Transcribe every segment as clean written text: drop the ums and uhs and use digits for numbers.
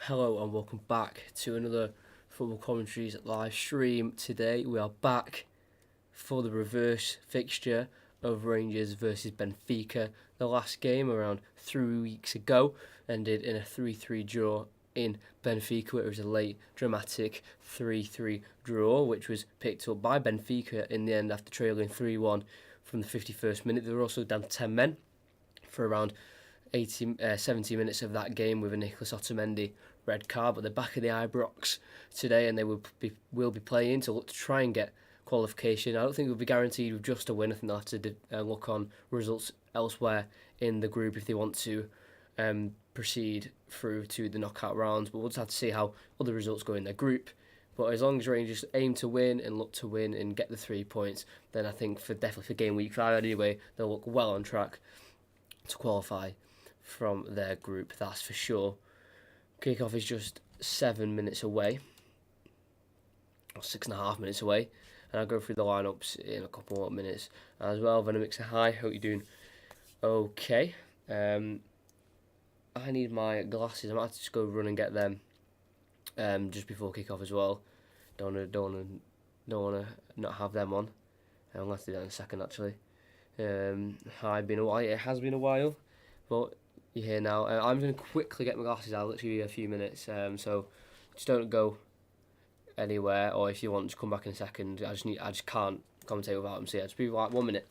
Hello and welcome back to another Football Commentaries live stream. Today we are back for the reverse fixture of Rangers versus Benfica. The last game around 3 weeks ago ended in a 3-3 draw in Benfica. It was a late dramatic 3-3 draw which was picked up by Benfica in the end after trailing 3-1 from the 51st minute. They were also down to 10 men for around 70 minutes of that game with a Nicholas Otamendi red card, but they're back in the Ibrox today and they will be playing to look to try and get qualification. I don't think they'll be guaranteed with just a win. I think they'll have to look on results elsewhere in the group if they want to proceed through to the knockout rounds, but we'll just have to see how other results go in their group. But as long as Rangers aim to win and look to win and get the 3 points, then I think definitely for game week 5 anyway, they'll look well on track to qualify from their group, that's for sure. Kickoff is just 7 minutes away, or 6.5 minutes away, and I'll go through the lineups in a couple more minutes as well. Venomix, hi, hope you're doing okay. I need my glasses. I might have to just go run and get them just before kickoff as well. Don't wanna not have them on. I'll have to do that in a second actually. Hi, been a while. It has been a while, but you're here now. I'm going to quickly get my glasses out, literally a few minutes, so just don't go anywhere, or if you want, just come back in a second. I just can't commentate without them, so yeah, just be like 1 minute.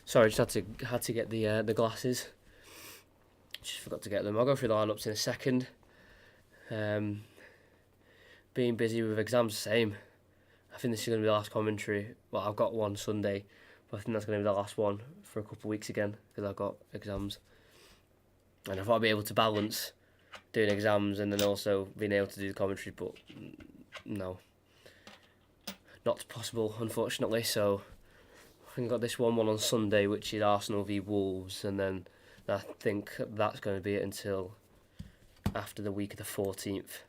Sorry, just had to get the glasses. Just forgot to get them. I'll go through the lineups in a second. Being busy with exams, same. I think this is going to be the last commentary. Well, I've got one Sunday, but I think that's going to be the last one for a couple of weeks again because I've got exams. And I thought I'd be able to balance doing exams and then also being able to do the commentary, but no, not possible, unfortunately. So I think I've got this one on Sunday, which is Arsenal v Wolves, and then I think that's going to be it until after the week of the 14th,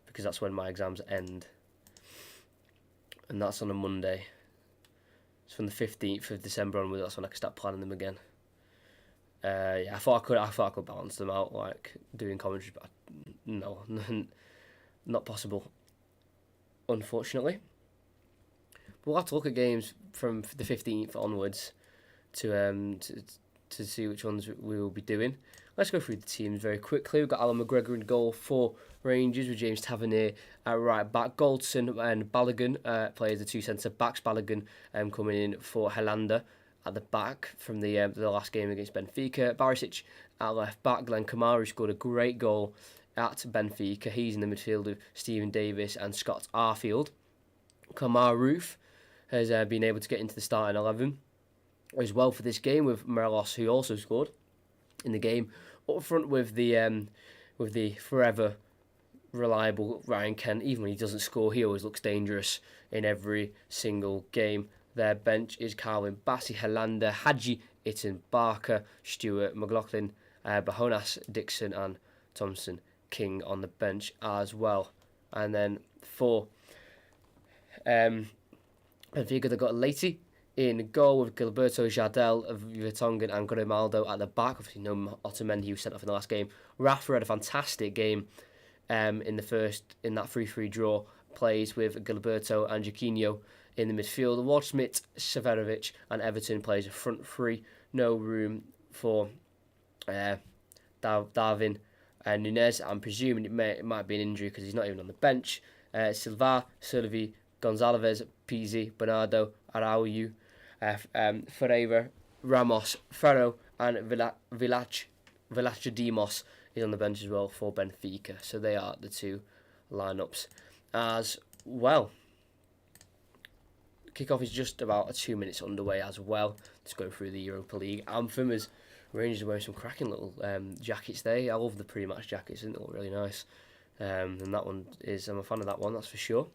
because that's when my exams end, and that's on a Monday. So from the 15th of December onwards, that's when I can start planning them again. Yeah, I thought I could balance them out, like doing commentary, but no, not possible, unfortunately. But we'll have to look at games from the 15th onwards to see which ones we will be doing. Let's go through the teams very quickly. We've got Alan McGregor in goal for Rangers with James Tavernier at right back. Goldson and Balogun play as the two centre backs. Balogun coming in for Helanda at the back from the last game against Benfica. Barisic at left back. Glenn Kamara scored a great goal at Benfica. He's in the midfield with Stephen Davis and Scott Arfield. Kamaru has been able to get into the starting 11 as well for this game with Morelos, who also scored in the game. Up front with the forever reliable Ryan Kent. Even when he doesn't score, he always looks dangerous in every single game. Their bench is Carwin Bassi, Helanda, Hadji, Itten, Barker, Stewart, McLaughlin, Bahonas, Dixon and Thompson King on the bench as well. And then for Benfica, they got Leite in goal with Gilberto Jardel, Vertonghen and Grimaldo at the back. Obviously, no Otamendi, who was sent off in the last game. Rafa had a fantastic game in that 3-3 draw. Plays with Gilberto and Jaquinho in the midfield. Waldschmidt, Severovic and Everton plays a front three. No room for Darwin Nunez. I'm presuming it might be an injury because he's not even on the bench. Silva, Silvi, Gonzalez, Pizzi, Bernardo, Araujo, Ferreira, Ramos, Ferro, and Villachadimos is on the bench as well for Benfica. So they are the two lineups as well. Kickoff is just about 2 minutes underway as well. Let's go through the Europa League anthem as Rangers are wearing some cracking little jackets there. I love the pre-match jackets, isn't it? All really nice. And that one is, I'm a fan of that one, that's for sure.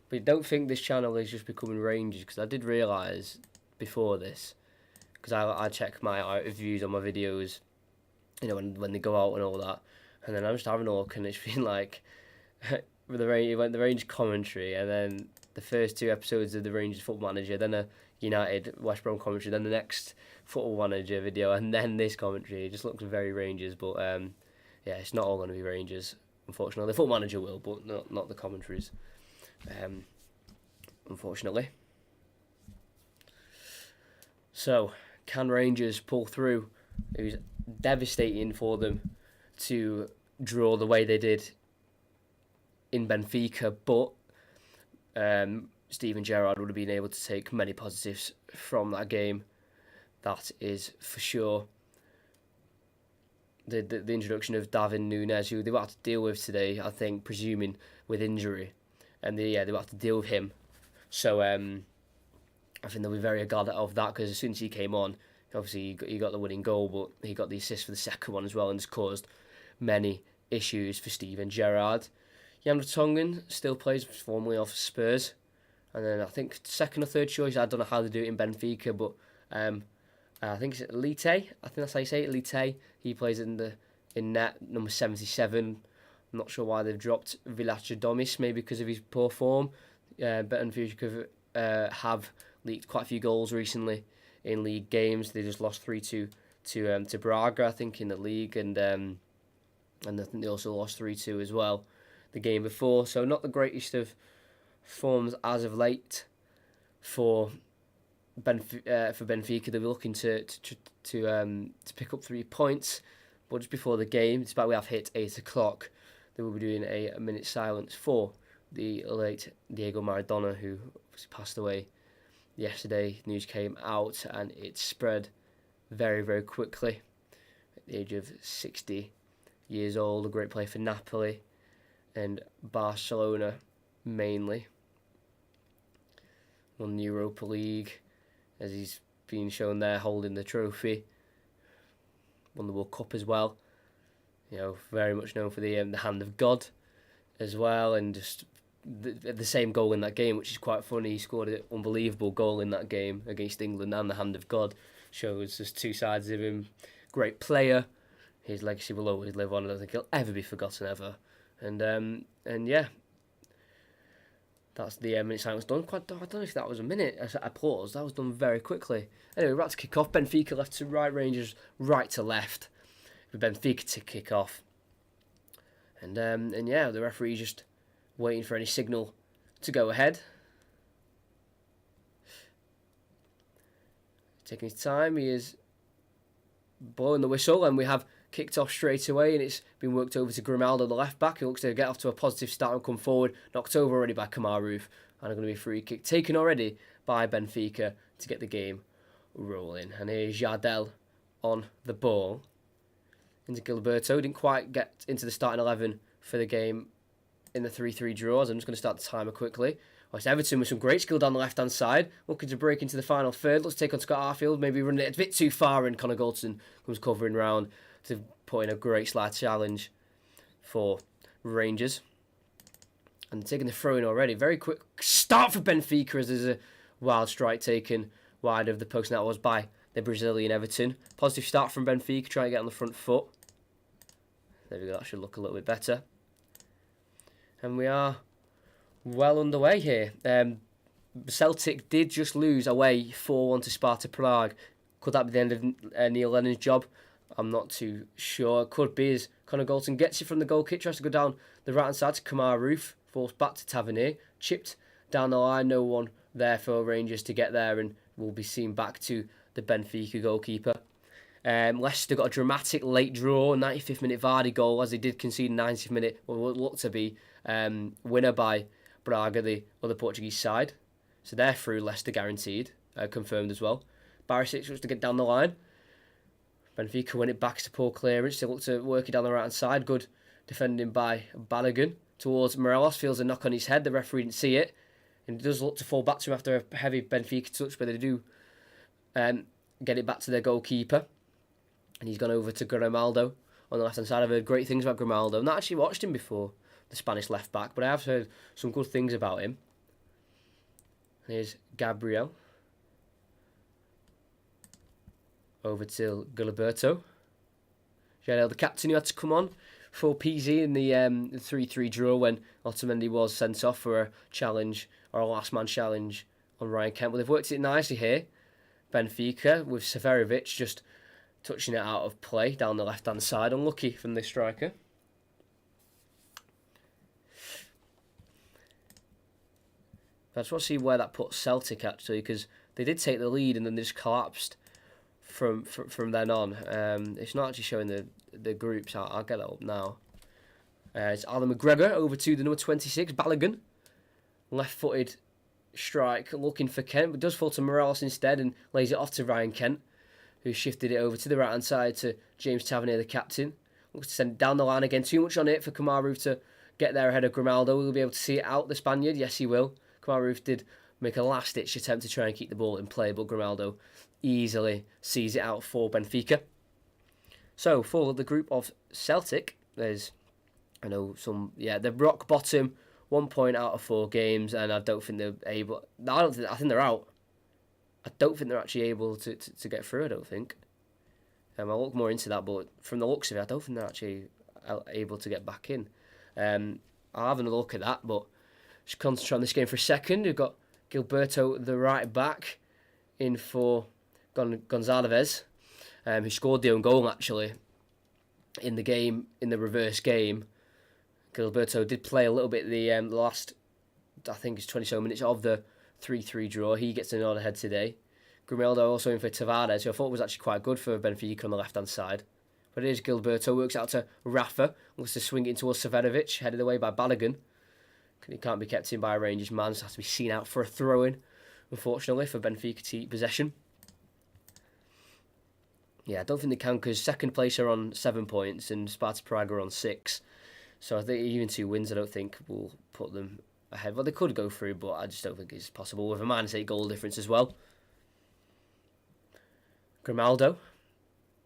But don't think this channel is just becoming Rangers, because I did realise before this, because I check my reviews on my videos, you know, when they go out and all that, and then I'm just having a look and it's been like the Rangers commentary, and then the first 2 episodes of the Rangers Football Manager, then a United West Brom commentary, then the next Football Manager video, and then this commentary. It just looks very Rangers, but yeah, it's not all going to be Rangers, unfortunately. The Football Manager will, but not the commentaries, unfortunately. So, can Rangers pull through? It was devastating for them to draw the way they did in Benfica, but Steven Gerrard would have been able to take many positives from that game. That is for sure. The introduction of Darwin Nunez, who they will have to deal with today, I think, presuming with injury, and they will have to deal with him. So I think they'll be very glad of that, because as soon as he came on, obviously he got the winning goal, but he got the assist for the second one as well, and it's caused many issues for Steven Gerrard. Jan Vertonghen still plays formerly off Spurs, and then I think second or third choice, I don't know how they do it in Benfica, but I think it's Leite. I think that's how you say it, Leite. He plays in net, number 77. I'm not sure why they've dropped Villachadimos, maybe because of his poor form. Benfica have leaked quite a few goals recently in league games. They just lost 3-2 to Braga, I think, in the league, and I think they also lost 3-2 as well the game before. So not the greatest of forms as of late for Benfica. They were looking to pick up 3 points, but just before the game, despite we have hit 8 o'clock, they will be doing a minute silence for the late Diego Maradona, who passed away yesterday. News came out and it spread very, very quickly. At the age of 60 years old, a great player for Napoli and Barcelona mainly. Won the Europa League, as he's been shown there holding the trophy. Won the World Cup as well. You know, very much known for the hand of God as well, and just the same goal in that game, which is quite funny. He scored an unbelievable goal in that game against England, and the hand of God shows there's 2 sides of him. Great player. His legacy will always live on. I don't think he'll ever be forgotten ever. And yeah, that's the minute silence done. I don't know if that was a minute. Applause. That was done very quickly. Anyway, we're about to kick off. Benfica left to right, Rangers right to left. With Benfica to kick off. And yeah, the referee just waiting for any signal to go ahead. Taking his time, he is blowing the whistle, and we have kicked off straight away, and it's been worked over to Grimaldo, the left back, who looks to get off to a positive start and come forward. Knocked over already by Kamaru, and going to be a free kick taken already by Benfica to get the game rolling. And here's Jardel on the ball. Into Gilberto, didn't quite get into the starting 11 for the game in the 3-3 draws. I'm just going to start the timer quickly. West Everton with some great skill down the left-hand side, looking to break into the final third. Let's take on Scott Arfield, maybe running it a bit too far, and Connor Goldson comes covering round to put in a great slide challenge for Rangers. And taking the throw-in already. Very quick start for Benfica, as there's a wild strike taken wide of the post, and that was by the Brazilian Everton. Positive start from Benfica, trying to get on the front foot. There we go, that should look a little bit better. And we are well underway here. Celtic did just lose away 4-1 to Sparta Prague. Could that be the end of Neil Lennon's job? I'm not too sure. It could be, as Connor Galton gets it from the goal kick, tries to go down the right hand side to Kamar Roof, falls back to Tavernier, chipped down the line, no one there for Rangers to get there, and will be seen back to the Benfica goalkeeper. Leicester got a dramatic late draw, 95th minute Vardy goal, as they did concede 90th minute, what looked to be winner by Braga, the other Portuguese side. So they're through, Leicester guaranteed, confirmed as well. Barisic looks to get down the line. Benfica win it back to poor clearance. They look to work it down the right hand side. Good defending by Balogun towards Morelos. Feels a knock on his head. The referee didn't see it. And it does look to fall back to him after a heavy Benfica touch, but they do get it back to their goalkeeper. And he's gone over to Grimaldo on the left hand side. I've heard great things about Grimaldo. I've not actually watched him before, the Spanish left back, but I have heard some good things about him. And here's Gabriel. Over to Gilberto. Jadel, the captain, who had to come on for PZ in the 3-3 draw when Otamendi was sent off for a challenge, or a last man challenge on Ryan Kent. Well, they've worked it nicely here. Benfica with Severovic just touching it out of play down the left hand side. Unlucky from the striker. I just want to see where that puts Celtic actually, because they did take the lead and then they just collapsed from then on. It's not actually showing the groups. I'll get that up now. It's Alan McGregor over to the number 26, Balogun. Left-footed strike looking for Kent, but does fall to Morelos instead and lays it off to Ryan Kent, who shifted it over to the right-hand side to James Tavernier, the captain. Looks to send it down the line again. Too much on it for Kamaru to get there ahead of Grimaldo. Will he be able to see it out, the Spaniard? Yes, he will. Kamaru did make a last-ditch attempt to try and keep the ball in play, but Grimaldo easily sees it out for Benfica. So, for the group of Celtic, there's, they're rock bottom, 1 point out of 4 games, and I don't think they're able. I think they're out. I don't think they're actually able to get through. I don't think. I'll look more into that, but from the looks of it, I don't think they're actually able to get back in. I'll have another look at that, but just concentrate on this game for a second. We've got Gilberto, the right back, in for Gonzalez, who scored the own goal actually in the game, in the reverse game. Gilberto did play a little bit the last, I think it's 20 minutes of the 3-3 draw. He gets an order ahead today. Grimaldo also in for Tavares, who I thought was actually quite good for Benfica on the left-hand side. But it is Gilberto, works out to Rafa, looks to swing it towards Severovic, headed away by Balogun. He can't be kept in by a Rangers man, so has to be seen out for a throw-in, unfortunately, for Benfica to keep possession. Yeah, I don't think they can, because second place are on 7 points and Sparta Prague are on 6. So I think even 2 wins, I don't think will put them ahead. Well, they could go through, but I just don't think it's possible with a -8 goal difference as well. Grimaldo,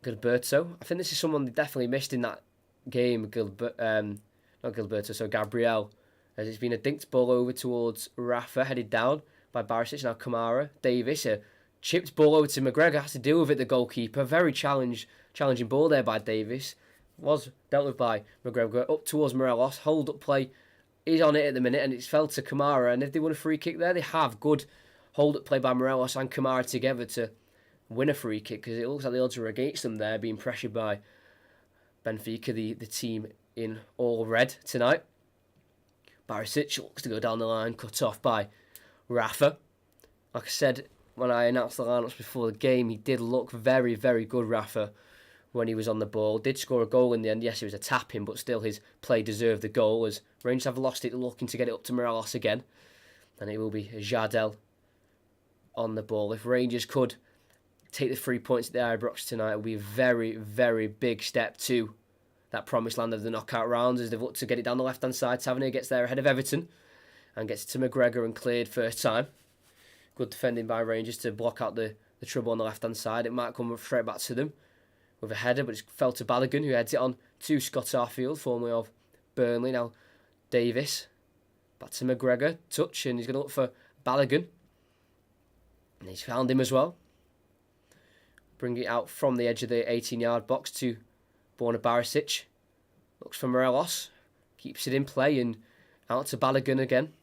Gilberto. I think this is someone they definitely missed in that game. Not Gilberto, so Gabriel. As it's been a dinked ball over towards Rafa, headed down by Barisic. Now Kamara, Davis, a chipped ball over to McGregor, has to deal with it, the goalkeeper. Very challenging ball there by Davis. Was dealt with by McGregor, up towards Morelos. Hold up play is on it at the minute, and it's fell to Kamara. And if they won a free kick there, they have good hold up play by Morelos and Kamara together to win a free kick, because it looks like the odds are against them there, being pressured by Benfica, the team in all red tonight. Barisic looks to go down the line, cut off by Rafa. Like I said, when I announced the lineups before the game, he did look very, very good, Rafa, when he was on the ball. Did score a goal in the end. Yes, it was a tap-in, but still his play deserved the goal, as Rangers have lost it, looking to get it up to Morelos again. And it will be Jadel on the ball. If Rangers could take the 3 points at the Ibrox tonight, it would be a very, very big step to that promised land of the knockout rounds, as they've looked to get it down the left-hand side. Tavernier gets there ahead of Everton and gets it to McGregor and cleared first time. Good defending by Rangers to block out the trouble on the left-hand side. It might come straight back to them with a header, but it's fell to Balogun, who heads it on to Scott Arfield, formerly of Burnley. Now Davis, back to McGregor, touch, and he's going to look for Balogun. And he's found him as well. Bring it out from the edge of the 18-yard box to Borna Barisic. Looks for Morelos, keeps it in play, and out to Balogun again.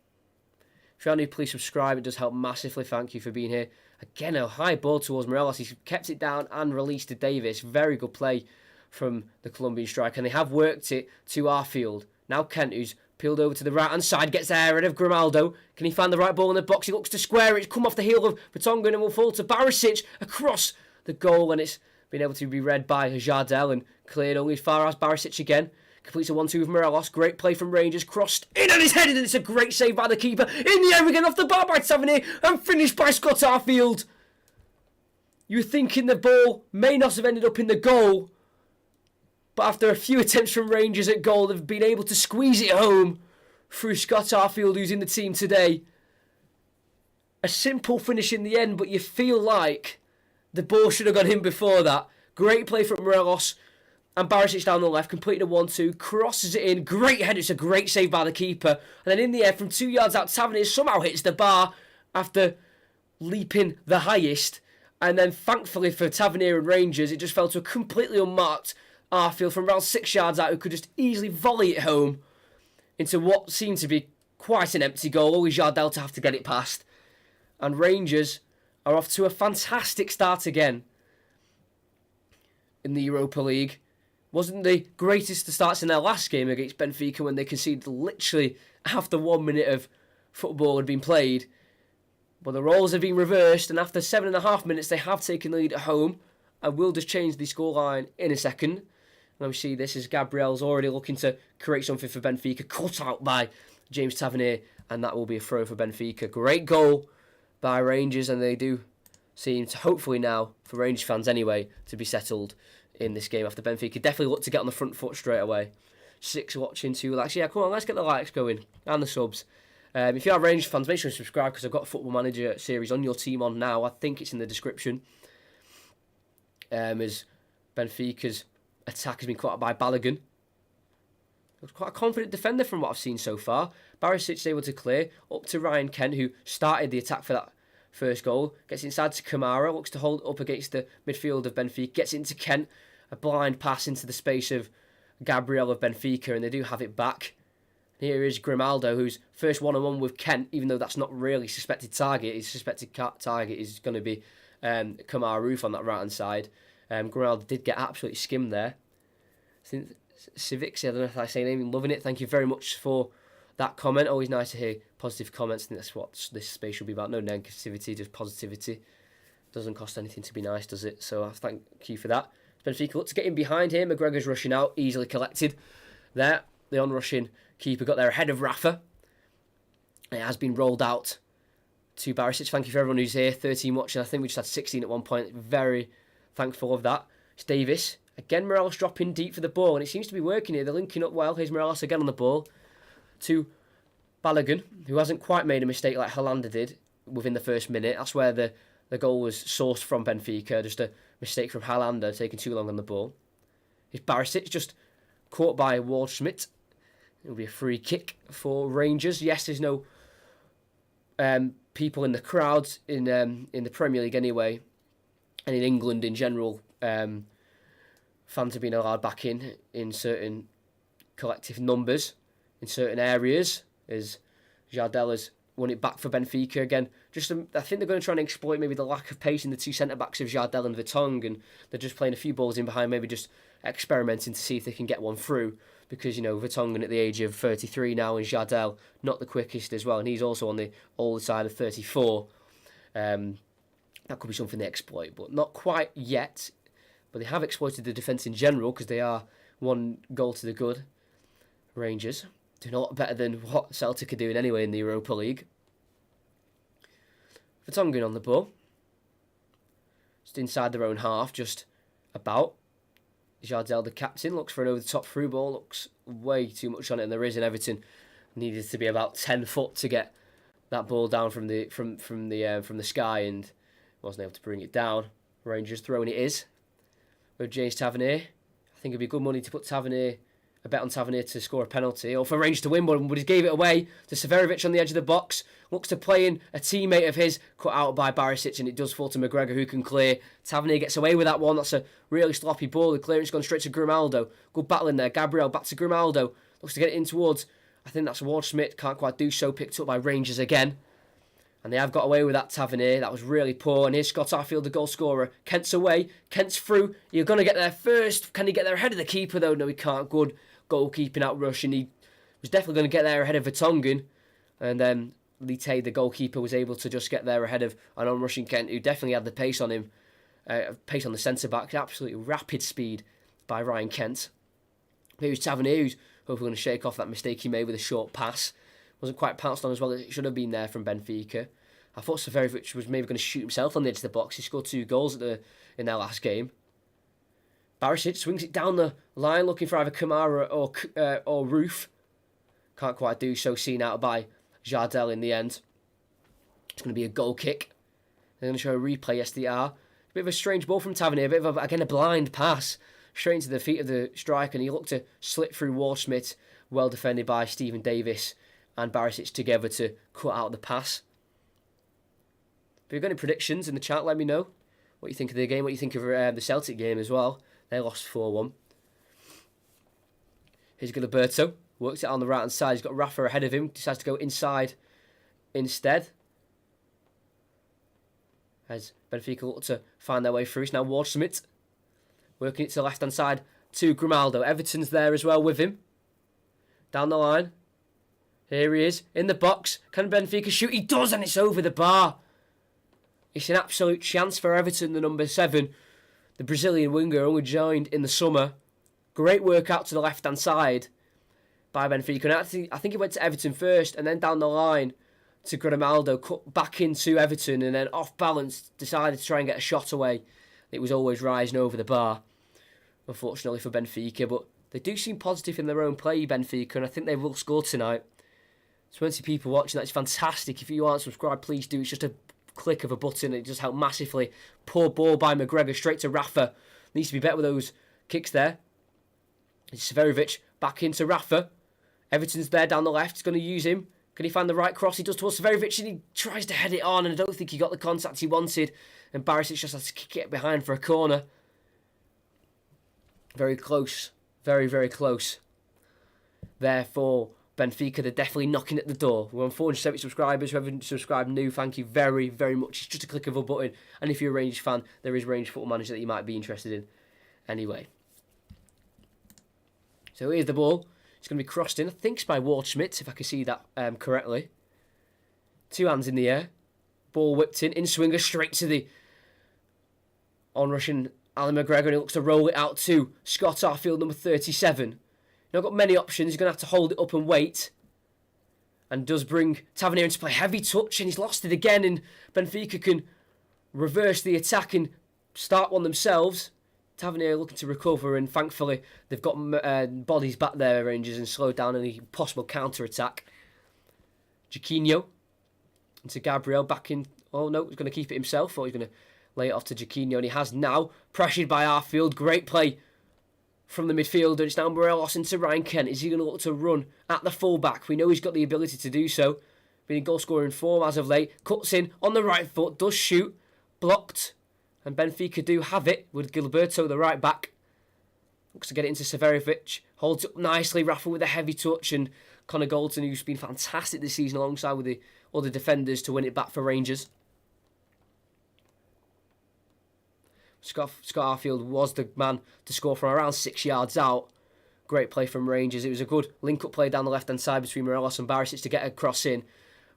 If you're new, please subscribe. It does help massively. Thank you for being here. Again, a high ball towards Morelos. He's kept it down and released to Davis. Very good play from the Colombian striker. And they have worked it to our field. Now Kent, who's peeled over to the right-hand side, gets there ahead of Grimaldo. Can he find the right ball in the box? He looks to square it. It's come off the heel of Vertonghen and will fall to Barisic across the goal. And it's been able to be read by Jardel and cleared only as far as Barisic again. Completes a 1-2 with Morelos. Great play from Rangers. Crossed in and it's headed. And it's a great save by the keeper. In the air again off the bar by Tavernier. And finished by Scott Arfield. You were thinking the ball may not have ended up in the goal. But after a few attempts from Rangers at goal, they've been able to squeeze it home through Scott Arfield, who's in the team today. A simple finish in the end, but you feel like the ball should have gone in before that. Great play from Morelos. And Barisic down the left, completed a 1-2, crosses it in, great head, it's a great save by the keeper. And then in the air, from 2 yards out, Tavernier somehow hits the bar after leaping the highest. And then thankfully for Tavernier and Rangers, it just fell to a completely unmarked Arfield from around 6 yards out, who could just easily volley it home into what seemed to be quite an empty goal. Only Jardel to have to get it past. And Rangers are off to a fantastic start again in the Europa League. Wasn't the greatest of starts in their last game against Benfica when they conceded literally after 1 minute of football had been played. But the roles have been reversed, and after 7.5 minutes they have taken the lead at home. And we'll just change the scoreline in a second. And we see this as Gabriel's already looking to create something for Benfica, cut out by James Tavernier, and that will be a throw for Benfica. Great goal by Rangers, and they do seem to, hopefully now, for Rangers fans anyway, to be settled in this game after Benfica definitely look to get on the front foot straight away. 6 watching, 2 likes. Yeah, come on, let's get the likes going and the subs. If you are Rangers fans, make sure to subscribe because I've got a Football Manager series on your team on now. I think it's in the description. As Benfica's attack has been caught up by Balogun. Looks quite a confident defender from what I've seen so far. Barisic able to clear up to Ryan Kent, who started the attack for that first goal. Gets inside to Kamara, looks to hold up against the midfield of Benfica. Gets into Kent. A blind pass into the space of Gabriel of Benfica, and they do have it back. Here is Grimaldo, who's first one-on-one with Kent, even though that's not really suspected target. His suspected target is going to be Kamara Roof on that right-hand side. Grimaldo did get absolutely skimmed there. Civics, I don't know if I say anything, loving it. Thank you very much for that comment. Always nice to hear positive comments. I think that's what this space should be about. No negativity, just positivity. Doesn't cost anything to be nice, does it? So I thank you for that. Benfica look to get in behind here. McGregor's rushing out, easily collected. There, the on-rushing keeper got there ahead of Rafa. It has been rolled out to Barisic. Thank you for everyone who's here. 13 watching. I think we just had 16 at one point. Very thankful of that. It's Davis. Again, Morelos dropping deep for the ball, and it seems to be working here. They're linking up well. Here's Morelos again on the ball to Balogun, who hasn't quite made a mistake like Hollander did within the first minute. That's where the goal was sourced from Benfica. Just a mistake from Hollander taking too long on the ball. Here's Barisic just caught by Waldschmidt. It'll be a free kick for Rangers. Yes, there's no people in the crowds in the Premier League anyway, and in England in general. Fans have been allowed back in certain collective numbers in certain areas, as Jardel has won it back for Benfica again. I think they're going to try and exploit maybe the lack of pace in the two centre-backs of Jardel and Vertonghen, and they're just playing a few balls in behind, maybe just experimenting to see if they can get one through, because, you know, Vertonghen at the age of 33 now, and Jardel not the quickest as well, and he's also on the older side of 34. That could be something they exploit, but not quite yet. But they have exploited the defence in general, because they are 1 goal to the good. Rangers doing a lot better than what Celtic are doing anyway in the Europa League. Vertonghen on the ball. Just inside their own half, just about. Jardel, the captain, looks for an over-the-top through ball. Looks way too much on it, and there is, and Everton needed to be about 10 foot to get that ball down from the sky, and wasn't able to bring it down. Rangers throwing it is with James Tavernier. I think it'd be good money to put a bet on Tavernier to score a penalty, or for Rangers to win, but he gave it away to Severovic on the edge of the box. Looks to play in a teammate of his, cut out by Barisic, and it does fall to McGregor, who can clear. Tavernier gets away with that one. That's a really sloppy ball. The clearance gone straight to Grimaldo. Good battle in there. Gabriel back to Grimaldo. Looks to get it in towards, I think that's Waldschmidt. Can't quite do so. Picked up by Rangers again. And they have got away with that, Tavernier. That was really poor. And here's Scott Arfield, the goal scorer. Kent's away. Kent's through. You're going to get there first. Can he get there ahead of the keeper, though? No, he can't. Good goalkeeping out rush. And he was definitely going to get there ahead of Vertonghen. And then Lite, the goalkeeper, was able to just get there ahead of an on-rushing Kent, who definitely had the pace on him. Pace on the centre-back. Absolutely rapid speed by Ryan Kent. Here's Tavernier, who's hopefully going to shake off that mistake he made with a short pass. Wasn't quite pounced on as well as it should have been there from Benfica. I thought Severovic was maybe going to shoot himself on the edge of the box. He scored 2 goals in their last game. Barisic swings it down the line looking for either Kamara or Roof. Can't quite do so, seen out by Jardel in the end. It's going to be a goal kick. They're going to show a replay, SDR. A bit of a strange ball from Tavernier. A bit of, a blind pass straight into the feet of the striker, and he looked to slip through Waldschmidt. Well defended by Stephen Davis and Barisic together to cut out the pass. If you've got any predictions in the chat, let me know what you think of the game, what you think of the Celtic game as well. They lost 4-1. Here's Gilberto. Works it on the right-hand side. He's got Rafa ahead of him. Decides to go inside instead. As Benfica look to find their way through. It's now Waldschmidt. Working it to the left-hand side to Grimaldo. Everton's there as well with him. Down the line. Here he is, in the box. Can Benfica shoot? He does, and it's over the bar. It's an absolute chance for Everton, the number 7. The Brazilian winger only joined in the summer. Great work out to the left-hand side by Benfica. And I think he went to Everton first, and then down the line to Grimaldo, cut back into Everton, and then off balance, decided to try and get a shot away. It was always rising over the bar, unfortunately for Benfica. But they do seem positive in their own play, Benfica, and I think they will score tonight. 20 people watching, that's fantastic. If you aren't subscribed, please do. It's just a click of a button. It just helped massively. Poor ball by McGregor, straight to Rafa. Needs to be better with those kicks there. It's Severovic, back into Rafa. Everton's there down the left. He's going to use him. Can he find the right cross? He does towards Severovic, and he tries to head it on, and I don't think he got the contact he wanted. And Barisic just has to kick it behind for a corner. Very close. Very, very close. Therefore, Benfica, they're definitely knocking at the door. We're on 470 subscribers. Whoever subscribed new, thank you very, very much. It's just a click of a button. And if you're a Rangers fan, there is Rangers Football Manager that you might be interested in. Anyway. So here's the ball. It's going to be crossed in. I think it's by Waldschmidt, if I can see that correctly. 2 hands in the air. Ball whipped in swinger, straight to the on-rushing Alan McGregor. And he looks to roll it out to Scott Arfield, number 37. Not got many options. He's going to have to hold it up and wait. And does bring Tavernier into play. Heavy touch, and he's lost it again. And Benfica can reverse the attack and start one themselves. Tavernier looking to recover, and thankfully they've got bodies back there, Rangers, and slowed down any possible counter-attack. Jaquinho into Gabriel, back in. Oh no, he's going to keep it himself, or he's going to lay it off to Jaquinho, and he has now. Pressured by Arfield. Great play from the midfielder. It's now Morelos into Ryan Kent. Is he going to look to run at the full-back? We know he's got the ability to do so. Been in goal-scoring form as of late. Cuts in on the right foot, does shoot. Blocked. And Benfica do have it with Gilberto, the right back. Looks to get it into Severovic. Holds it up nicely. Rafa with a heavy touch. And Connor Goldson, who's been fantastic this season alongside with the other defenders to win it back for Rangers. Scott Arfield was the man to score from around 6 yards out. Great play from Rangers. It was a good link-up play down the left-hand side between Morelos and Barisic to get a cross in.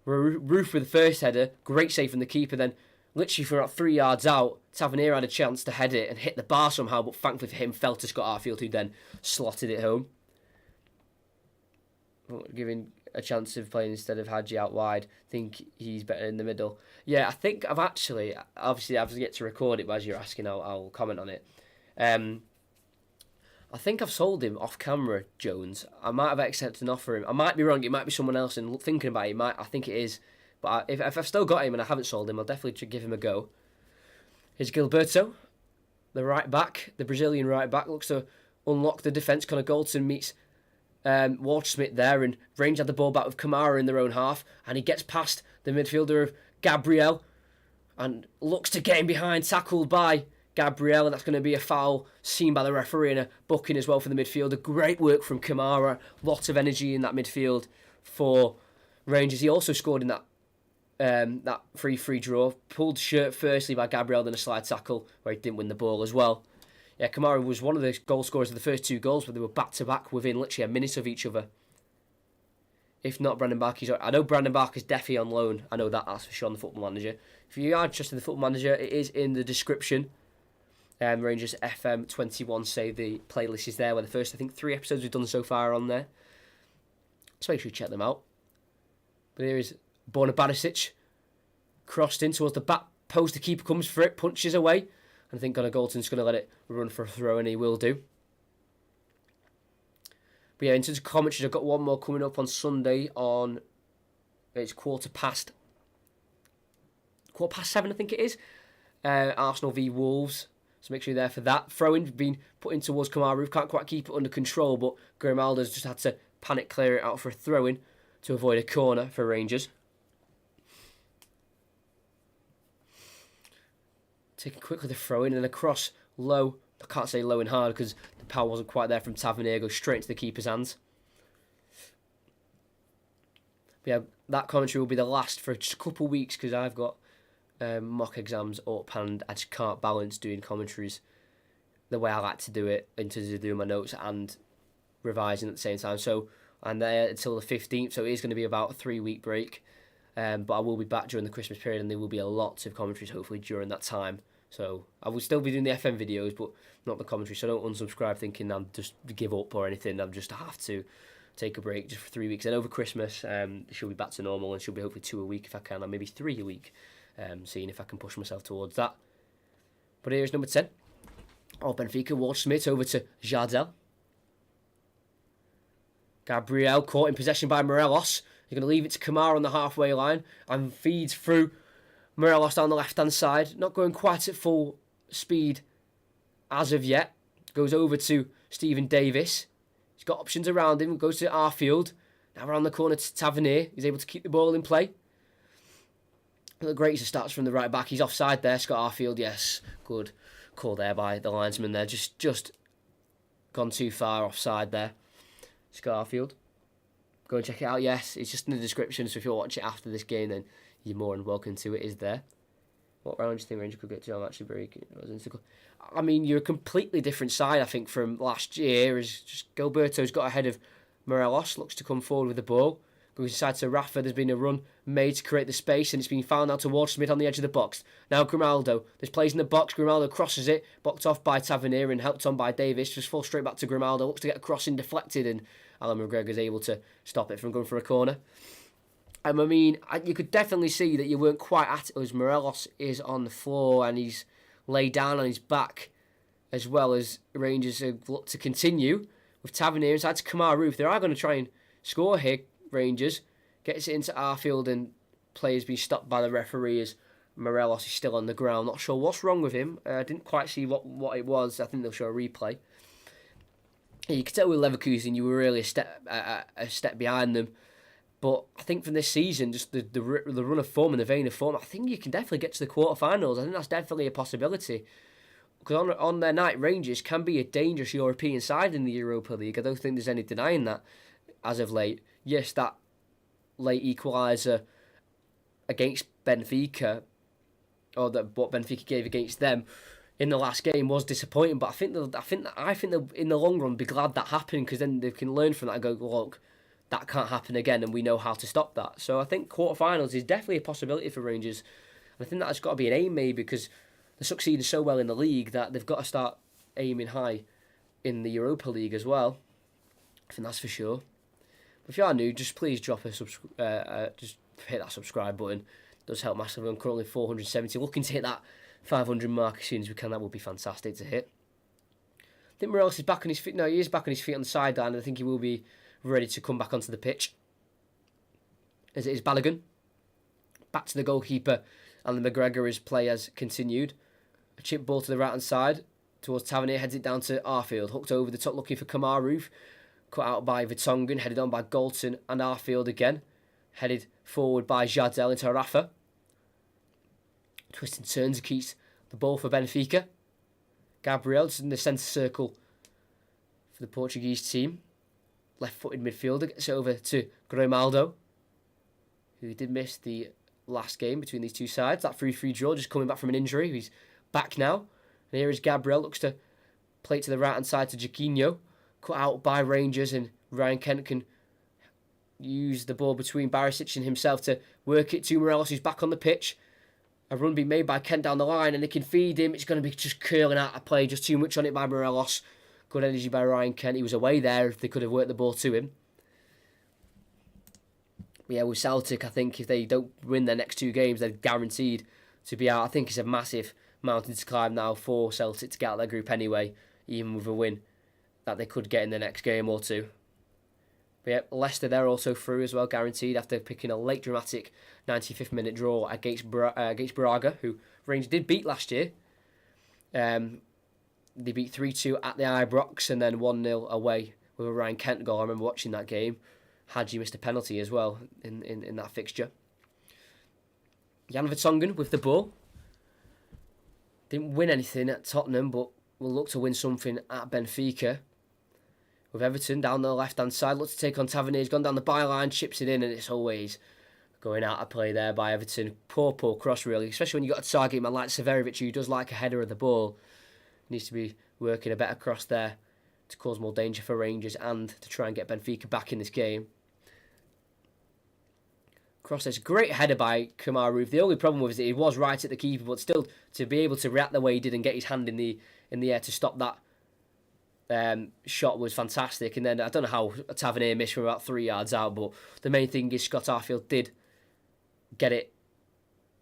Roof with the first header. Great save from the keeper. Then literally from about 3 yards out, Tavernier had a chance to head it and hit the bar somehow, but thankfully for him, fell to Scott Arfield, who then slotted it home. Giving a chance of playing instead of Hadji out wide. Think he's better in the middle. Yeah, I think I've actually, obviously I've yet to record it, but as you're asking, I'll comment on it. I think I've sold him off camera, Jones. I might have accepted an offer him. I might be wrong, it might be someone else, and thinking about it, I think it is. But if I've still got him and I haven't sold him, I'll definitely give him a go. Here's Gilberto, the right back, the Brazilian right back, looks to unlock the defence. Connor Goldson meets Waldschmidt there, and Range had the ball back with Kamara in their own half, and he gets past the midfielder of Gabriel and looks to get him behind, tackled by Gabriel, and that's going to be a foul seen by the referee and a booking as well for the midfielder. Great work from Kamara, lot of energy in that midfield for Rangers. He also scored in that that 3-3 draw. Pulled shirt firstly by Gabriel, then a slide tackle where he didn't win the ball as well. Yeah, Kamara was one of the goal scorers of the first 2 goals, but they were back-to-back within literally a minute of each other. If not, Brandon Barker's... I know Brandon Barker's definitely on loan. I know that's for sure on the Football Manager. If you are interested in the Football Manager, it is in the description. Rangers FM 21 say the playlist is there, where the first, I think, 3 episodes we've done so far are on there. So make sure you check them out. But here is Borna Barisic. Crossed in towards the back post. The keeper comes for it, punches away. And I think Gunnar Galton's going to let it run for a throw, and he will do. But yeah, in terms of commentaries, I've got one more coming up on Sunday on... It's 7:15, I think it is. Arsenal v Wolves. So make sure you're there for that. Throw-in being put in towards Kamaru. Can't quite keep it under control, but Grimaldo's just had to panic clear it out for a throw-in to avoid a corner for Rangers. Taking quickly the throw-in and across low. I can't say low and hard because the power wasn't quite there from Tavernier. Goes straight into the keeper's hands. But yeah, that commentary will be the last for just a couple of weeks because I've got mock exams up and I just can't balance doing commentaries the way I like to do it in terms of doing my notes and revising at the same time. So I'm there until the 15th, so it is going to be about a 3-week break. But I will be back during the Christmas period and there will be a lot of commentaries hopefully during that time. So I will still be doing the FM videos, but not the commentary. So don't unsubscribe thinking I'm just give up or anything. I'm just have to take a break just for 3 weeks. And over Christmas, she'll be back to normal and she'll be hopefully 2 a week if I can, or maybe 3 a week. Seeing if I can push myself towards that. But here's number 10. Oh, Benfica, Ward-Smith over to Jardel. Gabriel caught in possession by Morelos. He's going to leave it to Kamara on the halfway line and feeds through Morelos down the left-hand side. Not going quite at full speed as of yet. Goes over to Stephen Davis. He's got options around him. Goes to Arfield. Now around the corner to Tavernier. He's able to keep the ball in play. Look great as it starts from the right back. He's offside there. Scott Arfield, yes. Good call there by the linesman there. Just gone too far offside there. Scott Arfield. Go and check it out. Yes, it's just in the description. So if you watch it after this game, then you're more than welcome to. It is there. What round do you think Rangers could get to? I'm actually very... I mean, you're a completely different side, I think, from last year. Is just Gilberto's got ahead of Morelos. Looks to come forward with the ball. Goes inside to Rafa. There's been a run made to create the space, and it's been found out towards Smith on the edge of the box. Now Grimaldo. There's plays in the box. Grimaldo crosses it. Blocked off by Tavernier and helped on by Davis. Just falls straight back to Grimaldo. Looks to get a crossing deflected, and Alan McGregor's able to stop it from going for a corner. I mean, you could definitely see that you weren't quite at it as Morelos is on the floor and he's laid down on his back, as well as Rangers have looked to continue with Tavernier inside to Kamaru. If they are going to try and score here, Rangers gets it into Arfield and players being stopped by the referee as Morelos is still on the ground. Not sure what's wrong with him. I didn't quite see what it was. I think they'll show a replay. You could tell with Leverkusen you were really a step behind them. But I think from this season, just the run of form and the vein of form, I think you can definitely get to the quarterfinals. I think that's definitely a possibility. Because on their night, Rangers can be a dangerous European side in the Europa League. I don't think there's any denying that as of late. Yes, that late equaliser against Benfica, or what Benfica gave against them in the last game, was disappointing. But I think they'll in the long run be glad that happened, because then they can learn from that and go, look, that can't happen again, and we know how to stop that. So I think quarterfinals is definitely a possibility for Rangers. And I think that's got to be an aim, maybe, because they're succeeding so well in the league that they've got to start aiming high in the Europa League as well. I think that's for sure. But if you are new, just please drop just hit that subscribe button. It does help massively. I'm currently 470. Looking to hit that 500 mark as soon as we can. That would be fantastic to hit. I think Morelos is back on his feet. No, he is back on his feet on the sideline, and I think he will be ready to come back onto the pitch. As it is Balogun. Back to the goalkeeper, and the McGregor's play has continued. A chip ball to the right hand side towards Tavernier, heads it down to Arfield. Hooked over the top looking for Kamaru. Cut out by Vertonghen, headed on by Galton and Arfield again. Headed forward by Jardel into Rafa. Twists and turns and keeps the ball for Benfica. Gabriel just in the centre circle for the Portuguese team. Left-footed midfielder gets over to Grimaldo, who did miss the last game between these two sides. That 3-3 draw, just coming back from an injury. He's back now. And here is Gabriel, looks to play it to the right-hand side to Jaquinho. Cut out by Rangers, and Ryan Kent can use the ball between Barisic and himself to work it to Morelos, who's back on the pitch. A run being made by Kent down the line, and they can feed him. It's going to be just curling out of play, just too much on it by Morelos. Good energy by Ryan Kent. He was away there if they could have worked the ball to him. But yeah, with Celtic, I think if they don't win their next 2 games, they're guaranteed to be out. I think it's a massive mountain to climb now for Celtic to get out of their group anyway, even with a win that they could get in the next game or 2. But yeah, Leicester, they're also through as well, guaranteed, after picking a late dramatic 95th minute draw against Braga, who Rangers did beat last year. They beat 3-2 at the Ibrox and then 1-0 away with a Ryan Kent goal. I remember watching that game. Hadji missed a penalty as well in that fixture. Jan Vertonghen with the ball. Didn't win anything at Tottenham, but will look to win something at Benfica. With Everton down the left-hand side, looks to take on Tavernier. He's gone down the byline, chips it in, and it's always going out of play there by Everton. Poor cross, really, especially when you've got a target man like Severovic, who does like a header of the ball. Needs to be working a better cross there to cause more danger for Rangers and to try and get Benfica back in this game. Cross, this great header by Kamaru. The only problem with it is he was right at the keeper, but still to be able to react the way he did and get his hand in the air to stop that shot was fantastic. And then I don't know how Tavernier missed from about 3 yards out, but the main thing is Scott Arfield did get it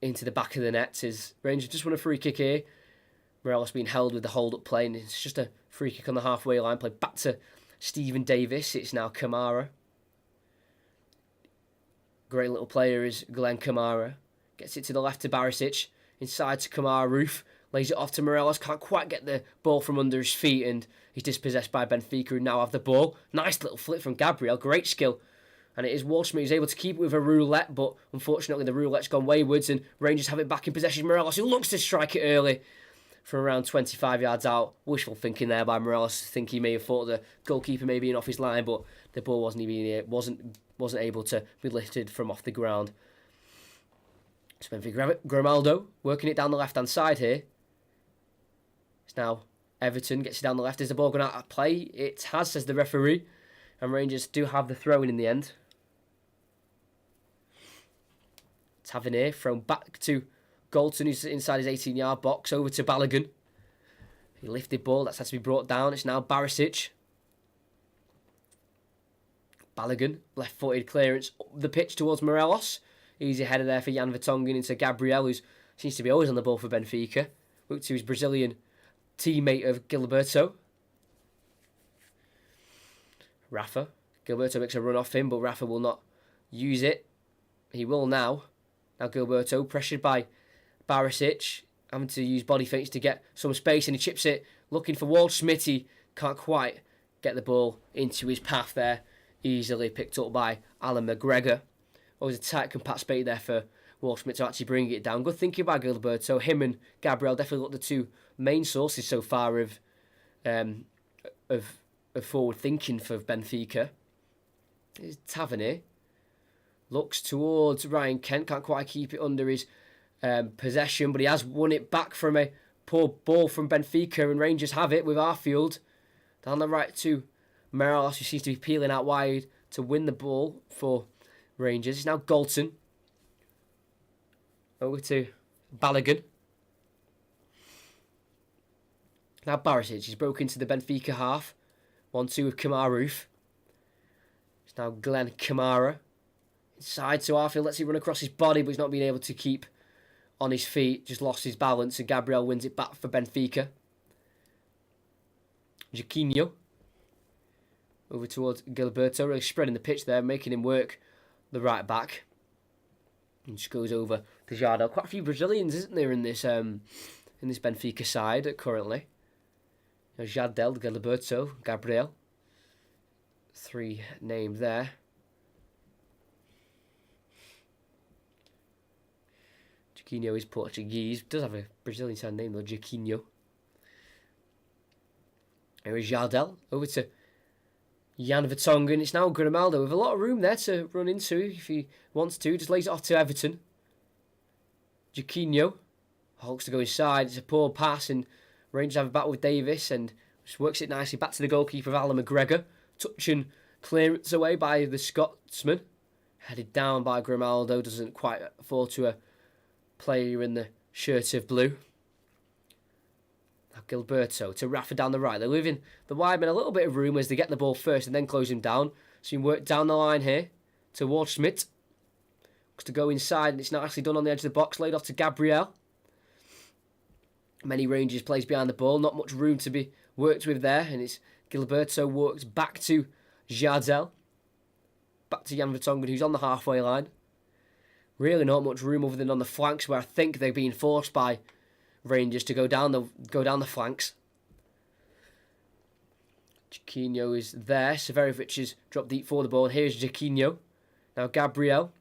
into the back of the net. As Rangers just won a free kick here. Morelos being held with the hold-up play, and it's just a free kick on the halfway line. Played back to Stephen Davis. It's now Kamara. Great little player is Glenn Kamara. Gets it to the left to Barisic. Inside to Kamara Roof. Lays it off to Morelos. Can't quite get the ball from under his feet, and he's dispossessed by Benfica, who now have the ball. Nice little flip from Gabriel. Great skill. And it is Waldschmidt who's able to keep it with a roulette, but unfortunately the roulette's gone waywards, and Rangers have it back in possession. Morelos, who looks to strike it early from around 25 yards out. Wishful thinking there by Morelos. I think he may have thought the goalkeeper may be in off his line, but the ball wasn't able to be lifted from off the ground. So Benfica Grimaldo working it down the left-hand side here. It's now Everton gets it down the left. Is the ball going out of play? It has, says the referee. And Rangers do have the throw-in the end. Tavernier thrown back to Galton, who's inside his 18-yard box, over to Balogun. He lifted ball, that's had to be brought down. It's now Barisic. Balogun, left-footed clearance up the pitch towards Morelos. Easy header there for Jan Vertonghen into Gabriel, who seems to be always on the ball for Benfica. Look to his Brazilian teammate of Gilberto. Rafa. Gilberto makes a run off him, but Rafa will not use it. He will now. Now Gilberto, pressured by Barisic, having to use body feints to get some space, and he chips it, looking for Waldschmidt. He can't quite get the ball into his path there. Easily picked up by Alan McGregor. Always a tight, compact space there for Waldschmidt to actually bring it down. Good thinking by Gilberto. Him and Gabriel definitely look the two main sources so far of forward thinking for Benfica. It's Tavernier. Looks towards Ryan Kent. Can't quite keep it under his possession, but he has won it back from a poor ball from Benfica, and Rangers have it with Arfield. Down the right to Morelos, who seems to be peeling out wide to win the ball for Rangers. It's now Galton. Over to Balogun. Now Barisic. He's broken into the Benfica half. 1-2 with Kamara Roof. It's now Glenn Kamara. Inside to Arfield. Lets it run across his body, but he's not been able to keep on his feet. Just lost his balance, and Gabriel wins it back for Benfica. Jaquinho. Over towards Gilberto. Really spreading the pitch there, making him work the right back. And just goes over to Jardel. Quite a few Brazilians, isn't there, in this Benfica side currently. Jardel, Gilberto, Gabriel. 3 names there. Jaquinho is Portuguese. Does have a Brazilian side name though, Jaquinho. Here is Jardel. Over to Jan Vertonghen. It's now Grimaldo with a lot of room there to run into if he wants to. Just lays it off to Everton. Jaquinho. Hawks to go inside. It's a poor pass, and Rangers have a battle with Davis, and just works it nicely back to the goalkeeper of Alan McGregor. Touching clearance away by the Scotsman. Headed down by Grimaldo. Doesn't quite fall to a player in the shirt of blue. Now Gilberto to Rafa down the right. They're leaving the wide men a little bit of room as they get the ball first and then close him down. So you can work down the line here towards Schmidt. Looks to go inside, and it's nicely done on the edge of the box. Laid off to Gabriel. Many Rangers plays behind the ball. Not much room to be worked with there. And it's Gilberto works back to Jardel. Back to Jan Vertonghen, who's on the halfway line. Really not much room other than on the flanks, where I think they're being forced by Rangers to go down the flanks. Jaquinho is there. Severovic has dropped deep for the ball. Here's Jaquinho. Now Gabriel.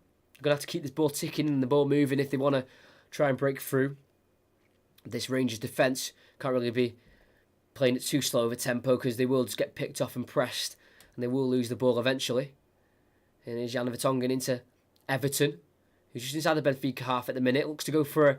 Going to have to keep this ball ticking and the ball moving if they want to try and break through. This Rangers defence can't really be playing it too slow of a tempo, because they will just get picked off and pressed, and they will lose the ball eventually. And here's Jan Vertonghen into Everton, who's just inside the Benfica half at the minute. Looks to go for a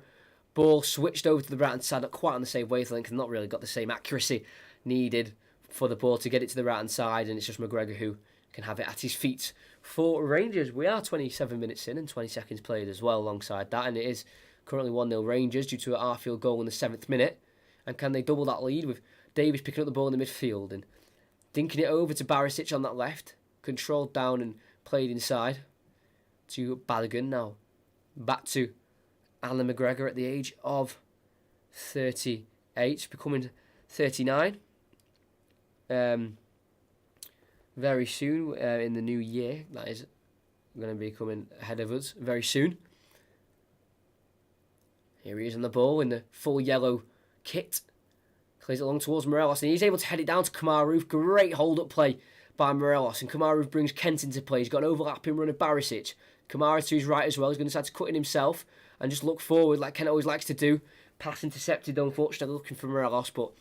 ball switched over to the right hand side, not quite on the same wavelength, and not really got the same accuracy needed for the ball to get it to the right hand side, and it's just McGregor who can have it at his feet. For Rangers, we are 27 minutes in and 20 seconds played as well alongside that, and it is currently 1-0 Rangers due to an Arfield goal in the 7th minute. And can they double that lead with Davis picking up the ball in the midfield and dinking it over to Barisic on that left, controlled down and played inside to Balogun. Now back to Alan McGregor at the age of 38, becoming 39. Very soon, in the new year, that is going to be coming ahead of us very soon. Here he is on the ball in the full yellow kit. Plays it along towards Morelos, and he's able to head it down to Kamaru. Great hold-up play by Morelos, and Kamaru brings Kent into play. He's got an overlapping run of Barisic. Kamara to his right as well. He's going to decide to cut in himself and just look forward like Kent always likes to do. Pass intercepted, unfortunately, looking for Morelos, but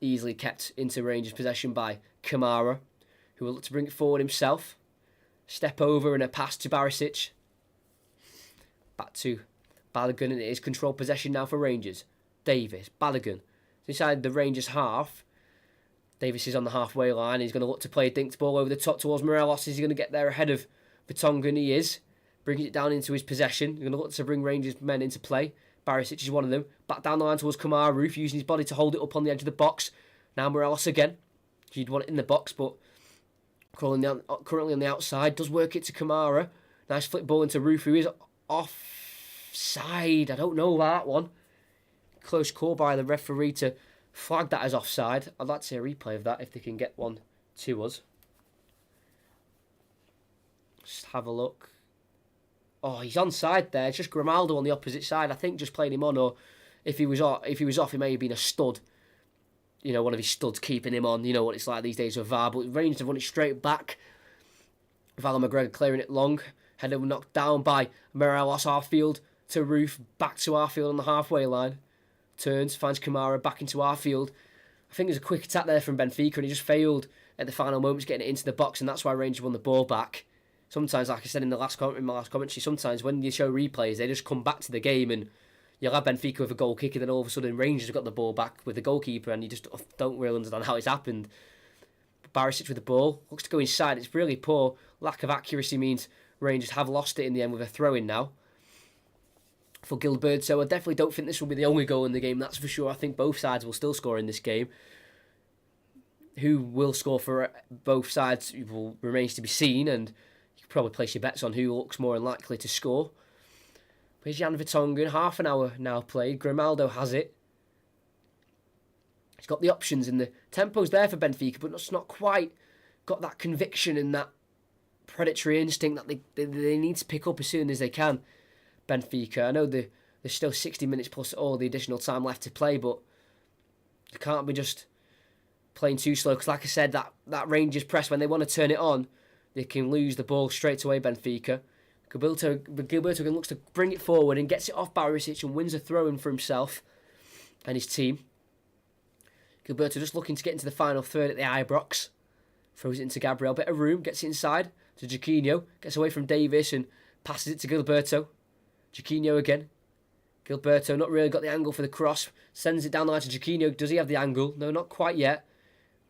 easily kept into Rangers possession by Kamara, who will look to bring it forward himself. Step over and a pass to Barisic. Back to Balogun, and it is control possession now for Rangers. Davis, Balogun. Inside the Rangers half. Davis is on the halfway line. He's going to look to play a dinked ball over the top towards Morelos. Is he going to get there ahead of Vertonghen? He is. Brings it down into his possession. He's going to look to bring Rangers men into play. Barisic is one of them. Back down the line towards Kamaru, using his body to hold it up on the edge of the box. Now Morelos again. He'd want it in the box, but currently on the outside. Does work it to Kamara. Nice flip ball into Roof, who is offside. I don't know about that one. Close call by the referee to flag that as offside. I'd like to see a replay of that if they can get one to us. Just have a look. Oh, he's onside there. It's just Grimaldo on the opposite side. I think just playing him on, or if he was off, he may have been a stud. You know, one of his studs keeping him on. You know what it's like these days with VAR. But Rangers have run it straight back. Alan McGregor clearing it long. Header knocked down by Morelos. Arfield to Roof. Back to Arfield on the halfway line. Turns, finds Kamara back into Arfield. I think there's a quick attack there from Benfica, and he just failed at the final moments getting it into the box, and that's why Rangers won the ball back. Sometimes, like I said in my last commentary, sometimes when you show replays, they just come back to the game, and you'll have Benfica with a goal kick, and then all of a sudden Rangers have got the ball back with the goalkeeper, and you just don't really understand how it's happened. Barisic with the ball, looks to go inside. It's really poor. Lack of accuracy means Rangers have lost it in the end with a throw-in now for Gilberto. I definitely don't think this will be the only goal in the game, that's for sure. I think both sides will still score in this game. Who will score for both sides remains to be seen, and you can probably place your bets on who looks more unlikely to score. Here's Jan Vertonghen, half an hour now played. Grimaldo has it. He's got the options, and the tempo's there for Benfica, but it's not quite got that conviction and that predatory instinct that they need to pick up as soon as they can. Benfica, I know there's still 60 minutes plus all the additional time left to play, but they can't be just playing too slow, because like I said, that Rangers press, when they want to turn it on, they can lose the ball straight away, Benfica. Gilberto looks to bring it forward and gets it off Barisic and wins a throw-in for himself and his team. Gilberto just looking to get into the final third at the Ibrox. Throws it into Gabriel, bit of room, gets it inside to Jaquinho, gets away from Davis and passes it to Gilberto. Jaquinho again. Gilberto not really got the angle for the cross. Sends it down the line to Jaquinho. Does he have the angle? No, not quite yet.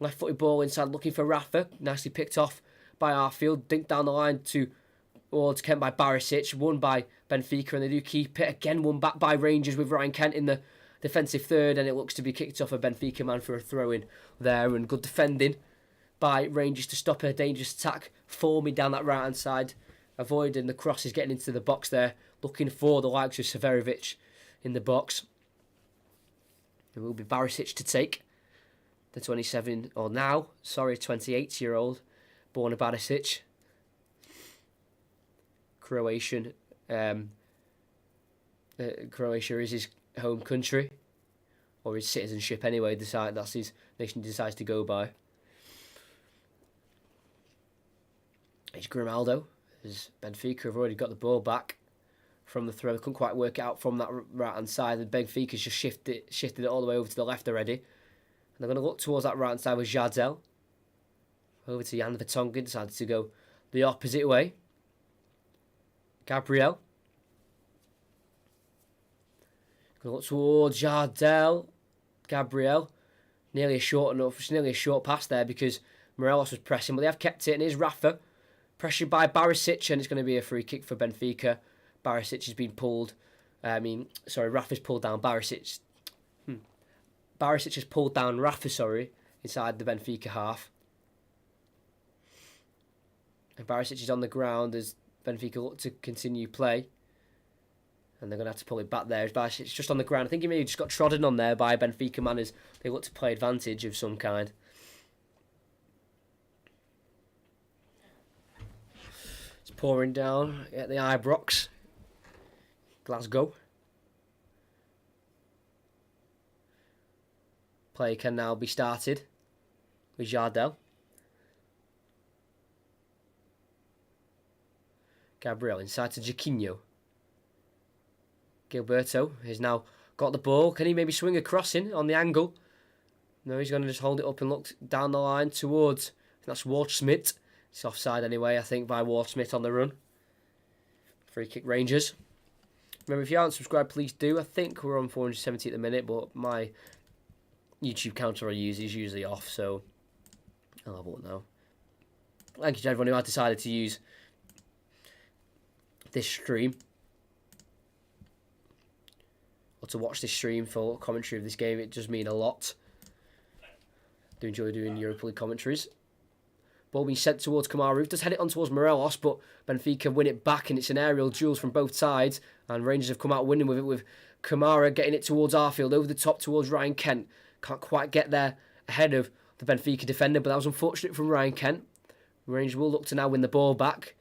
Left-footed ball inside, looking for Rafa. Nicely picked off by Arfield. Dinked down the line towards Kent by Barisic. Won by Benfica, and they do keep it. Again, won back by Rangers with Ryan Kent in the defensive third, and it looks to be kicked off a Benfica man for a throw-in there, and good defending by Rangers to stop a dangerous attack forming down that right-hand side, avoiding the crosses getting into the box there, looking for the likes of Severovic in the box. It will be Barisic to take the 28-year-old Borna Barisic. Croatia is his home country, or his citizenship anyway. That's his nation he decides to go by. It's Grimaldo, as Benfica have already got the ball back from the throw. They couldn't quite work it out from that right hand side, and Benfica's just shifted it all the way over to the left already. And they're going to look towards that right hand side with Jardel. Over to Jan Vertonghen, decided to go the opposite way. Gabriel. Going to look towards Jardel. Gabriel. It's nearly a short pass there because Morelos was pressing, but they have kept it, and here's Rafa. Pressured by Barisic, and it's going to be a free kick for Benfica. Barisic has been pulled. Rafa's pulled down Barisic. Barisic has pulled down Rafa, inside the Benfica half. And Barisic is on the ground as Benfica look to continue play. And they're going to have to pull it back there. Barisic just on the ground. I think he maybe just got trodden on there by Benfica man as they look to play advantage of some kind. It's pouring down at the Ibrox. Glasgow. Play can now be started with Jardel. Gabriel inside to Jaquinho. Gilberto has now got the ball. Can he maybe swing a crossing on the angle? No, he's going to just hold it up and look down the line towards, I think that's Ward-Smith. It's offside anyway, I think, by Ward-Smith on the run. Free kick Rangers. Remember, if you aren't subscribed, please do. I think we're on 470 at the minute, but my YouTube counter I use is usually off, so I'll have a look now. Thank you to everyone who has decided to use this stream, or to watch this stream for commentary of this game. It does mean a lot. I do enjoy doing Europa League commentaries. Ball being sent towards Kamaru. Does head it on towards Morelos, but Benfica win it back, and it's an aerial duels from both sides, and Rangers have come out winning with it, with Kamara getting it towards Arfield, over the top towards Ryan Kent. Can't quite get there ahead of the Benfica defender, but that was unfortunate from Ryan Kent. Rangers will look to now win the ball back,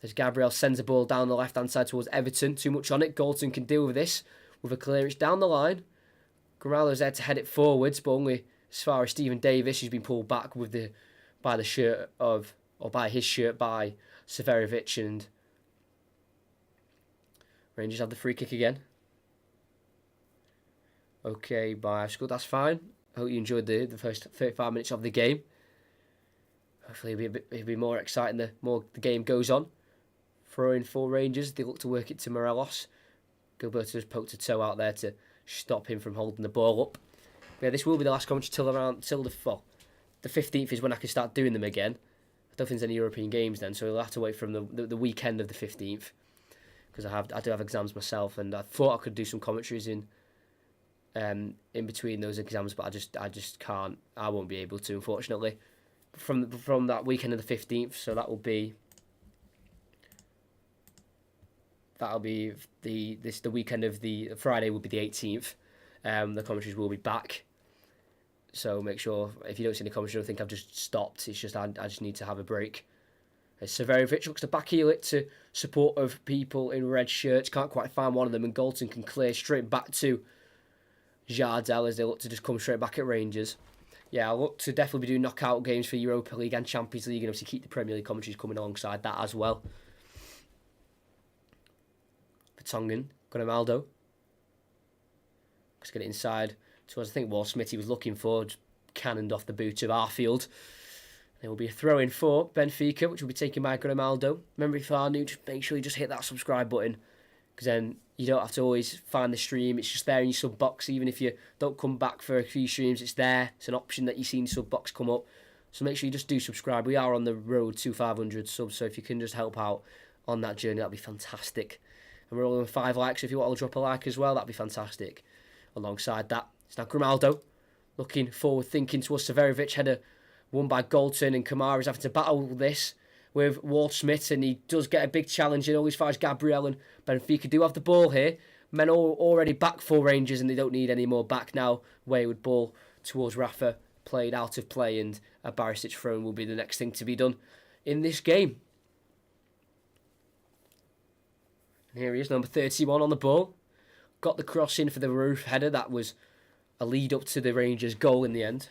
as Gabriel sends the ball down the left-hand side towards Everton. Too much on it. Galton can deal with this with a clearance down the line. Grimaldo's there to head it forwards, but only as far as Stephen Davis, who's been pulled back with by his shirt by Severovic, and Rangers have the free kick again. Okay, by School, that's fine. I hope you enjoyed the first 35 minutes of the game. Hopefully it'll be more exciting the more the game goes on. Throw in for Rangers. They look to work it to Morelos. Gilberto has poked a toe out there to stop him from holding the ball up. But yeah, this will be the last commentary till the 15th is when I can start doing them again. I don't think there's any European games then, so we'll have to wait from the weekend of the 15th, because I do have exams myself, and I thought I could do some commentaries in between those exams, but I just can't. I won't be able to, unfortunately, from that weekend of the 15th. So that'll be the weekend of the Friday will be the 18th. The commentaries will be back. So make sure, if you don't see any commentaries, don't think I've just stopped. It's just I just need to have a break. Severovic looks to backheel it to support of people in red shirts. Can't quite find one of them, and Galton can clear straight back to Jardel as they look to just come straight back at Rangers. Yeah, I'll look to definitely be doing knockout games for Europa League and Champions League, and obviously keep the Premier League commentaries coming alongside that as well. Vertonghen, Grimaldo. Let's get it inside towards, I think, Ward-Smith he was looking for, just cannoned off the boot of Arfield. There will be a throw in for Benfica, which will be taken by Grimaldo. Remember, if you are new, just make sure you just hit that subscribe button, because then you don't have to always find the stream. It's just there in your sub box. Even if you don't come back for a few streams, it's there. It's an option that you see in sub box come up. So make sure you just do subscribe. We are on the road to 500 subs, so if you can just help out on that journey, that'd be fantastic. And we're only on 5 likes, so if you want to drop a like as well, that'd be fantastic. Alongside that, it's now Grimaldo looking forward, thinking towards Severovic. Header won by Galton, and Kamara's having to battle this with Ward-Smith, and he does get a big challenge in all as far as Gabriel and Benfica do have the ball here. Men are already back for Rangers, and they don't need any more back now. Wayward ball towards Rafa, played out of play, and a Barisic throw will be the next thing to be done in this game. And here he is, number 31 on the ball. Got the cross in for the roof header. That was a lead up to the Rangers goal in the end.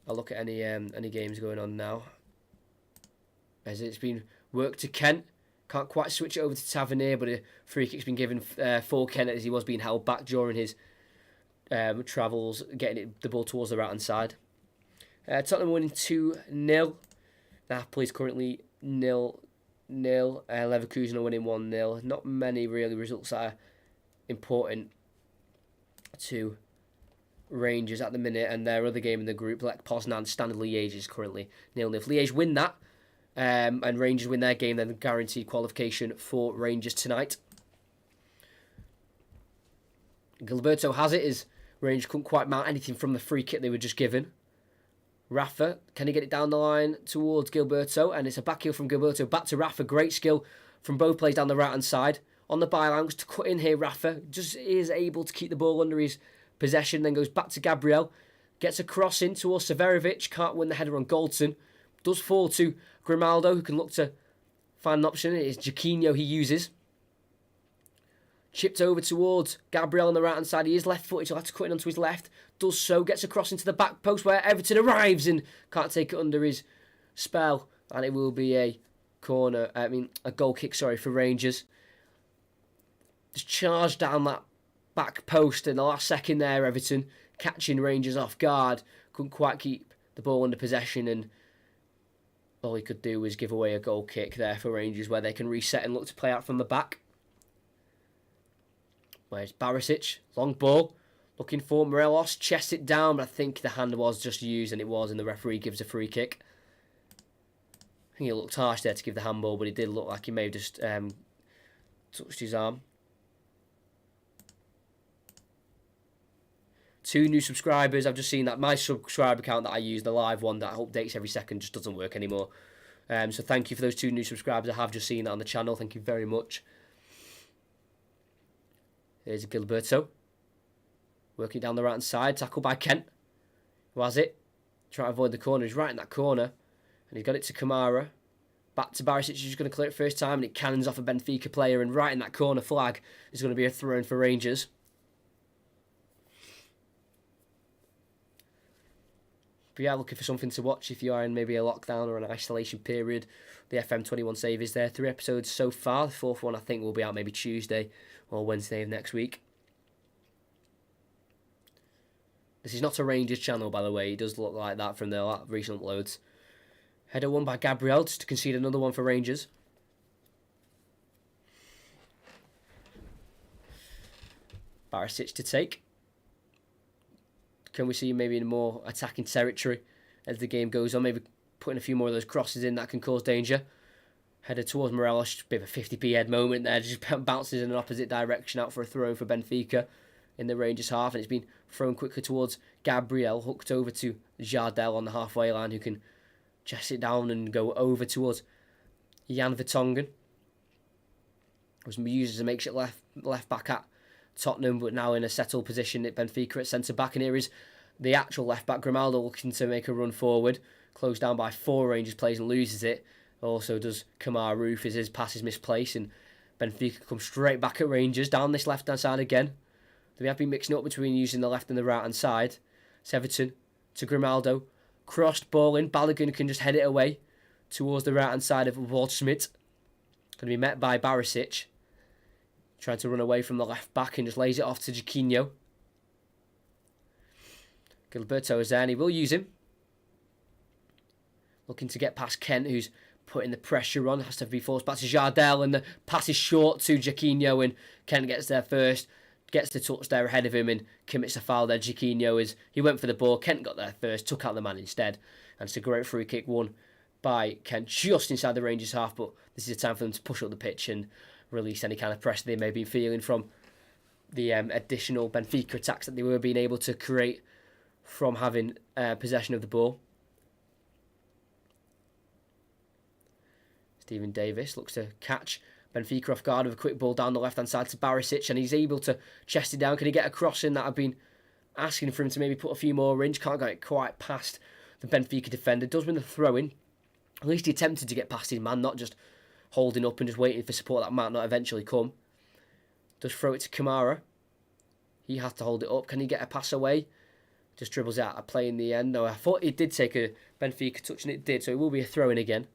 I'll look at any games going on now. As it's been worked to Kent. Can't quite switch it over to Tavernier, but a free kick's been given for Kent as he was being held back during his travels, getting the ball towards the right hand side. Tottenham winning 2-0. Napoli's currently 0-0. Leverkusen are winning 1-0. Not many really results that are important to Rangers at the minute, and their other game in the group, like Poznan, Standard Liège, is currently 0-0. If Liège win that, and Rangers win their game, then guaranteed qualification for Rangers tonight. Gilberto has it, as Rangers couldn't quite mount anything from the free kick they were just given. Rafa, can he get it down the line towards Gilberto? And it's a back heel from Gilberto back to Rafa. Great skill from both players down the right hand side. On the byline, to cut in here, Rafa just is able to keep the ball under his possession, then goes back to Gabriel. Gets a cross in towards Severovic. Can't win the header on Galton. Does fall to Grimaldo, who can look to find an option. It is Jaquinho he uses. Chipped over towards Gabriel on the right hand side. He is left footed, so he'll have to cut in onto his left. Does so, gets across into the back post where Everton arrives and can't take it under his spell. And it will be a goal kick, for Rangers. Just charged down that back post in the last second there, Everton, catching Rangers off guard. Couldn't quite keep the ball under possession, and all he could do was give away a goal kick there for Rangers, where they can reset and look to play out from the back. Where's Barisic? Long ball. Looking for Morelos. Chests it down, but I think the hand was just used, and it was, and the referee gives a free kick. I think it looked harsh there to give the handball, but it did look like he may have just touched his arm. 2 new subscribers. I've just seen that my subscriber account that I use, the live one that updates every second, just doesn't work anymore. So thank you for those 2 new subscribers. I have just seen that on the channel. Thank you very much. There's Gilberto. Working down the right hand side. Tackled by Kent. Who has it? Trying to avoid the corner. He's right in that corner. And he's got it to Kamara. Back to Barisic, who's just going to clear it first time. And it cannons off a Benfica player. And right in that corner flag is going to be a throw in for Rangers. But yeah, looking for something to watch if you are in maybe a lockdown or an isolation period. The FM21 save is there. 3 episodes so far. The 4th one I think will be out maybe Tuesday or Wednesday of next week. This is not a Rangers channel, by the way. It does look like that from the recent uploads. Header won by Gabriel, just to concede another one for Rangers. Barisic to take. Can we see maybe in more attacking territory as the game goes on? Maybe putting a few more of those crosses in that can cause danger. Header towards Morelos. Bit of a 50p head moment there. Just bounces in an opposite direction out for a throw for Benfica in the Rangers half. And it's been thrown quickly towards Gabriel. Hooked over to Jardel on the halfway line, who can chest it down and go over towards Jan Vertonghen. Was used as a makeshift left back at Tottenham, but now in a settled position at Benfica at centre back. And here is the actual left back, Grimaldo, looking to make a run forward. Closed down by 4 Rangers players and loses it. Also does Kamara Roof as his pass is misplaced, and Benfica come straight back at Rangers down this left hand side again. They have been mixing up between using the left and the right hand side. It's Everton to Grimaldo. Crossed ball in. Balogun can just head it away towards the right hand side of Ward-Smith. Going to be met by Barisic. Trying to run away from the left back and just lays it off to Jaquinho. Gilberto is there and he will use him. Looking to get past Kent, who's putting the pressure on. It has to be forced back to Jardel, and the pass is short to Jaquinho, and Kent gets there first, gets the touch there ahead of him, and commits a foul there. He went for the ball, Kent got there first, took out the man instead, and it's a great free kick won by Kent just inside the Rangers half, but this is a time for them to push up the pitch and release any kind of pressure they may be feeling from the additional Benfica attacks that they were being able to create from having possession of the ball. Stephen Davis looks to catch Benfica off guard with a quick ball down the left-hand side to Barisic, and he's able to chest it down. Can he get a cross in that? I've been asking for him to maybe put a few more in. Can't get it quite past the Benfica defender. Does win the throw-in. At least he attempted to get past his man, not just holding up and just waiting for support that might not eventually come. Does throw it to Kamara. He has to hold it up. Can he get a pass away? Just dribbles out of play in the end. No, I thought it did take a Benfica touch, and it did, so it will be a throw-in again.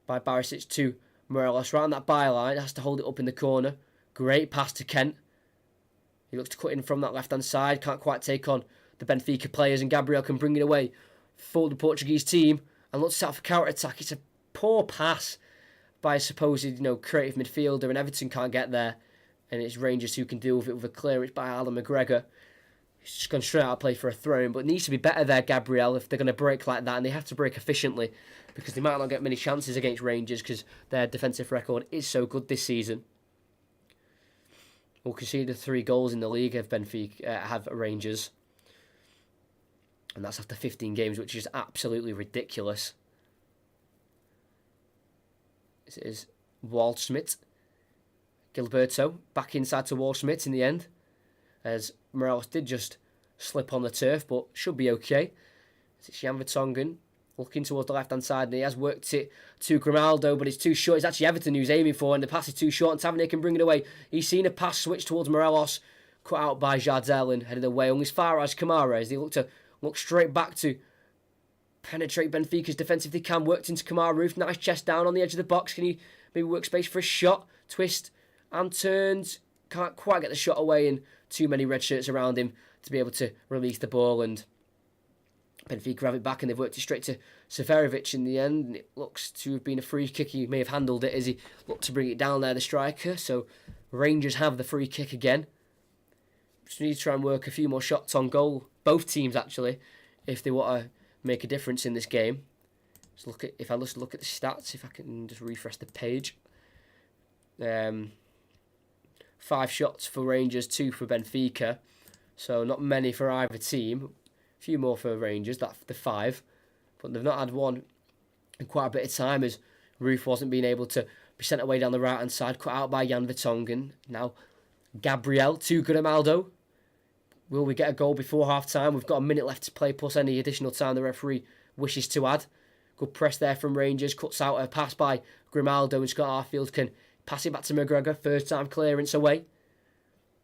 By Barisic to Morelos, right on that byline, has to hold it up in the corner. Great pass to Kent. He looks to cut in from that left-hand side, can't quite take on the Benfica players, and Gabriel can bring it away for the Portuguese team, and looks out for counter-attack. It's a poor pass by a supposed, creative midfielder, and Everton can't get there, and it's Rangers who can deal with it with a clearance by Alan McGregor. He's just gone straight out of play for a throw-in, but needs to be better there, Gabriel, if they're going to break like that, and they have to break efficiently, because they might not get many chances against Rangers because their defensive record is so good this season. We'll concede the 3 goals in the league of Benfica have Rangers, and that's after 15 games, which is absolutely ridiculous. This is Waldschmidt. Gilberto back inside to Waldschmidt in the end, as Morelos did just slip on the turf, but should be okay. It's Jan Vertonghen looking towards the left-hand side, and he has worked it to Grimaldo, but it's too short. It's actually Everton who's aiming for, and the pass is too short, and Tavernier can bring it away. He's seen a pass switch towards Morelos, cut out by Jardel and headed away. Only as far as Kamara, as they look straight back to penetrate Benfica's defence if they can. Worked into Kamara Roof, nice chest down on the edge of the box. Can he maybe work space for a shot? Twist and turns. Can't quite get the shot away, and too many red shirts around him to be able to release the ball, and Benfica have it back, and they've worked it straight to Seferovic in the end, and it looks to have been a free kick. He may have handled it as he looked to bring it down there, the striker, so Rangers have the free kick again. Just need to try and work a few more shots on goal, both teams actually, if they want to make a difference in this game. If I just look at the stats, if I can just refresh the page. 5 shots for Rangers, 2 for Benfica, so not many for either team. A few more for Rangers, that's the 5, but they've not had one in quite a bit of time, as Roof wasn't being able to be sent away down the right hand side, cut out by Jan Vertonghen. Now Gabriel to Grimaldo. Will we get a goal before half time? We've got a minute left to play, plus any additional time the referee wishes to add. Good press there from Rangers, cuts out a pass by Grimaldo, and Scott Arfield can pass it back to McGregor, first time clearance away.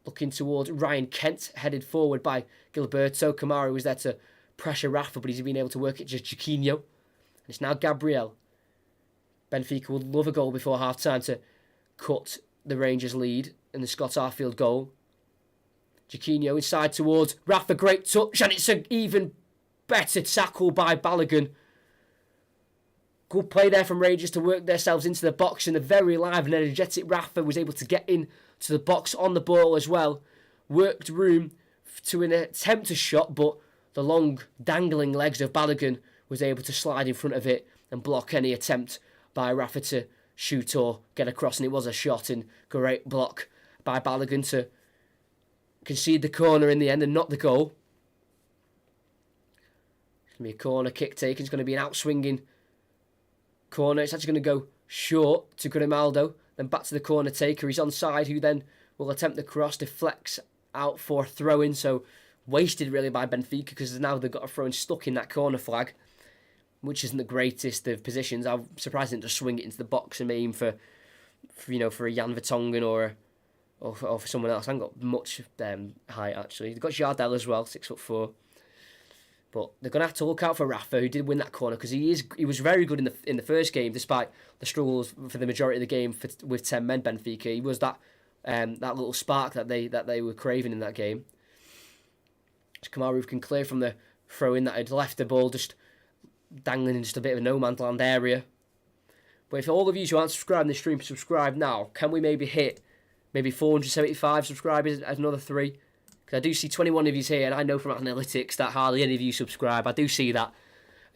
Looking towards Ryan Kent, headed forward by Gilberto. Kamara was there to pressure Rafa, but he's been able to work it to Jaquinho. And it's now Gabriel. Benfica would love a goal before half-time to cut the Rangers lead in the Scott Arfield goal. Jaquinho inside towards Rafa, great touch, and it's an even better tackle by Balogun. Good play there from Rangers to work themselves into the box, and the very live and energetic Rafa was able to get in to the box on the ball as well. Worked room to an attempt a shot, but the long dangling legs of Balogun was able to slide in front of it and block any attempt by Rafa to shoot or get across, and it was a shot, and great block by Balogun to concede the corner in the end and not the goal. It's going to be a corner kick taken. It's going to be an out-swinging corner. It's actually going to go short to Grimaldo, then back to the corner taker. He's onside, who then will attempt the cross, deflects out for a throw-in, so wasted really by Benfica, because now they've got a throw-in stuck in that corner flag, which isn't the greatest of positions. I'm surprised they didn't just swing it into the box and aim for a Jan Vertonghen or for someone else. I haven't got much height, actually. They've got Jardel as well, 6'4". But they're going to have to look out for Rafa, who did win that corner, because he was very good in the first game, despite the struggles for the majority of the game with 10 men. Benfica, he was that little spark that they were craving in that game. Kamaru can clear from the throw in that had left the ball just dangling in just a bit of a no man's land area. But if all of you who aren't subscribed in the stream subscribe now, can we maybe hit 475 subscribers as another 3? Because I do see 21 of you here, and I know from analytics that hardly any of you subscribe. I do see that.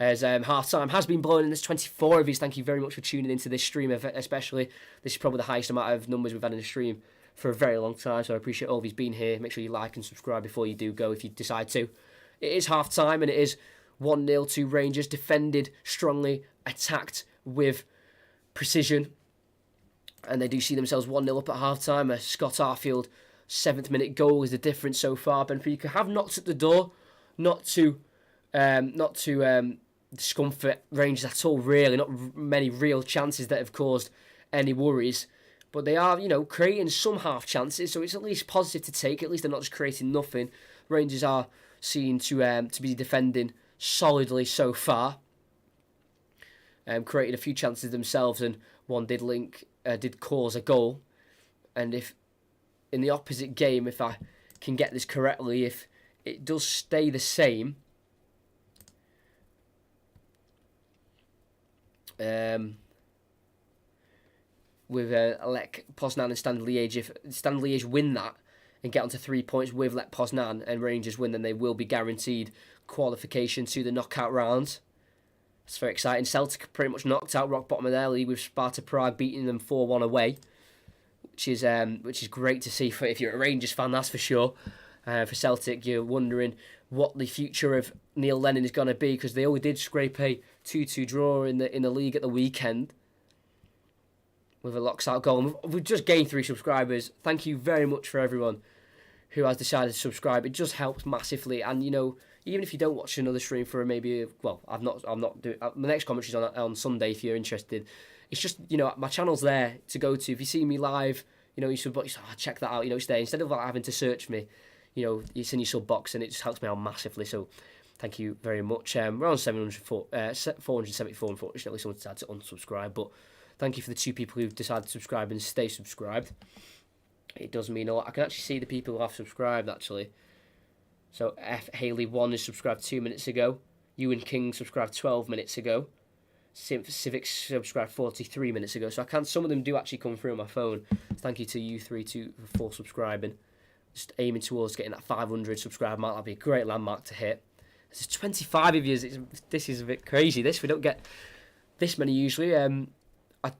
As half time has been blown, and there's 24 of you. Thank you very much for tuning into this stream, especially. This is probably the highest amount of numbers we've had in the stream for a very long time, so I appreciate all of you being here. Make sure you like and subscribe before you do go if you decide to. It is half time, and it is 1-0 to Rangers. Defended strongly, attacked with precision, and they do see themselves 1-0 up at half time. A Scott Arfield 7th minute goal is the difference so far. Benfica have knocked at the door, not to discomfort Rangers at all, really. Not many real chances that have caused any worries, but they are, creating some half chances, so it's at least positive to take. At least they're not just creating nothing. Rangers are seen to be defending solidly so far. Created a few chances themselves, and one did cause a goal. And if in the opposite game, if I can get this correctly, if it does stay the same, with Lech Poznan and Standard Liège, if Standard Liège win that and get onto 3 points with Lech Poznan and Rangers win, then they will be guaranteed qualification to the knockout rounds. It's very exciting. Celtic pretty much knocked out, rock bottom of their league, with Sparta Prague beating them 4-1 away, which is great to see for if you're a Rangers fan, that's for sure. For Celtic, you're wondering what the future of Neil Lennon is going to be, because they only did scrape a 2-2 draw in the league at the weekend with a locks-out goal. And we've just gained 3 subscribers. Thank you very much for everyone who has decided to subscribe. It just helps massively. And even if you don't watch another stream for maybe, I'm not doing my next commentary's on Sunday if you're interested. It's just, my channel's there to go to. If you see me live, you should check that out. It's there instead of having to search me. It's in your sub box, and it just helps me out massively. So thank you very much. We're on 474, unfortunately. Someone decided to unsubscribe, but thank you for the 2 people who've decided to subscribe and stay subscribed. It does mean a lot. I can actually see the people who have subscribed, actually. So F. Haley 1 is subscribed 2 minutes ago. Ewan King subscribed 12 minutes ago. Civic subscribed 43 minutes ago. So some of them do actually come through on my phone. Thank you to you 3 for subscribing. Just aiming towards getting that 500 subscriber mark. That'd be a great landmark to hit. There's 25 of you. This is a bit crazy. We don't get this many usually. I'm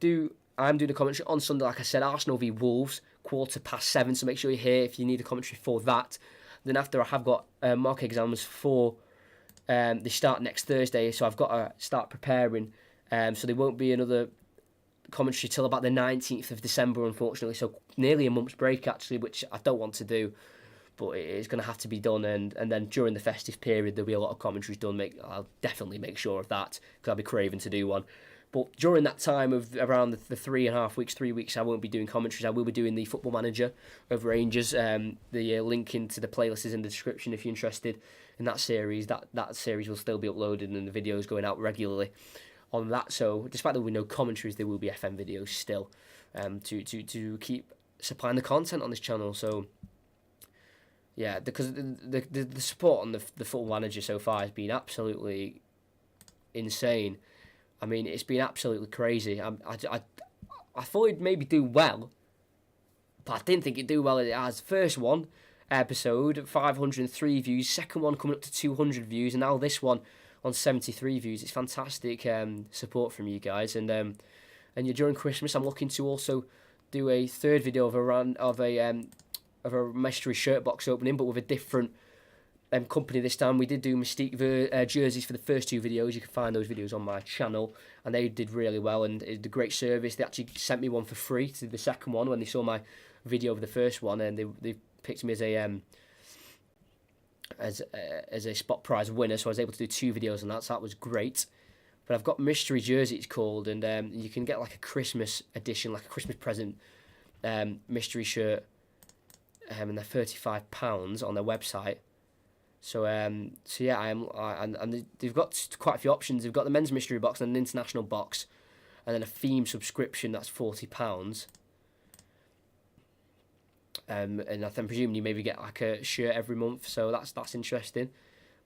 doing a commentary on Sunday, like I said, Arsenal v Wolves, 7:15. So make sure you're here if you need a commentary for that. Then after, I have got mock exams for they start next Thursday, so I've got to start preparing. So there won't be another commentary till about the 19th of December, unfortunately. So nearly a month's break, actually, which I don't want to do, but it is going to have to be done. And then during the festive period, there'll be a lot of commentaries done. I'll definitely make sure of that, because I'll be craving to do one. But during that time of around the 3.5 weeks, 3 weeks, I won't be doing commentaries. I will be doing the Football Manager of Rangers. The link into the playlist is in the description if you're interested in that series. That series will still be uploaded, and the videos going out regularly on that. So despite there will be no commentaries, there will be FM videos still to keep supplying the content on this channel. So yeah, because the support on the Football Manager so far has been absolutely insane. I mean, it's been absolutely crazy. I thought it'd maybe do well, but I didn't think it'd do well as it has. First one episode, 503 views. Second one coming up to 200 views, and now this one on 73 views. It's fantastic support from you guys. And during Christmas, I'm looking to also do a third video of a mystery shirt box opening, but with a different company this time. We did do Mystique jerseys for the first 2 videos. You can find those videos on my channel, and they did really well, and it did a great service. They actually sent me one for free to the second one when they saw my video of the first one, and they picked me as a spot prize winner, so I was able to do 2 videos on that, so that was great. But I've got Mystery Jersey, it's called, and you can get like a Christmas edition, like a Christmas present mystery shirt, and they're £35 on their website. So yeah, and they've got quite a few options. They've got the men's mystery box and an international box, and then a theme subscription that's £40. And I think presumably you maybe get like a shirt every month, so that's interesting.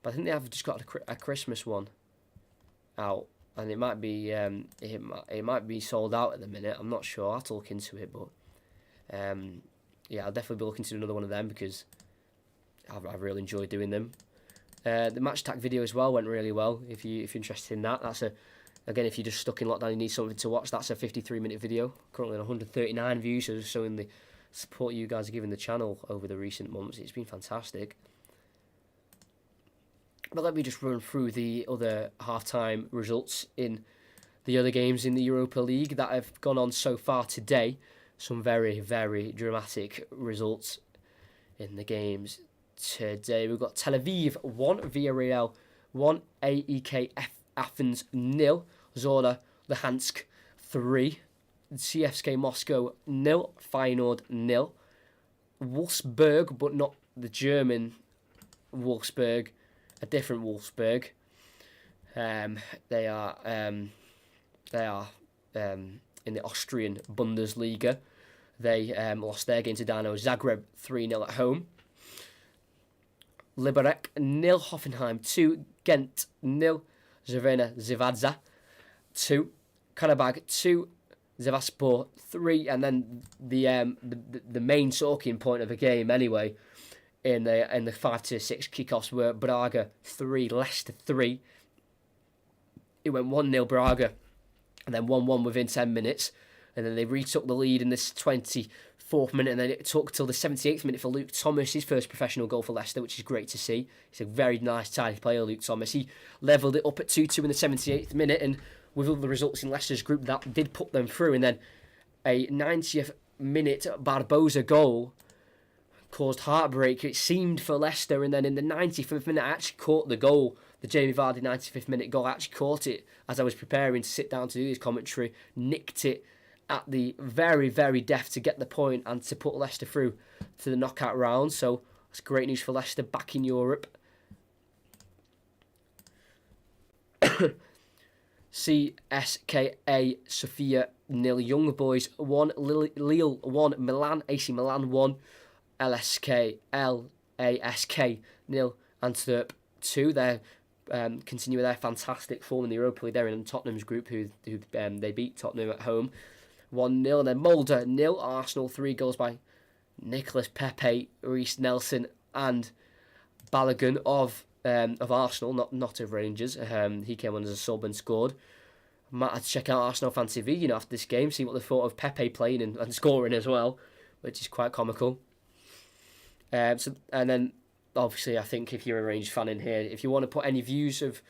But I think they have just got a Christmas one out. and it might be it might be sold out at the minute. I'm not sure. I'll have to look into it, but yeah, I'll definitely be looking to another one of them because I've really enjoyed doing them. The match attack video as well went really well. If you're interested in that, again, if you're just stuck in lockdown, you need something to watch. That's a 53-minute video, currently on 139 views. So just showing the support you guys are giving the channel over the recent months. It's been fantastic. But let me just run through the other half-time results in the other games in the Europa League that have gone on so far today. Some very, very dramatic results in the games today. We've got Tel Aviv 1, Villarreal 1, AEK Athens 0, Zorya Luhansk 3, CSKA Moscow 0, Feyenoord 0, Wolfsburg, but not the German Wolfsburg, a different Wolfsburg. They are in the Austrian Bundesliga. They lost their game to Dynamo Zagreb 3-0 at home. Liberec 0, Hoffenheim 2, Ghent 0, Crvena Zvezda 2, Karabag 2, Zevaspor 3, and then the main talking point of the game anyway in the 5-6 kickoffs were Braga 3, Leicester 3. It went 1-0 Braga and then 1-1 within 10 minutes, and then they retook the lead in this 24th minute, and then it took till the 78th minute for Luke Thomas, his first professional goal for Leicester, which is great to see. He's a very nice, tidy player, Luke Thomas. He levelled it up at 2-2 in the 78th minute, and with all the results in Leicester's group, that did put them through. And then a 90th minute Barbosa goal caused heartbreak, it seemed, for Leicester. And then in the 95th minute, I actually caught the goal, the Jamie Vardy 95th minute goal. I actually caught it as I was preparing to sit down to do this commentary, nicked it at the very, very deft to get the point and to put Leicester through to the knockout round. So that's great news for Leicester back in Europe. CSKA Sofia 0, Young Boys 1, Lille 1, Milan, AC Milan 1, LASK 0, Antwerp 2. They're continuing their fantastic form in the Europa League. They're in Tottenham's group, who they beat Tottenham at home 1-0. Then Molde 0, Arsenal 3 goals by Nicolas Pepe, Reece Nelson, and Balogun of Arsenal, not of Rangers. He came on as a sub and scored. Might have to check out Arsenal Fan TV, after this game, see what they thought of Pepe playing and scoring as well, which is quite comical. And then obviously, I think if you're a Rangers fan in here, if you want to put any views of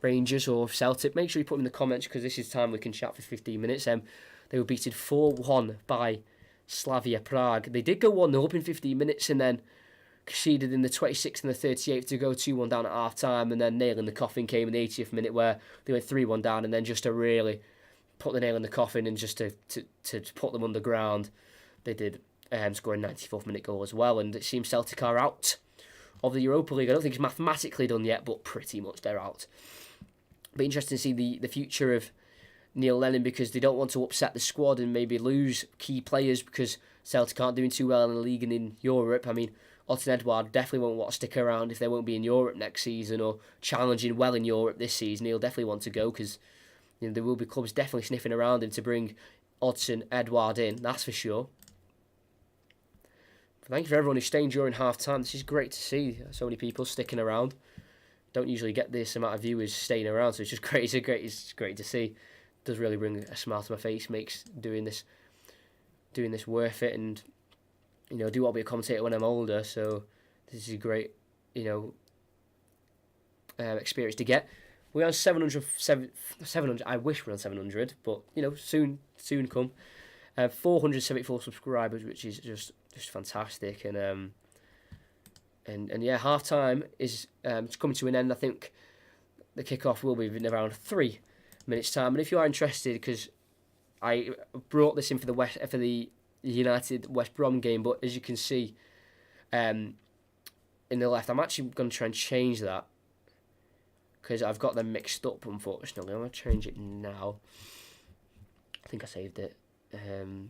Rangers or Celtic, make sure you put them in the comments, because this is time we can chat for 15 minutes. They were beaten 4-1 by Slavia Prague. They did go 1-0 up in 15 minutes and then conceded in the 26th and the 38th to go 2-1 down at half-time, and then nail in the coffin came in the 80th minute where they went 3-1 down, and then just to really put the nail in the coffin and just to put them underground, they did score a 94th minute goal as well. And it seems Celtic are out of the Europa League. I don't think it's mathematically done yet, but pretty much they're out. But interesting to see the future of Neil Lennon, because they don't want to upset the squad and maybe lose key players, because Celtic aren't doing too well in the league and in Europe. I mean, Odsonne Edouard definitely won't want to stick around if they won't be in Europe next season or challenging well in Europe this season. He'll definitely want to go, because there will be clubs definitely sniffing around him to bring Odsonne Edouard in, that's for sure. But thank you for everyone who's staying during half-time. This is great to see so many people sticking around. Don't usually get this amount of viewers staying around, so it's just great. It's great to see. It does really bring a smile to my face, makes doing this worth it, and I do want to be a commentator when I'm older, so this is a great, experience to get. We're on 700. I wish we're on 700, but soon come. 474 subscribers, which is just fantastic, and yeah, half time is coming to an end. I think the kickoff will be in around 3 minutes time, and if you are interested, because I brought this in for the United West Brom game, but as you can see in the left, I'm actually going to try and change that, because I've got them mixed up, unfortunately. I'm going to change it now. I think I saved it.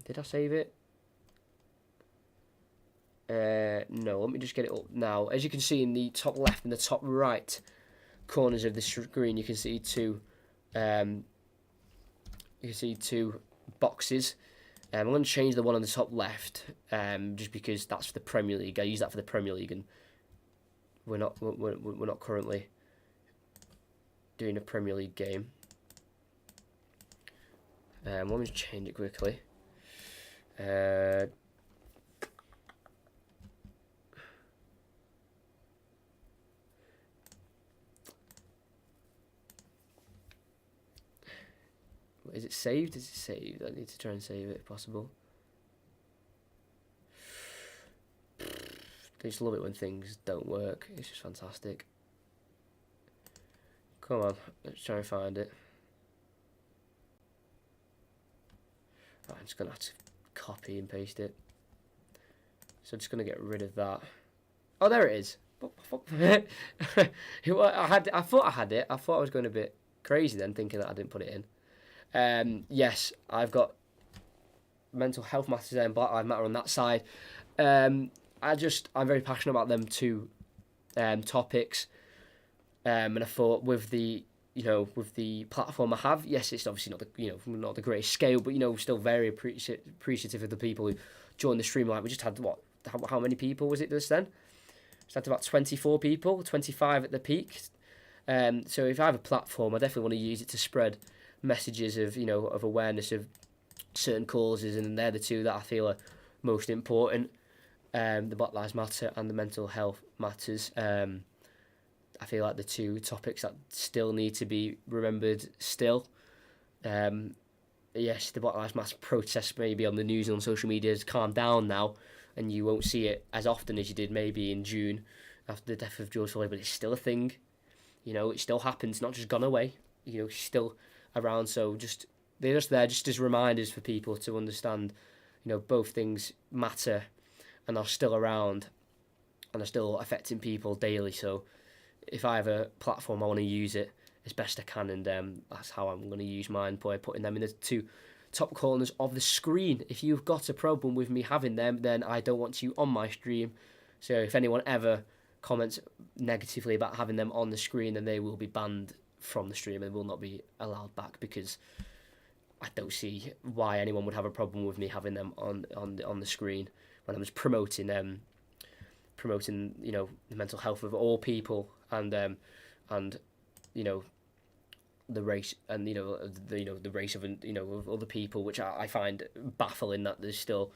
Did I save it? No, let me just get it up now. As you can see in the top left and the top right corners of the screen, you can see two You can see 2 boxes. I'm going to change the one on the top left, just because that's for the Premier League. I use that for the Premier League, and we're not currently doing a Premier League game. Let me just change it quickly. Is it saved? Is it saved? I need to try and save it if possible. I just love it when things don't work. It's just fantastic. Come on, let's try and find it. Right, I'm just going to have to copy and paste it. So I'm just going to get rid of that. Oh, there it is. I thought I had it. I thought I was going a bit crazy then, thinking that I didn't put it in. Yes, I've got mental health matters there and Black Lives Matter on that side. I'm very passionate about them 2 topics. And I thought with the platform I have, yes, it's obviously not the greatest scale, but still very appreciative of the people who joined the stream. Like we just had how many people was it just then? Just had about 24 people, 25 at the peak. So if I have a platform, I definitely want to use it to spread messages of of awareness of certain causes, and they're the 2 that I feel are most important. The Black Lives Matter and the mental health matters. I feel like the 2 topics that still need to be remembered still. Yes, the Black Lives Matter protests maybe on the news and on social media has calmed down now, and you won't see it as often as you did maybe in June after the death of George Floyd, but it's still a thing. It still happens, not just gone away. Still around, so they're just there just as reminders for people to understand, both things matter and are still around and are still affecting people daily. So if I have a platform, I want to use it as best I can, and that's how I'm going to use mine, by putting them in the 2 top corners of the screen. If you've got a problem with me having them, then I don't want you on my stream. So if anyone ever comments negatively about having them on the screen, then they will be banned from the stream and will not be allowed back, because I don't see why anyone would have a problem with me having them on the screen when I'm just promoting the mental health of all people, and the race, and the race of of other people, which I find baffling that there's still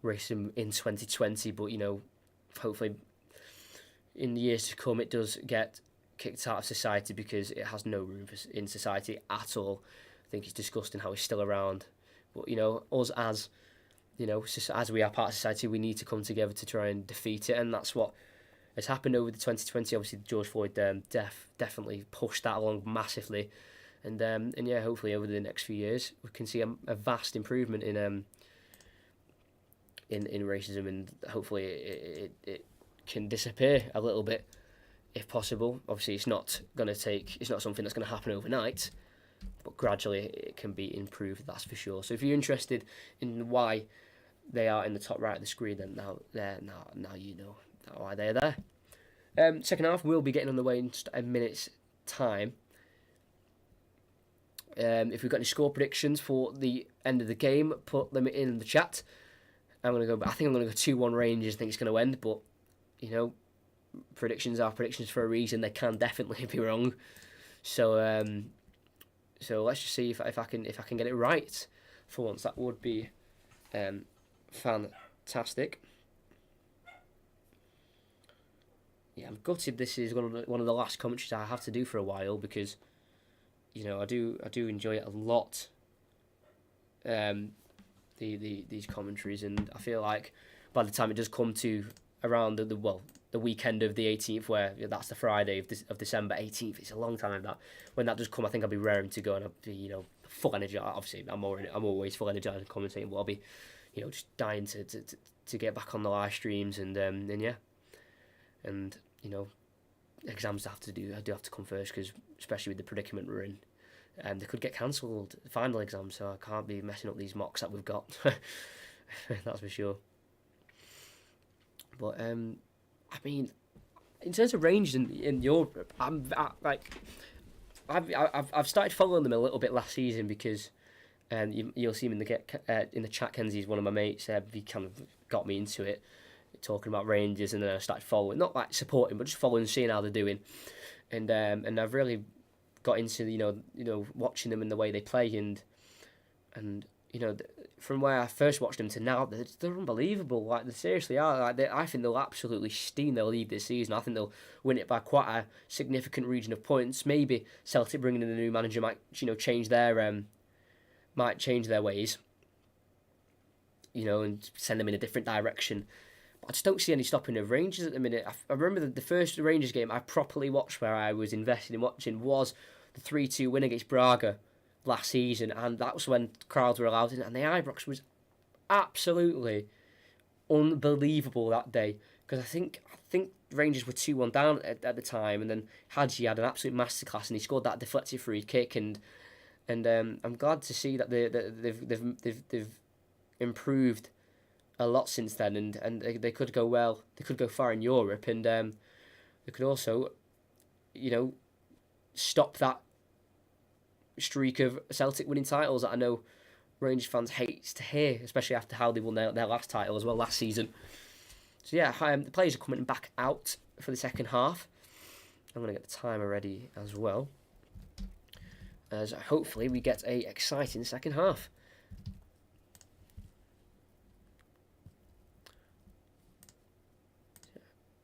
racism in 2020. But hopefully in the years to come it does get kicked out of society, because it has no room in society at all. I think it's disgusting how it's still around. But us as as we are part of society, we need to come together to try and defeat it, and that's what has happened over the 2020. Obviously, the George Floyd death definitely pushed that along massively, and yeah, hopefully over the next few years we can see a vast improvement in racism, and hopefully it can disappear a little bit if possible. Obviously, it's not something that's going to happen overnight, but gradually it can be improved, that's for sure. So if you're interested in why they are in the top right of the screen, then now you know why they're there. Second half will be getting on the way in just a minute's time. If we've got any score predictions for the end of the game, put them in the chat. I think I'm going to go 2-1 Rangers. I think it's going to end, but predictions are predictions for a reason. They can definitely be wrong. So let's just see if I can get it right for once. That would be fantastic. Yeah, I'm gutted. This is one of the last commentaries I have to do for a while, because I do enjoy it a lot. These commentaries, and I feel like by the time it does come to around the weekend of the 18th, where that's the Friday of December 18th, it's a long time. That when that does come, I think I'll be raring to go, and I'll be full energy. Obviously, I'm always full energy and commentating, but I'll be just dying to get back on the live streams, and yeah, and exams I do have to come first, because especially with the predicament we're in. They could get cancelled, the final exam, so I can't be messing up these mocks that we've got. That's for sure. But I mean, in terms of ranges in Europe, I've started following them a little bit last season because you'll see him in the chat. Kenzie's one of my mates. He kind of got me into it, talking about Rangers, and then I started following, not like supporting, but just following, seeing how they're doing, and I've really got into watching them and the way they play, and from where I first watched them to now, they're unbelievable. Like, they seriously are. Like, I think they'll absolutely steam their league this season. I think they'll win it by quite a significant region of points. Maybe Celtic bringing in a new manager might change their ways, and send them in a different direction. But I just don't see any stopping of Rangers at the minute. I remember the first Rangers game I properly watched, where I was invested in watching, was the 3-2 win against Braga last season, and that was when crowds were allowed in, and the Ibrox was absolutely unbelievable that day, because I think Rangers were 2-1 down at the time, and then Hadji had an absolute masterclass, and he scored that deflected free kick, and I'm glad to see that they've improved a lot since then, and they could go well, they could go far in Europe, and they could also stop that streak of Celtic winning titles that I know Rangers fans hate to hear, especially after how they won their last title as well last season. So yeah, the players are coming back out for the second half. I'm going to get the timer ready as well, as hopefully we get a exciting second half.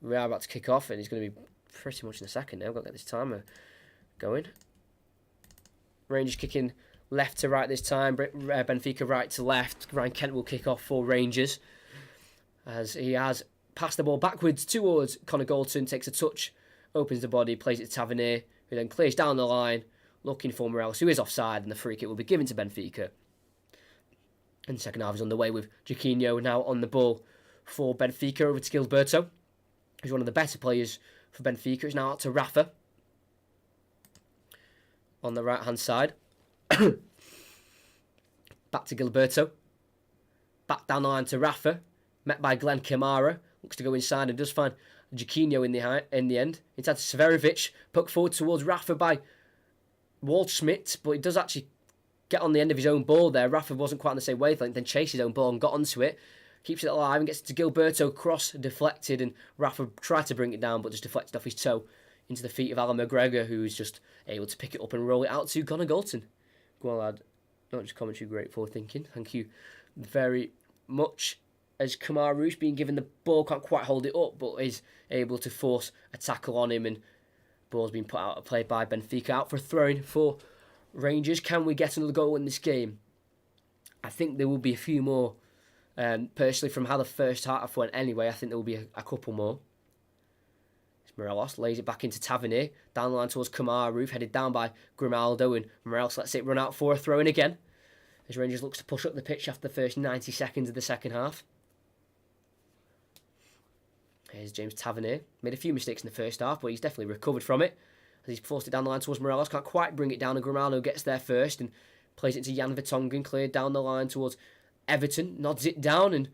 We are about to kick off, and it's going to be pretty much in a second now. I've got to get this timer going. Rangers kicking left to right this time. Benfica right to left. Ryan Kent will kick off for Rangers, as he has passed the ball backwards towards Connor Goldson. Takes a touch, opens the body, plays it to Tavernier, who then clears down the line, looking for Morelos, who is offside, and the free kick will be given to Benfica. And the second half is underway with Jaquinho now on the ball for Benfica, over to Gilberto, who's one of the better players for Benfica. It's now out to Rafa on the right-hand side. Back to Gilberto. Back down the line to Rafa. Met by Glenn Kamara. Looks to go inside and does find Jaquinho in the end. It's had Severovic poked forward towards Rafa by Waldschmidt, but he does actually get on the end of his own ball there. Rafa wasn't quite on the same wavelength, then chased his own ball and got onto it. Keeps it alive and gets to Gilberto, cross deflected, and Rafa tried to bring it down but just deflected off his toe into the feet of Alan McGregor, who's just able to pick it up and roll it out to Connor Goldson. Go on, lad. Not just commentary, great forward thinking. Thank you very much. As Kamaru's being given the ball, can't quite hold it up, but is able to force a tackle on him, and ball's been put out of play by Benfica. Out for a throw-in for Rangers. Can we get another goal in this game? I think there will be a few more. Personally, from how the first half went anyway, I think there will be a couple more. Morelos lays it back into Tavernier, down the line towards Kamaru, headed down by Grimaldo, and Morelos lets it run out for a throw-in again, as Rangers looks to push up the pitch after the first 90 seconds of the second half. Here's James Tavernier. Made a few mistakes in the first half, but he's definitely recovered from it, as he's forced it down the line towards Morelos. Can't quite bring it down, and Grimaldo gets there first and plays it to Jan Vertonghen, cleared down the line towards Everton, nods it down and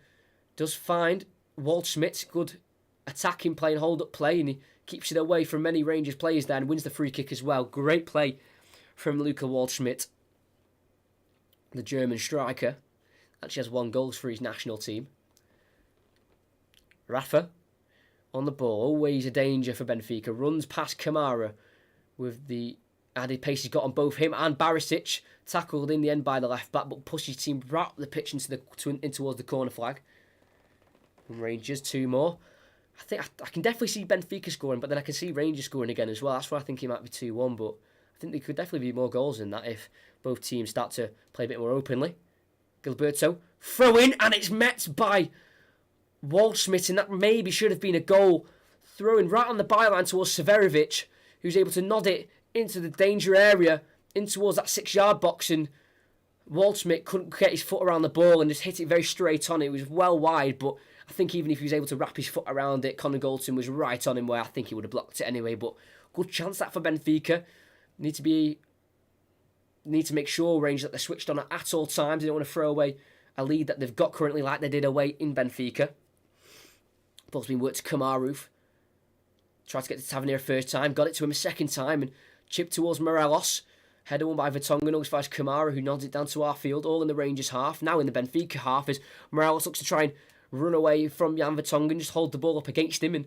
does find Waldschmidt. Good attacking play and hold-up play, and he keeps it away from many Rangers players there and wins the free kick as well. Great play from Luca Waldschmidt, the German striker. Actually has 1 goal for his national team. Rafa on the ball, always a danger for Benfica. Runs past Kamara with the added pace he's got on both him and Barisic. Tackled in the end by the left back, but pushes his team right up the pitch in towards the corner flag. And Rangers 2 more. I think I can definitely see Benfica scoring, but then I can see Rangers scoring again as well. That's why I think it might be 2-1, but I think there could definitely be more goals than that if both teams start to play a bit more openly. Gilberto, throw in, and it's met by Waldschmidt, and that maybe should have been a goal. Throwing right on the byline towards Severovic, who's able to nod it into the danger area, in towards that 6-yard box, and Waldschmidt couldn't get his foot around the ball and just hit it very straight on. It was well wide, but I think even if he was able to wrap his foot around it, Connor Goldson was right on him, where I think he would have blocked it anyway. But good chance that for Benfica. Need to make sure Rangers that they're switched on at all times. They don't want to throw away a lead that they've got currently, like they did away in Benfica. Ball's been worked to Kamaru. Tried to get to Tavernier first time, got it to him a second time, and Chip towards Morelos. Header won by Vertonghen, looks for Kamara, who nods it down to our field, all in the Rangers half. Now in the Benfica half, as Morelos looks to try and run away from Jan Vertonghen, just hold the ball up against him and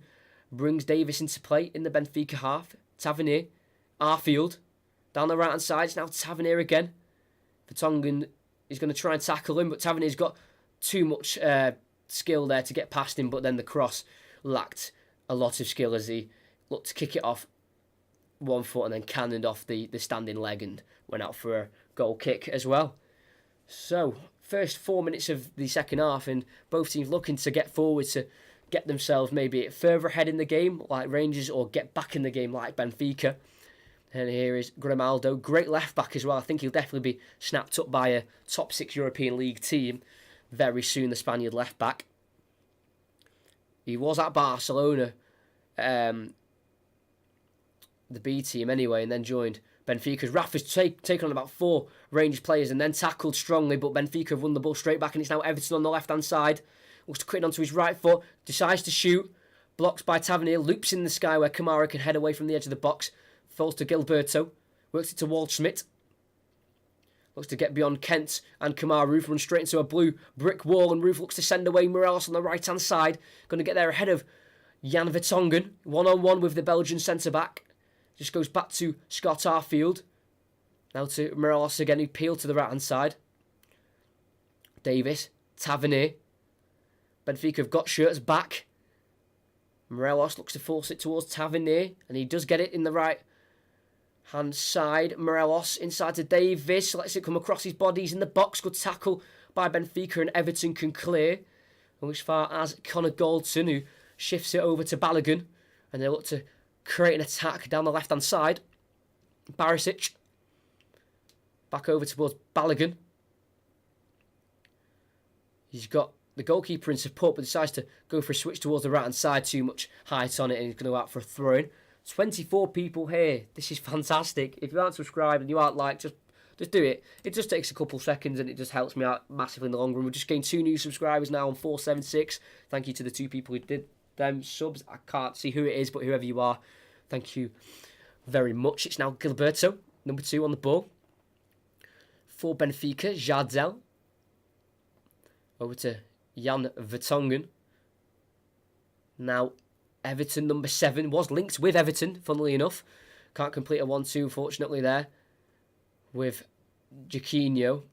brings Davis into play in the Benfica half. Tavernier, our field, down the right-hand side. It's now Tavernier again. Vertonghen is going to try and tackle him, but Tavernier's got too much skill there to get past him, but then the cross lacked a lot of skill as he looked to kick it off one foot and then cannoned off the standing leg and went out for a goal kick as well. So, first 4 minutes of the second half, and both teams looking to get forward to get themselves maybe further ahead in the game like Rangers, or get back in the game like Benfica. And here is Grimaldo, great left back as well. I think he'll definitely be snapped up by a top 6 European League team very soon, the Spaniard left back. He was at Barcelona, the B team anyway, and then joined Benfica's. Rafa's taken on about 4 Rangers players and then tackled strongly, but Benfica have won the ball straight back, and it's now Everton on the left-hand side. Looks to cut onto his right foot, decides to shoot, blocked by Tavernier, loops in the sky where Kamara can head away from the edge of the box, falls to Gilberto, works it to Waldschmidt, looks to get beyond Kent and Kamara. Roof runs straight into a blue brick wall, and Roof looks to send away Morelos on the right-hand side, going to get there ahead of Jan Vertonghen, one-on-one with the Belgian centre-back. Just goes back to Scott Arfield. Now to Morelos again, who peeled to the right-hand side. Davis, Tavernier. Benfica have got shirts back. Morelos looks to force it towards Tavernier, and he does get it in the right-hand side. Morelos inside to Davis, lets it come across his body. He's in the box. Good tackle by Benfica, and Everton can clear. And as far as Connor Goldson, who shifts it over to Balogun, and they look to create an attack down the left-hand side. Barisic. Back over towards Balogun. He's got the goalkeeper in support, but decides to go for a switch towards the right-hand side. Too much height on it, and he's going to go out for a throw-in. 24 people here. This is fantastic. If you aren't subscribed and you aren't liked, just do it. It just takes a couple seconds, and it just helps me out massively in the long run. We've just gained 2 new subscribers now on 476. Thank you to the 2 people who did them subs. I can't see who it is, but whoever you are, thank you very much. It's now Gilberto, number 2 on the ball. For Benfica, Jardel. Over to Jan Vertonghen. Now Everton, number 7, was linked with Everton, funnily enough. Can't complete a 1-2, unfortunately, there with Jaquinho.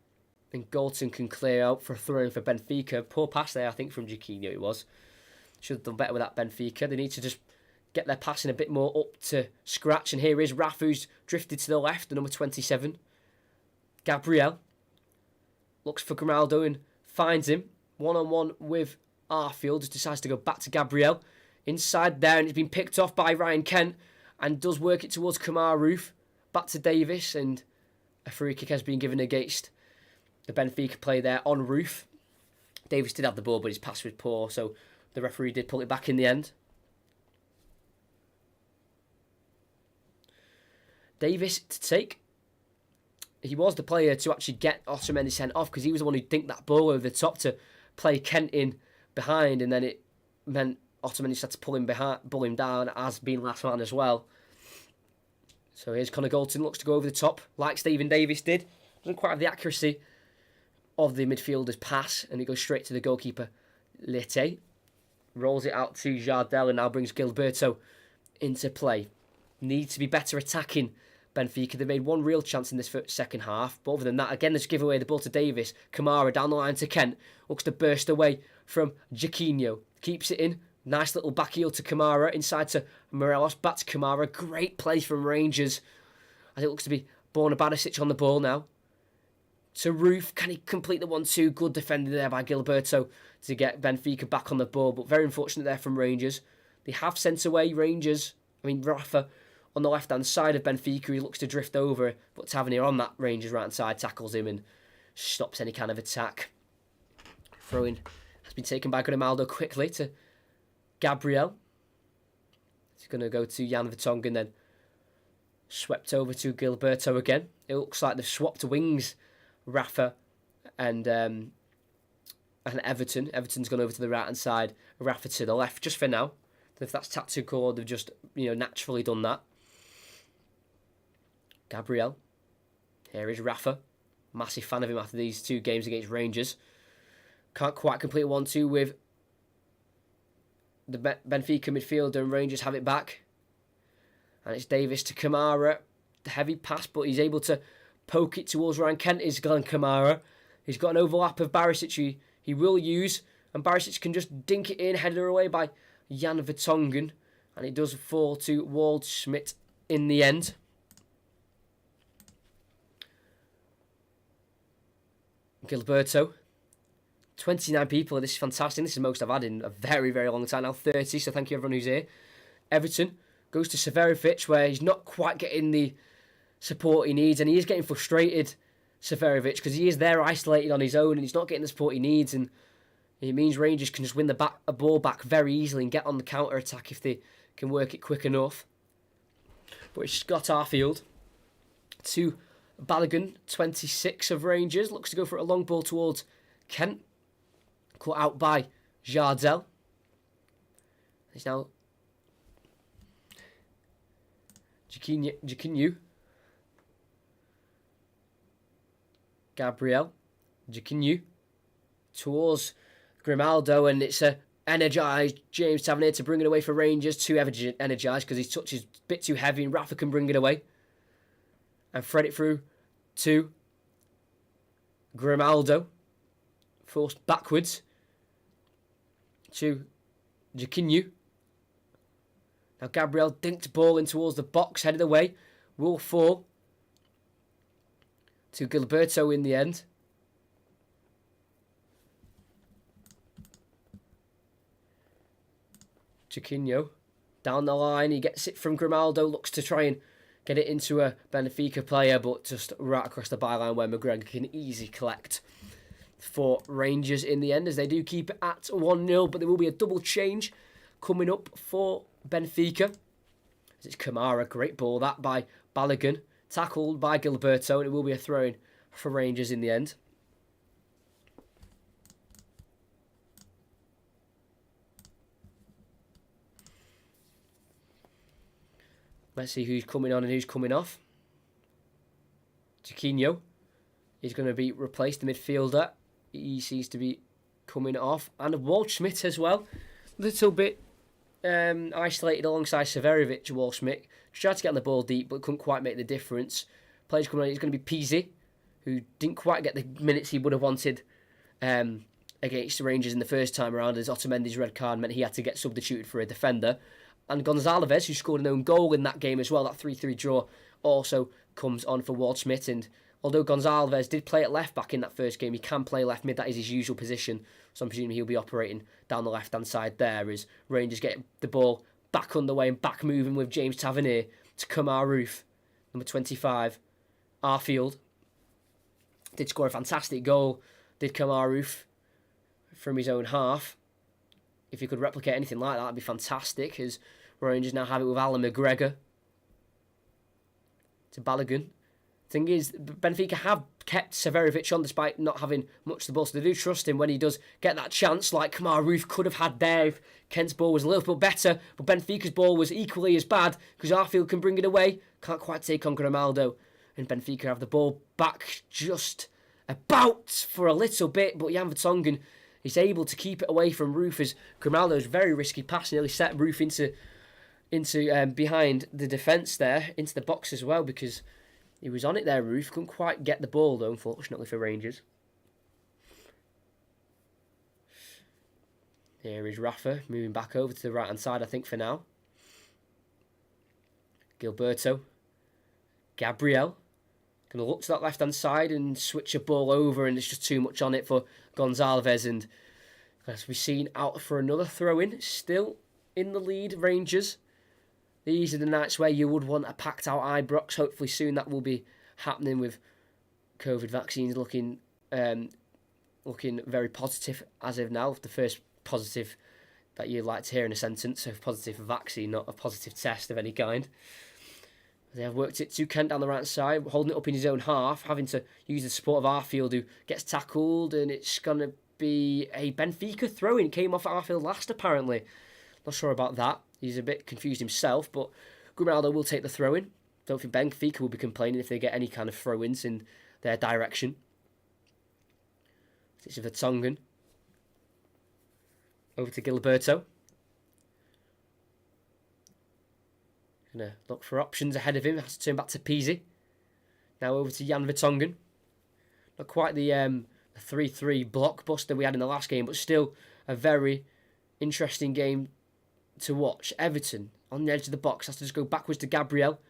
And Galton can clear out for a throw-in for Benfica. Poor pass there, I think, from Jaquinho it was. Should have done better with that Benfica. They need to just get their passing a bit more up to scratch. And here is Rafa, who's drifted to the left, the number 27. Gabriel looks for Grimaldo and finds him. One-on-one with Arfield. Just decides to go back to Gabriel. Inside there, and it's been picked off by Ryan Kent. And does work it towards Kamara Roof. Back to Davis, and a free kick has been given against the Benfica play there on Roof. Davis did have the ball, but his pass was poor, so the referee did pull it back in the end. Davis to take. He was the player to actually get Otamendi sent off, because he was the one who dinked that ball over the top to play Kent in behind, and then it meant Otamendi had to pull him down as being last man as well. So here's Connor Galton, looks to go over the top like Stephen Davis did. Doesn't quite have the accuracy of the midfielder's pass, and it goes straight to the goalkeeper, Lete. Rolls it out to Jardel, and now brings Gilberto into play. Needs to be better attacking Benfica. They made 1 real chance in this second half, but other than that, again, they just give away the ball to Davis. Kamara down the line to Kent. Looks to burst away from Jaquinho. Keeps it in. Nice little back heel to Kamara. Inside to Morelos. Back to Kamara. Great play from Rangers. As it looks to be Borna Barisic on the ball now. To Roof. Can he complete the 1-2? Good defending there by Gilberto to get Benfica back on the ball, but very unfortunate there from Rangers. They have sent away Rafa on the left-hand side of Benfica. He looks to drift over, but Tavernier on that Rangers right-hand side tackles him and stops any kind of attack. Throw-in has been taken by Grimaldo quickly to Gabriel. He's going to go to Jan Vertonghen, then swept over to Gilberto again. It looks like they've swapped wings, Rafa and Everton. Everton's gone over to the right-hand side, Rafa to the left, just for now. If that's tactical, or they've just naturally done that. Gabriel. Here is Rafa. Massive fan of him after these 2 games against Rangers. Can't quite complete 1-2 with the Benfica midfielder, and Rangers have it back. And it's Davis to Kamara. The heavy pass, but he's able to poke it towards Ryan Kent, is Glenn Kamara. He's got an overlap of Barisic he will use, and Barisic can just dink it in, headed away by Jan Vertonghen, and it does fall to Waldschmidt in the end. Gilberto. 29 people. This is fantastic. This is the most I've had in a very, very long time now. 30, so thank you everyone who's here. Everton goes to Severovic, where he's not quite getting the support he needs, and he is getting frustrated, Severovic, because he is there isolated on his own, and he's not getting the support he needs, and it means Rangers can just win a ball back very easily and get on the counter-attack if they can work it quick enough. But it's Scott Arfield to Balogun, 26 of Rangers. Looks to go for a long ball towards Kent. Cut out by Jardel. It's now Jaquinho. Gabriel. Jaquinho. Towards Grimaldo, and it's a energised James Tavernier to bring it away for Rangers. Too energised because his touch is a bit too heavy, and Rafa can bring it away. And thread it through to Grimaldo. Forced backwards to Jaquinho. Now Gabriel dinked ball in towards the box, headed away. Will fall to Gilberto in the end. Jaquinho down the line. He gets it from Grimaldo. Looks to try and get it into a Benfica player, but just right across the byline where McGregor can easily collect for Rangers in the end, as they do keep it at 1-0, but there will be a double change coming up for Benfica. As it's Kamara, great ball that by Balogun, tackled by Gilberto, and it will be a throw-in for Rangers in the end. Let's see who's coming on and who's coming off. Jaquinho is going to be replaced, the midfielder. He seems to be coming off. And Waldschmidt as well. A little bit isolated alongside Severovic, Waldschmidt. Tried to get on the ball deep, but couldn't quite make the difference. Players coming on, it's going to be Pizzi, who didn't quite get the minutes he would have wanted against the Rangers in the first time around, as Otamendi's red card meant he had to get substituted for a defender. And Gonzalez, who scored an own goal in that game as well, that 3-3 draw, also comes on for Waldschmidt. And although Gonzalez did play at left back in that first game, he can play left mid. That is his usual position. So I'm presuming he'll be operating down the left-hand side there as Rangers get the ball back underway and back moving with James Tavernier to Kamar Roof, number 25. Arfield did score a fantastic goal, did Kamar Roof, from his own half. If he could replicate anything like that, that'd be fantastic, as Rangers now have it with Alan McGregor to Balogun. Thing is, Benfica have kept Severovic on despite not having much of the ball, so they do trust him when he does get that chance, like Kamar Roof could have had there if Kent's ball was a little bit better, but Benfica's ball was equally as bad because Arfield can bring it away, can't quite take on Grimaldo, and Benfica have the ball back just about for a little bit, but Jan Vertonghen is able to keep it away from Roof, as Grimaldo's very risky pass nearly set Roof into behind the defence there, into the box as well, because he was on it there, Roof. Couldn't quite get the ball, though, unfortunately, for Rangers. Here is Rafa, moving back over to the right-hand side, I think, for now. Gilberto. Gabriel. Going to look to that left-hand side and switch a ball over, and there's just too much on it for Gonzalez. And as we've seen, out for another throw-in. Still in the lead, Rangers. These are the nights where you would want a packed-out Ibrox. Hopefully soon that will be happening with COVID vaccines looking very positive as of now. The first positive that you'd like to hear in a sentence, so positive vaccine, not a positive test of any kind. They have worked it to Kent down the right side, holding it up in his own half, having to use the support of Arfield, who gets tackled, and it's going to be a Benfica throw-in. It came off at Arfield last, apparently. Not sure about that. He's a bit confused himself, but Grimaldo will take the throw-in. don't think Benfica will be complaining if they get any kind of throw-ins in their direction. It's Vertonghen. Over to Gilberto. Gonna look for options ahead of him. Has to turn back to Pizzi. Now over to Jan Vertonghen. Not quite the 3-3 blockbuster we had in the last game, but still a very interesting game to watch. Everton on the edge of the box has to just go backwards to Gabriel.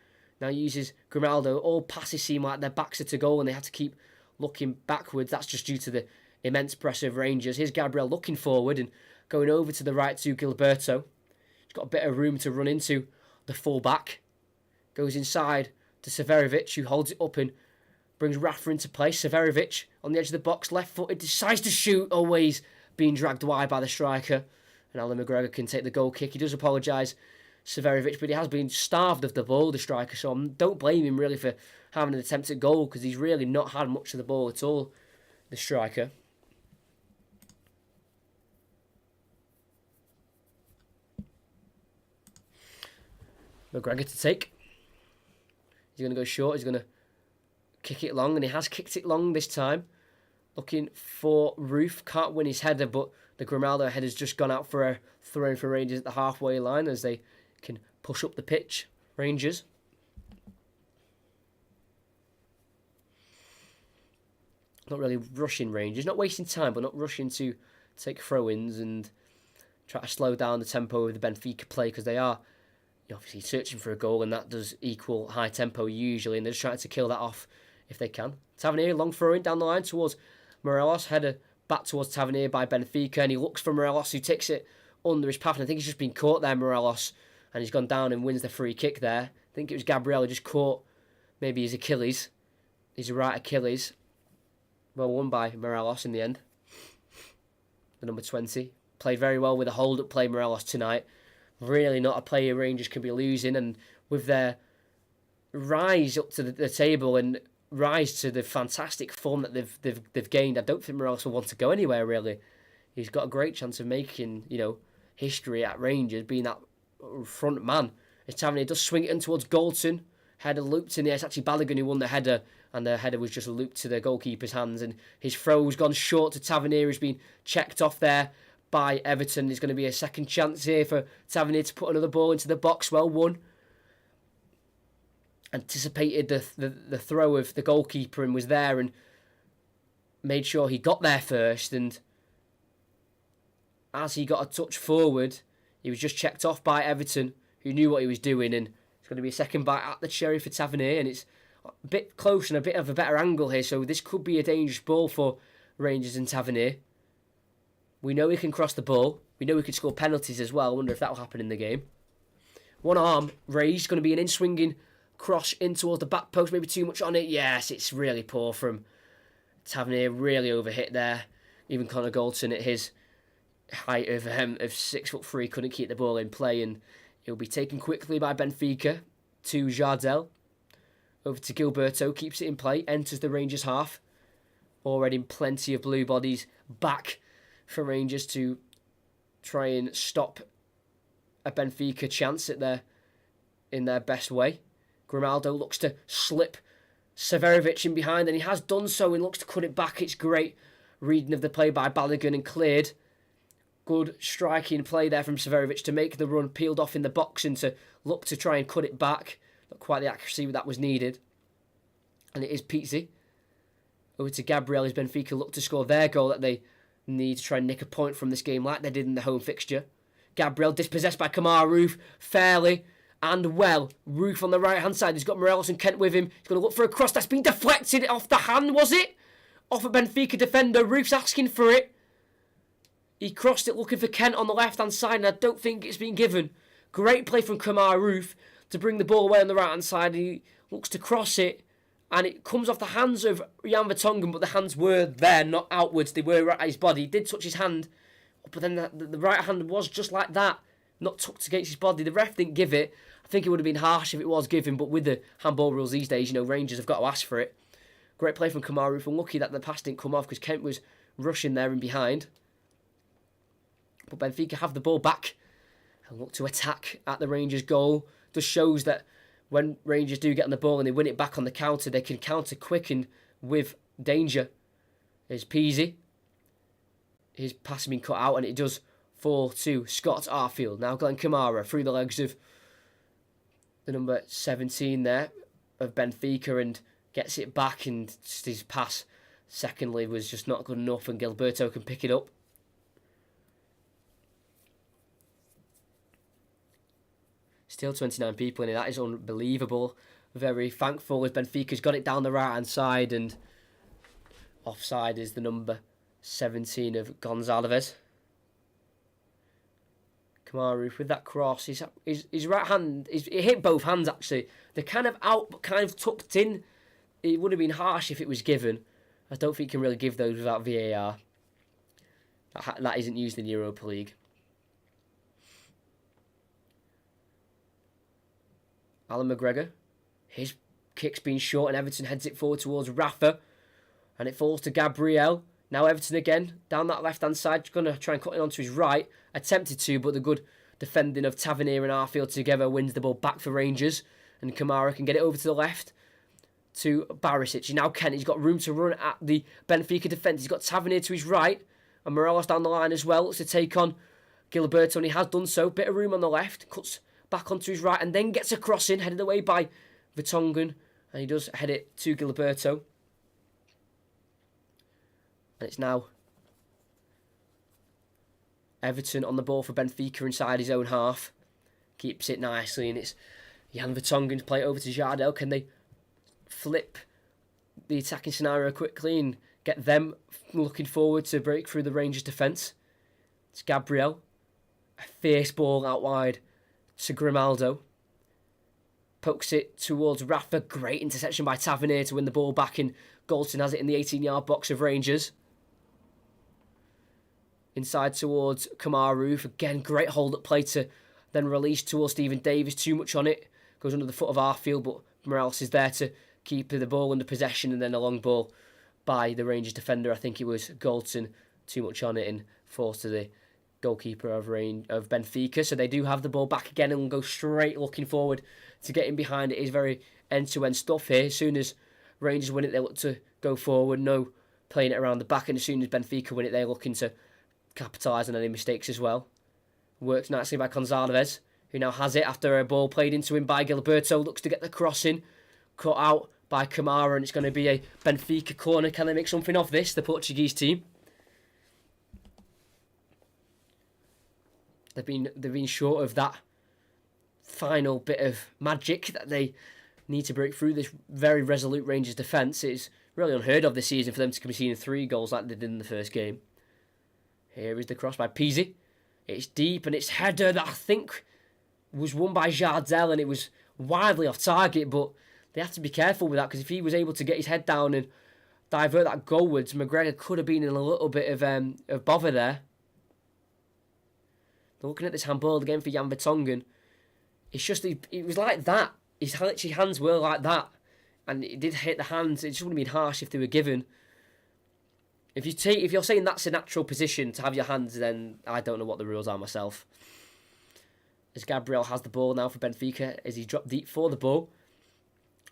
Now uses Grimaldo. All passes seem like their backs are to goal and they have to keep looking backwards. That's just due to the immense pressure of Rangers. Here's Gabriel looking forward and going over to the right to Gilberto. He's got a bit of room to run into the full-back. Goes inside to Severovic, who holds it up and brings Rafa into play. Severovic on the edge of the box, left-footed, decides to shoot, always being dragged wide by the striker. And Alan McGregor can take the goal kick. He does apologise, Severovic, but he has been starved of the ball, the striker, so I don't blame him really for having an attempt at goal, because he's really not had much of the ball at all, the striker. McGregor to take. He's going to go short. He's going to kick it long, and he has kicked it long this time. Looking for Roof. Can't win his header, but the Grimaldo header's just gone out for a throw for Rangers at the halfway line as they can push up the pitch. Rangers. Not really rushing Rangers. Not wasting time, but not rushing to take throw-ins and try to slow down the tempo of the Benfica play, because they are obviously searching for a goal, and that does equal high tempo usually, and they're just trying to kill that off if they can. Tavernier, long throw in down the line towards Morelos, header back towards Tavernier by Benfica, and he looks for Morelos, who takes it under his path, and I think he's just been caught there, Morelos, and he's gone down and wins the free kick there. I think it was Gabriel who just caught maybe his Achilles, his right Achilles. Well won by Morelos in the end. The number 20. Played very well with a hold-up play, Morelos, tonight. Really not a player Rangers can be losing, and with their rise up to the table and rise to the fantastic form that they've gained, I don't think Morelos will want to go anywhere really. He's got a great chance of making history at Rangers, being that front man. As Tavernier does swing it in towards Goldson, header looped in the air. It's actually Balogun who won the header, and the header was just looped to the goalkeeper's hands, and his throw's gone short to Tavernier, who's been checked off there by Everton. There's going to be a second chance here for Tavernier to put another ball into the box. Well won. Anticipated the throw of the goalkeeper and was there and made sure he got there first, and as he got a touch forward, he was just checked off by Everton, who knew what he was doing, and it's going to be a second bite at the cherry for Tavernier, and it's a bit close and a bit of a better angle here, so this could be a dangerous ball for Rangers and Tavernier. We know he can cross the ball. We know he can score penalties as well. I wonder if that will happen in the game. One arm raised. Going to be an in-swinging cross in towards the back post. Maybe too much on it. Yes, it's really poor from Tavernier. Really overhit there. Even Connor Goldson at his height of 6'3" couldn't keep the ball in play. And it will be taken quickly by Benfica to Jardel. Over to Gilberto. Keeps it in play. Enters the Rangers half. Already plenty of blue bodies back for Rangers to try and stop a Benfica chance in their best way. Grimaldo looks to slip Severovic in behind, and he has done so and looks to cut it back. It's great reading of the play by Balogun and cleared. Good striking play there from Severovic to make the run, peeled off in the box and to look to try and cut it back. Not quite the accuracy that was needed. And it is Pizzi. Over to Gabriel as Benfica look to score their goal that they need to try and nick a point from this game like they did in the home fixture. Gabriel dispossessed by Kamara Roof fairly and well. Roof on the right hand side. He's got Morelos and Kent with him. He's going to look for a cross that's been deflected off the hand, was it? Off a Benfica defender. Roof's asking for it. He crossed it looking for Kent on the left hand side, and I don't think it's been given. Great play from Kamara Roof to bring the ball away on the right hand side. He looks to cross it, and it comes off the hands of Jan Vertonghen, but the hands were there, not outwards. They were at his body. He did touch his hand, but then the right hand was just like that, not tucked against his body. The ref didn't give it. I think it would have been harsh if it was given, but with the handball rules these days, Rangers have got to ask for it. Great play from Kamara Roof. Unlucky that the pass didn't come off because Kent was rushing there and behind. But Benfica have the ball back and look to attack at the Rangers goal. Just shows that when Rangers do get on the ball and they win it back on the counter, they can counter quick and with danger. There's Peasy. His pass has been cut out and it does fall to Scott Arfield. Now Glenn Kamara through the legs of the number 17 there of Benfica and gets it back, and just his pass secondly was just not good enough and Gilberto can pick it up. Still 29 people in it. That is unbelievable. Very thankful as Benfica's got it down the right hand side, and offside is the number 17 of Gonzalez. Kamaru with that cross. His right hand, it hit both hands actually. They're kind of out but kind of tucked in. It would have been harsh if it was given. I don't think you can really give those without VAR. That isn't used in the Europa League. Alan McGregor. His kick's been short and Everton heads it forward towards Rafa. And it falls to Gabriel. Now Everton again, down that left-hand side, going to try and cut it onto his right. Attempted to, but the good defending of Tavernier and Arfield together wins the ball back for Rangers. And Kamara can get it over to the left to Barisic. Now Kent, he's got room to run at the Benfica defence. He's got Tavernier to his right. And Morelos down the line as well. Looks to take on Gilberto, and he has done so. Bit of room on the left. Cuts back onto his right and then gets a cross in, headed away by Vertonghen. And he does head it to Gilberto. And it's now Everton on the ball for Benfica inside his own half. Keeps it nicely, and it's Jan Vertonghen to play it over to Jardel. Can they flip the attacking scenario quickly and get them looking forward to break through the Rangers defence? It's Gabriel. A fierce ball out wide to Grimaldo. Pokes it towards Rafa. Great interception by Tavernier to win the ball back, and Goldson has it in the 18-yard box of Rangers. Inside towards Kamaru. Again, great hold-up play to then release towards Stephen Davis. Too much on it. Goes under the foot of Arfield, but Morales is there to keep the ball under possession, and then a long ball by the Rangers defender. I think it was Goldson. Too much on it and falls to the goalkeeper of Benfica. So they do have the ball back again and will go straight looking forward to getting behind. It is very end-to-end stuff here. As soon as Rangers win it, they look to go forward. No playing it around the back. And as soon as Benfica win it, they're looking to capitalise on any mistakes as well. Works nicely by Gonzalez, who now has it after a ball played into him by Gilberto. Looks to get the cross in. Cut out by Kamara, and it's going to be a Benfica corner. Can they make something of this, the Portuguese team? They've been short of that final bit of magic that they need to break through this very resolute Rangers defence. It's really unheard of this season for them to concede 3 goals like they did in the first game. Here is the cross by Peasy. It's deep and it's header that I think was won by Jardel, and it was wildly off target, but they have to be careful with that, because if he was able to get his head down and divert that goalwards, McGregor could have been in a little bit of bother there. Looking at this handball again for Jan Vertonghen, it's just, it was like that. His hands were like that, and it did hit the hands. It just wouldn't have been harsh if they were given. If you're saying that's a natural position to have your hands, then I don't know what the rules are myself. As Gabriel has the ball now for Benfica, as he dropped deep for the ball.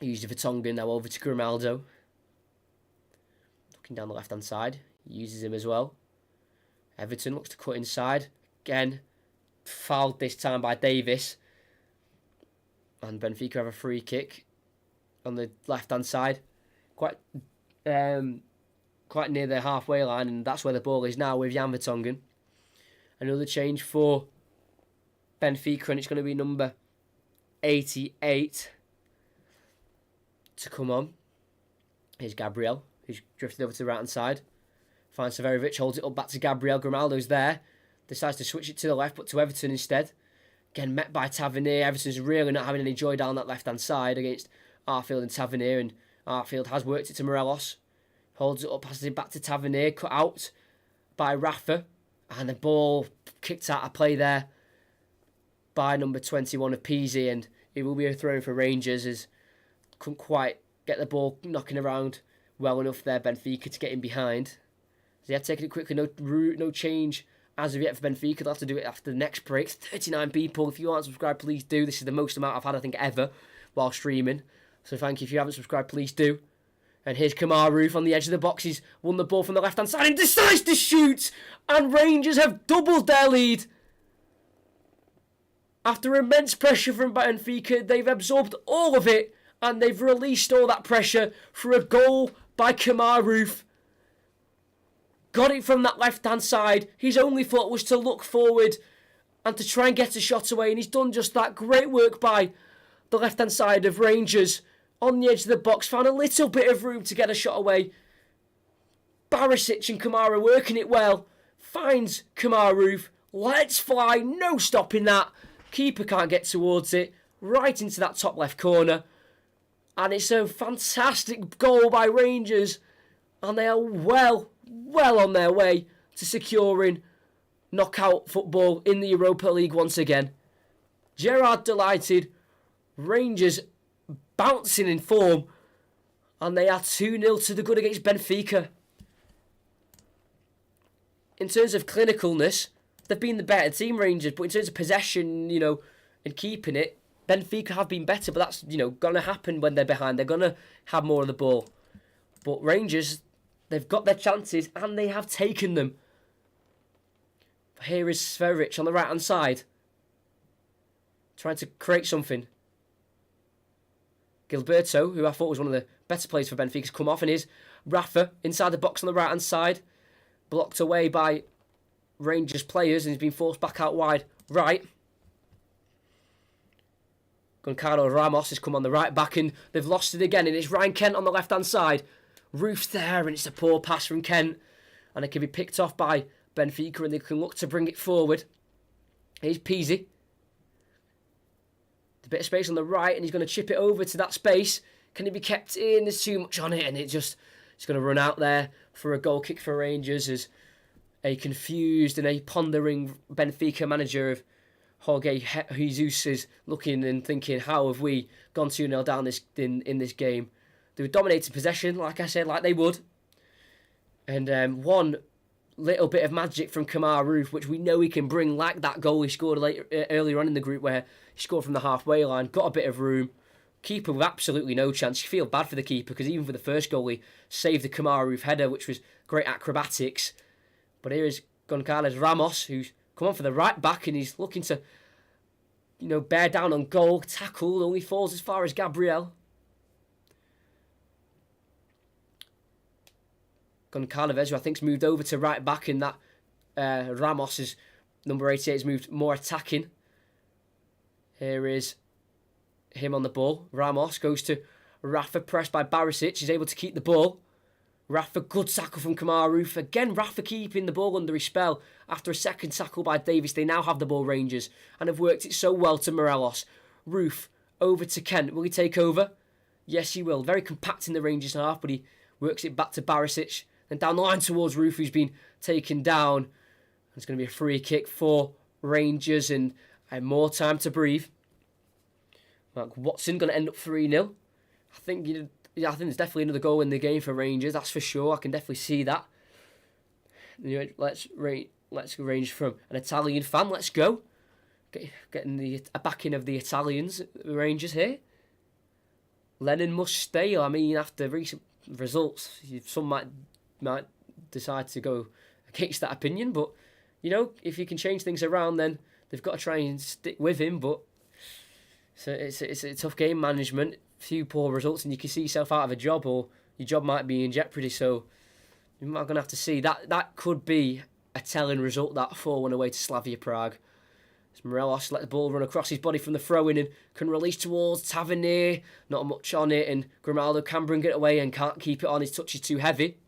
He uses Vertonghen, now over to Grimaldo. Looking down the left-hand side. He uses him as well. Everton looks to cut inside. Again, fouled this time by Davis. And Benfica have a free kick on the left-hand side. Quite near the halfway line, and that's where the ball is now with Jan Vertonghen. Another change for Benfica, and it's going to be number 88 to come on. Here's Gabriel, who's drifted over to the right-hand side. Finds Severovic, holds it up back to Gabriel. Grimaldo's there. Decides to switch it to the left, but to Everton instead. Again, met by Tavernier. Everton's really not having any joy down that left-hand side against Arfield and Tavernier, and Arfield has worked it to Morelos. Holds it up, passes it back to Tavernier, cut out by Rafa. And the ball kicked out of play there by number 21 of Peasy, and it will be a throw for Rangers, as couldn't quite get the ball knocking around well enough there, Benfica, to get in behind. So they have taken it quickly, no change as of yet for Benfica. They'll have to do it after the next break. 39 people. If you aren't subscribed, please do. This is the most amount I've had, I think, ever. while streaming. So thank you. If you haven't subscribed, please do. And here's Kamaru on the edge of the box. He's won the ball from the left-hand side and decides to shoot. And Rangers have doubled their lead. After immense pressure from Benfica, they've absorbed all of it. And they've released all that pressure for a goal by Kamaru. Got it from that left-hand side. His only thought was to look forward and to try and get a shot away. And he's done just that. Great work by the left-hand side of Rangers. On the edge of the box, found a little bit of room to get a shot away. Barisic and Kamara working it well. Finds Kamaru. Let's fly. No stopping that. Keeper can't get towards it. Right into that top left corner. And it's a fantastic goal by Rangers. And they are well on their way to securing knockout football in the Europa League once again. Gerrard delighted. Rangers bouncing in form. And they are 2-0 to the good against Benfica. In terms of clinicalness, they've been the better team, Rangers. But in terms of possession, and keeping it, Benfica have been better. But that's, going to happen when they're behind. They're going to have more of the ball. But Rangers, they've got their chances and they have taken them. Here is Sveric on the right-hand side. Trying to create something. Gilberto, who I thought was one of the better players for Benfica, has come off, and is Rafa inside the box on the right-hand side. Blocked away by Rangers players and he's been forced back out wide right. Goncalo Ramos has come on the right back and they've lost it again, and it's Ryan Kent on the left-hand side. Roof's there and it's a poor pass from Kent, and it can be picked off by Benfica and they can look to bring it forward. Here's Pizzi. A bit of space on the right and he's going to chip it over to that space. Can it be kept in? There's too much on it and it's going to run out there for a goal kick for Rangers, as a confused and a pondering Benfica manager of Jorge Jesus is looking and thinking, how have we gone 2-0 down in this game? They were dominating possession, like I said, like they would. And one little bit of magic from Kamaru, which we know he can bring, like that goal he scored earlier on in the group where he scored from the halfway line, got a bit of room. Keeper with absolutely no chance. You feel bad for the keeper because even for the first goal he saved the Kamaru header, which was great acrobatics. But here is Goncalves Ramos, who's come on for the right back and he's looking to, bear down on goal. Tackle only falls as far as Gabriel. Goncalves, who I think's moved over to right back, and that Ramos is number 88 has moved more attacking. Here is him on the ball. Ramos goes to Rafa, pressed by Barisic. He's able to keep the ball. Rafa, good tackle from Kamaru. Again, Rafa keeping the ball under his spell. After a second tackle by Davis, they now have the ball, Rangers, and have worked it so well to Morelos. Roof over to Kent. Will he take over? Yes, he will. Very compact in the Rangers half, but he works it back to Barisic. Then down the line towards Roof, who's been taken down. It's going to be a free kick for Rangers and more time to breathe. Mark Watson going to end up 3-0. I think there's definitely another goal in the game for Rangers. That's for sure. I can definitely see that. Let's range from an Italian fan. Let's go. Getting the backing of the Italians, the Rangers here. Lennon must stay. I mean, after recent results, some might decide to go against that opinion. But, if you can change things around, then they've got to try and stick with him. But it's a tough game management. Few poor results and you can see yourself out of a job, or your job might be in jeopardy, so you're not going to have to see. That could be a telling result, that 4-1 away to Slavia Prague. As Morelos let the ball run across his body from the throw-in and can release towards Tavernier. Not much on it, and Grimaldo can bring it away and can't keep it on. His touch is too heavy.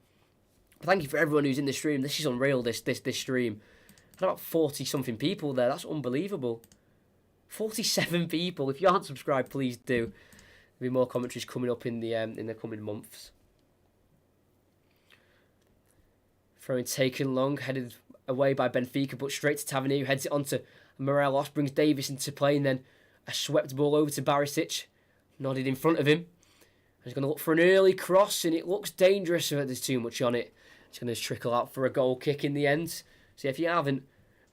But thank you for everyone who's in the stream. This is unreal, this stream. I've about 40-something people there. That's unbelievable. 47 people. If you aren't subscribed, please do. There'll be more commentaries coming up in the coming months. Throwing taken long, headed away by Benfica, but straight to Tavernier, who heads it on to Morelos, brings Davis into play, and then a swept ball over to Barisic, nodded in front of him. He's going to look for an early cross, and it looks dangerous, but there's too much on it. It's going to trickle out for a goal kick in the end. So if you haven't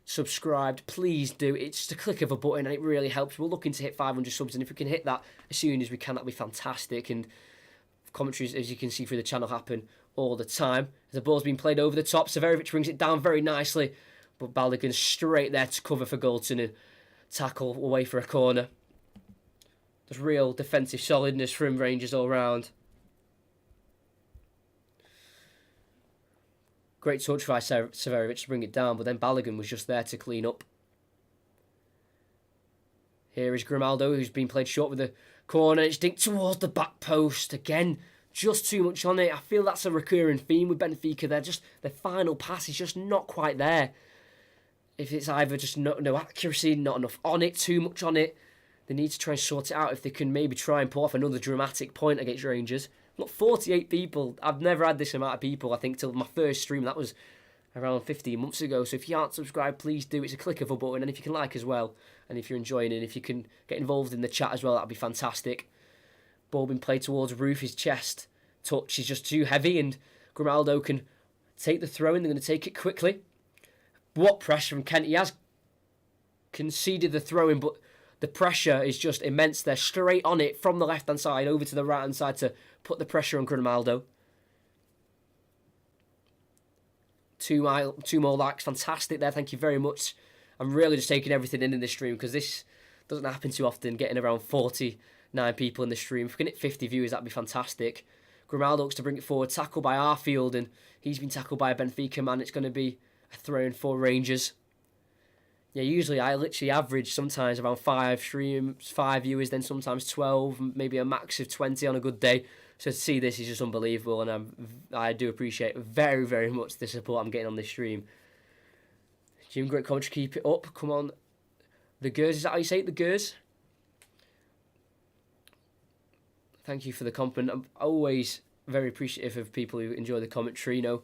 subscribed, please do. It's just a click of a button and it really helps. We're looking to hit 500 subs, and if we can hit that as soon as we can, that'd be fantastic. And commentaries, as you can see through the channel, happen all the time. The ball's been played over the top. Severovic brings it down very nicely, but Balogun's straight there to cover for Goldson and tackle away for a corner. There's real defensive solidness from Rangers all round. Great touch by Severovic to bring it down, but then Balogun was just there to clean up. Here is Grimaldo, who's been played short with the corner. It's dinked towards the back post. Again, just too much on it. I feel that's a recurring theme with Benfica. Their final pass is just not quite there. If it's either just no accuracy, not enough on it, too much on it, they need to try and sort it out. If they can maybe try and pull off another dramatic point against Rangers. Got 48 people. I've never had this amount of people, I think, till my first stream. That was around 15 months ago. So if you aren't subscribed, please do. It's a click of a button. And if you can like as well, and if you're enjoying it, if you can get involved in the chat as well, that'd be fantastic. Ball being played towards Roof. His chest touch is just too heavy, and Grimaldo can take the throw in. They're going to take it quickly. What pressure from Kent. He has conceded the throw in, but the pressure is just immense. They're straight on it from the left-hand side over to the right-hand side to put the pressure on Grimaldo. Two more likes. Fantastic there. Thank you very much. I'm really just taking everything in this stream because this doesn't happen too often, getting around 49 people in the stream. If we can hit 50 viewers, that'd be fantastic. Grimaldo looks to bring it forward. Tackle by Arfield, and he's been tackled by a Benfica man. It's going to be a throw-in for Rangers. Yeah, usually I literally average sometimes around 5 streams, 5 viewers, then sometimes 12, maybe a max of 20 on a good day. So to see this is just unbelievable, and I do appreciate very, very much the support I'm getting on this stream. Jim, great commentary, keep it up. Come on. The Gers, is that how you say it, the Gers? Thank you for the compliment. I'm always very appreciative of people who enjoy the commentary. You know,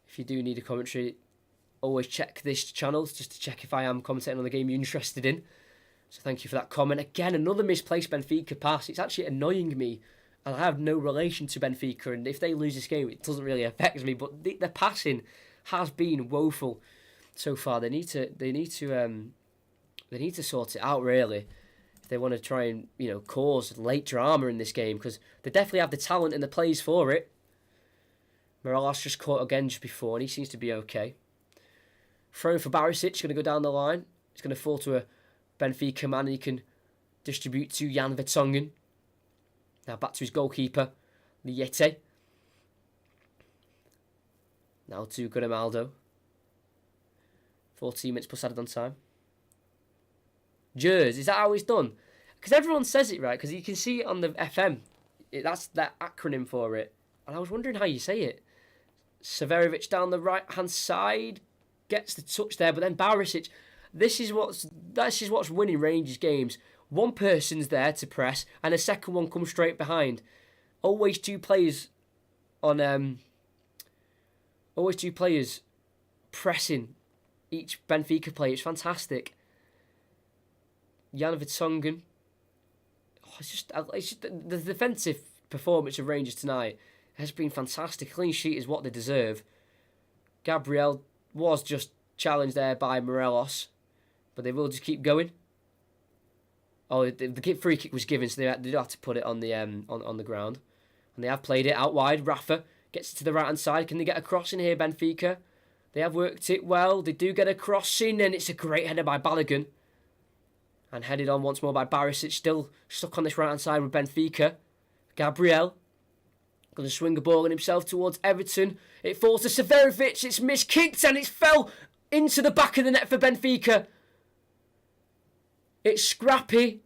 if you do need a commentary, always check this channel just to check if I am commentating on the game you're interested in. So thank you for that comment. Again, another misplaced Benfica pass. It's actually annoying me, and I have no relation to Benfica, and if they lose this game, it doesn't really affect me, but the passing has been woeful so far. They need to sort it out, really, if they want to try and, you know, cause late drama in this game, because they definitely have the talent and the plays for it. Morelos just caught again just before, and he seems to be okay. Throw for Barisic, going to go down the line. It's going to fall to a Benfica man, and he can distribute to Jan Vertonghen. Now back to his goalkeeper, Liete. Now to Grimaldo. 14 minutes plus added on time. Jers, is that how it's done? Because everyone says it, right? Because you can see it on the FM. That's that acronym for it. And I was wondering how you say it. Severovic down the right-hand side. Gets the touch there, but then Barisic. This is what's winning Rangers games. One person's there to press, and a second one comes straight behind. Always two players on. Always two players pressing each Benfica player. It's fantastic. Jan Vertonghen. It's just the defensive performance of Rangers tonight has been fantastic. Clean sheet is what they deserve. Gabriel was just challenged there by Morelos, but they will just keep going. Oh, the free kick was given, so they do have to put it on the on the ground, and they have played it out wide. Rafa gets it to the right hand side. Can they get a cross in here, Benfica? They have worked it well. They do get a cross in, and it's a great header by Balogun, and headed on once more by Barisic. Still stuck on this right hand side with Benfica. Gabriel going to swing the ball in himself towards Everton. It falls to Severovic. It's miskicked and it's fell into the back of the net for Benfica. It's scrappy,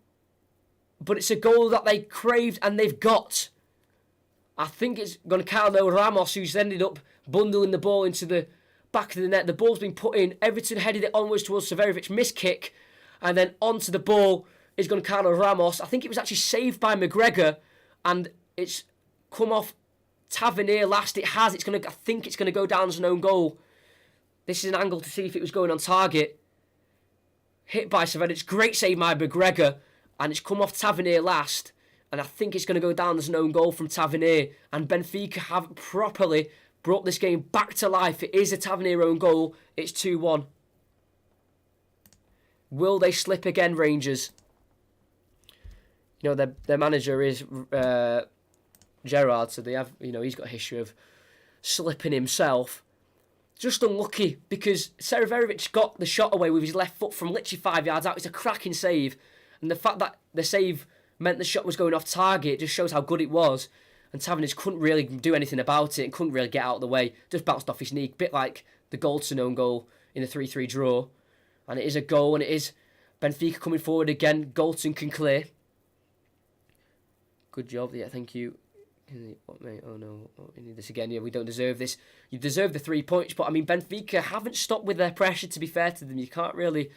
but it's a goal that they craved and they've got. I think it's Goncalo Ramos who's ended up bundling the ball into the back of the net. The ball's been put in. Everton headed it onwards towards Severovic. Miskick. And then onto the ball is Goncalo Ramos. I think it was actually saved by McGregor, and it's come off Tavernier last. It has. I think it's going to go down as an own goal. This is an angle to see if it was going on target. Hit by Severovic. Great save by McGregor, and it's come off Tavernier last. And I think it's going to go down as an own goal from Tavernier. And Benfica have properly brought this game back to life. It is a Tavernier own goal. It's 2-1. Will they slip again, Rangers? You know, their manager is Gerrard, so they have, he's got a history of slipping himself. Just unlucky, because Severovic got the shot away with his left foot from literally 5 yards out. It's a cracking save. And the fact that the save meant the shot was going off target just shows how good it was. And Tavernier couldn't really do anything about it and couldn't really get out of the way. Just bounced off his knee, a bit like the Goldson own goal in the 3-3 draw. And it is a goal, and it is Benfica coming forward again. Goldson can clear. Good job, yeah, thank you. What, mate? Oh no, we need this again. Yeah, we don't deserve this. You deserve the 3 points, but I mean, Benfica haven't stopped with their pressure, to be fair to them. You can't really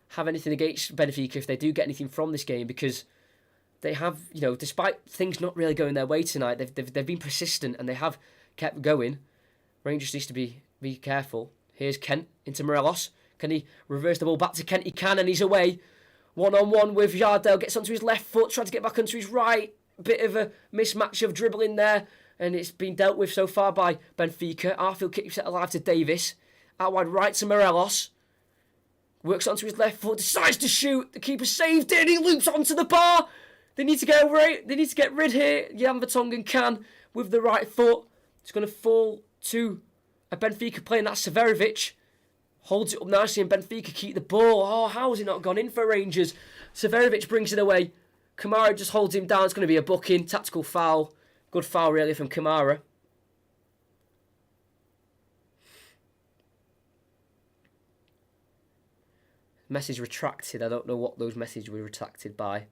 have anything against Benfica if they do get anything from this game, because they have, despite things not really going their way tonight, they've been persistent and they have kept going. Rangers needs to be careful. Here's Kent into Morelos. Can he reverse the ball back to Kent? He can, and he's away. 1-on-1 with Yardell. Gets onto his left foot, trying to get back onto his right. Bit of a mismatch of dribbling there, and it's been dealt with so far by Benfica. Arfield keeps it alive to Davis. Out wide right to Morelos. Works onto his left foot, decides to shoot. The keeper saved it, and he loops onto the bar. They need to get over it. They need to get rid here. Jan Vertonghen can with the right foot. It's going to fall to a Benfica player, and that's Severovic. Holds it up nicely, and Benfica keep the ball. Oh, how has it not gone in for Rangers? Severovic brings it away. Kamara just holds him down. It's going to be a booking. Tactical foul. Good foul, really, from Kamara. Message retracted. I don't know what those messages were retracted by.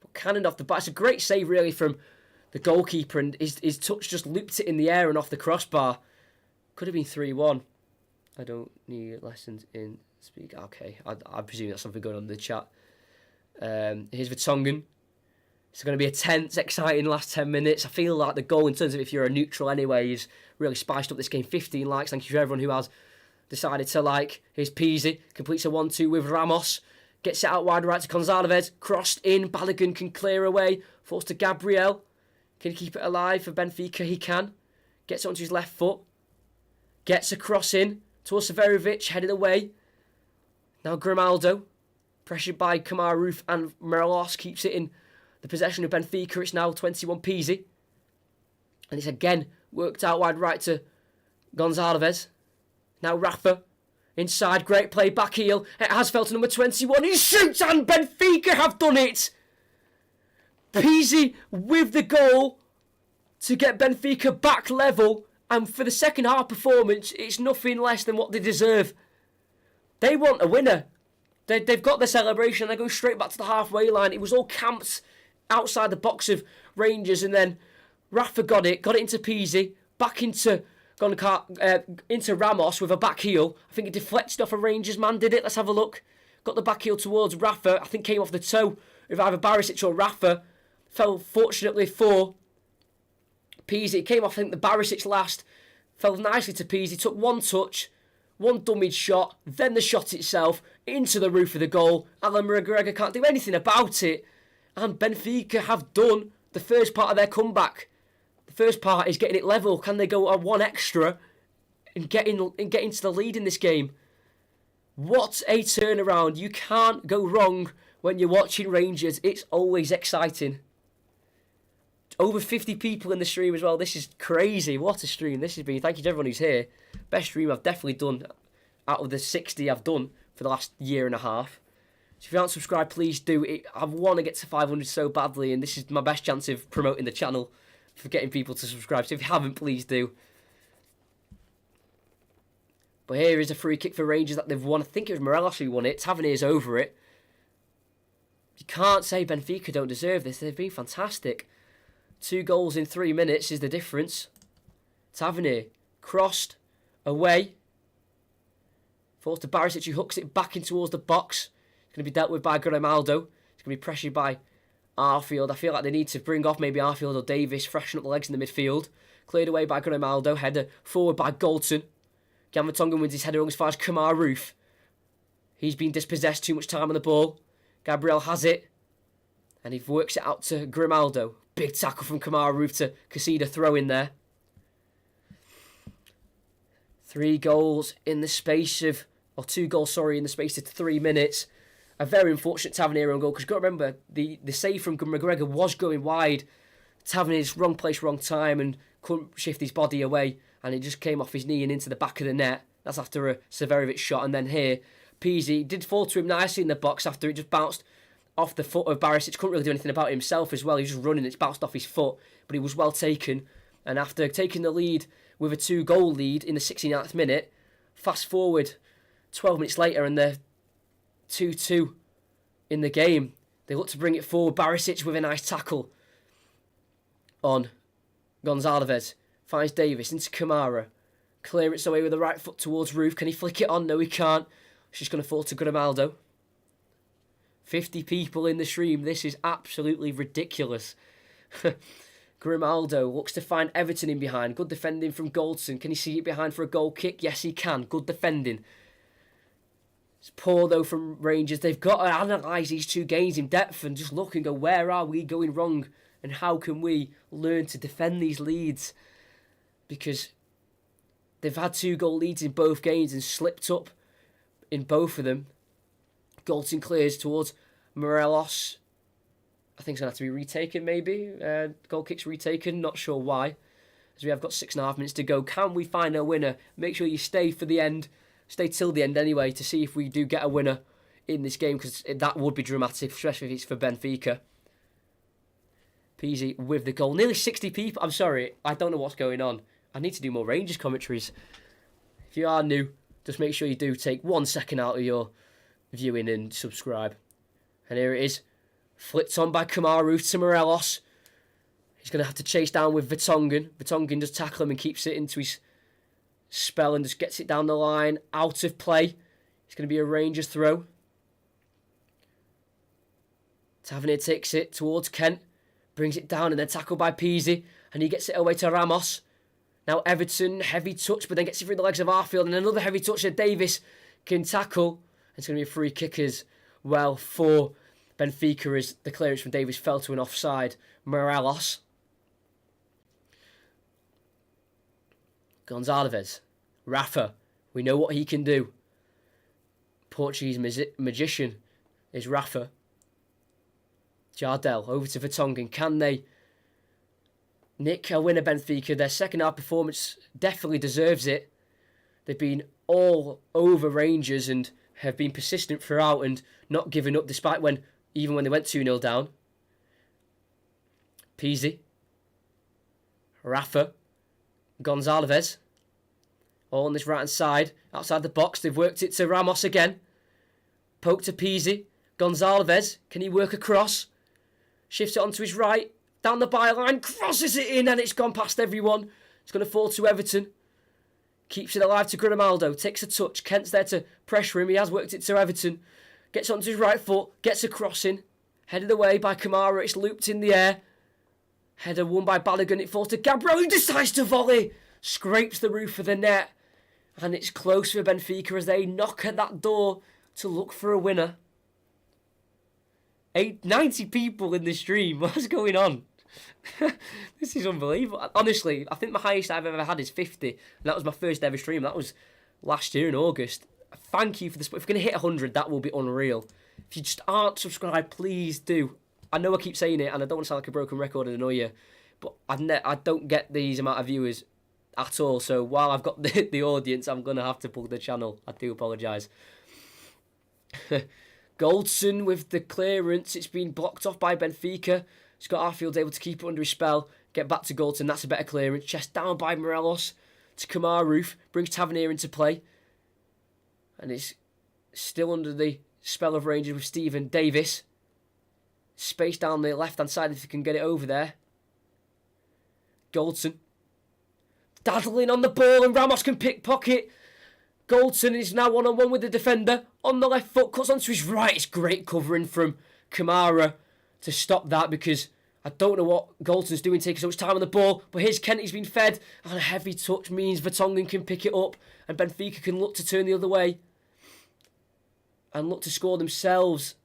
But cannoned off the back. It's a great save, really, from the goalkeeper. And his touch just looped it in the air and off the crossbar. Could have been 3-1. I don't need lessons in... Speak. Okay, I presume that's something going on in the chat. Here's Vertonghen. It's going to be a tense, exciting last 10 minutes. I feel like the goal, in terms of if you're a neutral anyway, is really spiced up this game. 15 likes. Thank you to everyone who has decided to like. Here's Pizzi. Completes a 1-2 with Ramos. Gets it out wide right to Gonzalez. Crossed in. Balogun can clear away. Forced to Gabriel. Can he keep it alive for Benfica? He can. Gets onto his left foot. Gets a cross in towards Severovic. Headed away. Now Grimaldo, pressured by Kamara Roof and Morelos, keeps it in the possession of Benfica. It's now 21 Pizzi. And it's again worked out wide right to Gonzalez. Now Rafa, inside, great play, back heel. It has fell to number 21. He shoots, and Benfica have done it. Pizzi with the goal to get Benfica back level. And for the second half performance, it's nothing less than what they deserve. They want a winner. They've got their celebration. They go straight back to the halfway line. It was all camped outside the box of Rangers, and then Rafa got it into Pizzi, back into Ramos with a back heel. I think it deflected off a Rangers man, did it? Let's have a look. Got the back heel towards Rafa. I think came off the toe of either Barisic or Rafa. Fell fortunately for Pizzi. It came off, I think, the Barisic last. Fell nicely to Pizzi. Took one touch. One dummied shot, then the shot itself into the roof of the goal. Alan McGregor can't do anything about it. And Benfica have done the first part of their comeback. The first part is getting it level. Can they go a one extra and get into the lead in this game? What a turnaround. You can't go wrong when you're watching Rangers. It's always exciting. Over 50 people in the stream as well. This is crazy. What a stream this has been. Thank you to everyone who's here. Best stream I've definitely done out of the 60 I've done for the last year and a half. So if you aren't subscribed, please do. I want to get to 500 so badly, and this is my best chance of promoting the channel for getting people to subscribe. So if you haven't, please do. But here is a free kick for Rangers that they've won. I think it was Morelos who won it. Tavernier's over it. You can't say Benfica don't deserve this. They've been fantastic. 2 goals in 3 minutes is the difference. Tavernier crossed away. Forced to Barisic, who hooks it back in towards the box. It's going to be dealt with by Grimaldo. It's going to be pressured by Arfield. I feel like they need to bring off maybe Arfield or Davis, freshen up the legs in the midfield. Cleared away by Grimaldo. Header forward by Goldson. Jan Vertonghen wins his header as far as Kamara Roof. He's been dispossessed, too much time on the ball. Gabriel has it. And he works it out to Grimaldo. Big tackle from Kamara Roof to Casida, throw in there. 2 goals, in the space of 3 minutes. A very unfortunate Tavernier own goal, because you've got to remember, the save from McGregor was going wide. Tavernier's wrong place, wrong time, and couldn't shift his body away, and it just came off his knee and into the back of the net. That's after a Severovic shot, and then here, Peasy did fall to him nicely in the box after it just bounced off the foot of Barisic. Couldn't really do anything about it himself as well. He was just running, it's bounced off his foot, but he was well taken. And after taking the lead with a 2-goal lead in the 69th minute, fast forward 12 minutes later and they're 2-2 in the game. They look to bring it forward. Barisic with a nice tackle on Gonzalez. Finds Davis into Kamara. Clearance away with the right foot towards Roof. Can he flick it on? No, he can't. It's just going to fall to Grimaldo. 50 people in the stream. This is absolutely ridiculous. Grimaldo looks to find Everton in behind. Good defending from Goldson. Can he see it behind for a goal kick? Yes, he can. Good defending. It's poor, though, from Rangers. They've got to analyse these 2 games in depth and just look and go, where are we going wrong? And how can we learn to defend these leads? Because they've had 2-goal leads in both games and slipped up in both of them. Goldson clears towards Morelos. I think it's going to have to be retaken, maybe. Goal kick's retaken, not sure why. As we have got 6.5 minutes to go. Can we find a winner? Make sure you stay for the end. Stay till the end anyway, to see if we do get a winner in this game, because that would be dramatic, especially if it's for Benfica. Peasy with the goal. Nearly 60 people. I'm sorry, I don't know what's going on. I need to do more Rangers commentaries. If you are new, just make sure you do take 1 second out of your viewing and subscribe. And here it is. Flipped on by Kamaru to Morelos. He's going to have to chase down with Vertonghen. Vertonghen does tackle him and keeps it into his spell and just gets it down the line. Out of play. It's going to be a Rangers throw. Tavernier takes it towards Kent. Brings it down and then tackled by Peasy. And he gets it away to Ramos. Now Everton, heavy touch, but then gets it through the legs of Arfield. And another heavy touch that Davis can tackle. It's going to be a free kick as well for Benfica, as the clearance from Davis fell to an offside. Morelos. Gonzalez. Rafa. We know what he can do. Portuguese magician is Rafa. Jardel over to Vertonghen. Can they nick a winner, Benfica? Their second half performance definitely deserves it. They've been all over Rangers and have been persistent throughout and not giving up, despite even when they went 2-0 down. Peasy. Rafa. Gonzalez. All on this right-hand side. Outside the box. They've worked it to Ramos again. Poke to Peasy. Gonzalez. Can he work across? Shifts it onto his right. Down the byline. Crosses it in and it's gone past everyone. It's going to fall to Everton. Keeps it alive to Grimaldo. Takes a touch. Kent's there to pressure him. He has worked it to Everton. Gets onto his right foot. Gets a crossing. Headed away by Kamara. It's looped in the air. Header won by Balogun. It falls to Gabriel, who decides to volley. Scrapes the roof of the net. And it's close for Benfica as they knock at that door to look for a winner. 90 people in the stream. What's going on? This is unbelievable. Honestly, I think the highest I've ever had is 50. And that was my first ever stream. That was last year in August. Thank you for this. If we're going to hit 100, that will be unreal. If you just aren't subscribed, please do. I know I keep saying it, and I don't want to sound like a broken record and annoy you, but I don't get these amount of viewers at all. So while I've got the audience, I'm going to have to plug the channel. I do apologise. Goldson with the clearance. It's been blocked off by Benfica. Scott Arfield's able to keep it under his spell. Get back to Goldson. That's a better clearance. Chest down by Morelos to Kamaru. Brings Tavernier into play. And it's still under the spell of Rangers with Stephen Davis. Space down the left-hand side if he can get it over there. Goldson. Dazzling on the ball and Ramos can pickpocket. Goldson is now one-on-one with the defender. On the left foot, cuts onto his right. It's great covering from Kamara to stop that, because I don't know what Goldson's doing, taking so much time on the ball. But here's Kent, he's been fed. And a heavy touch means Vertonghen can pick it up. And Benfica can look to turn the other way. And look to score themselves.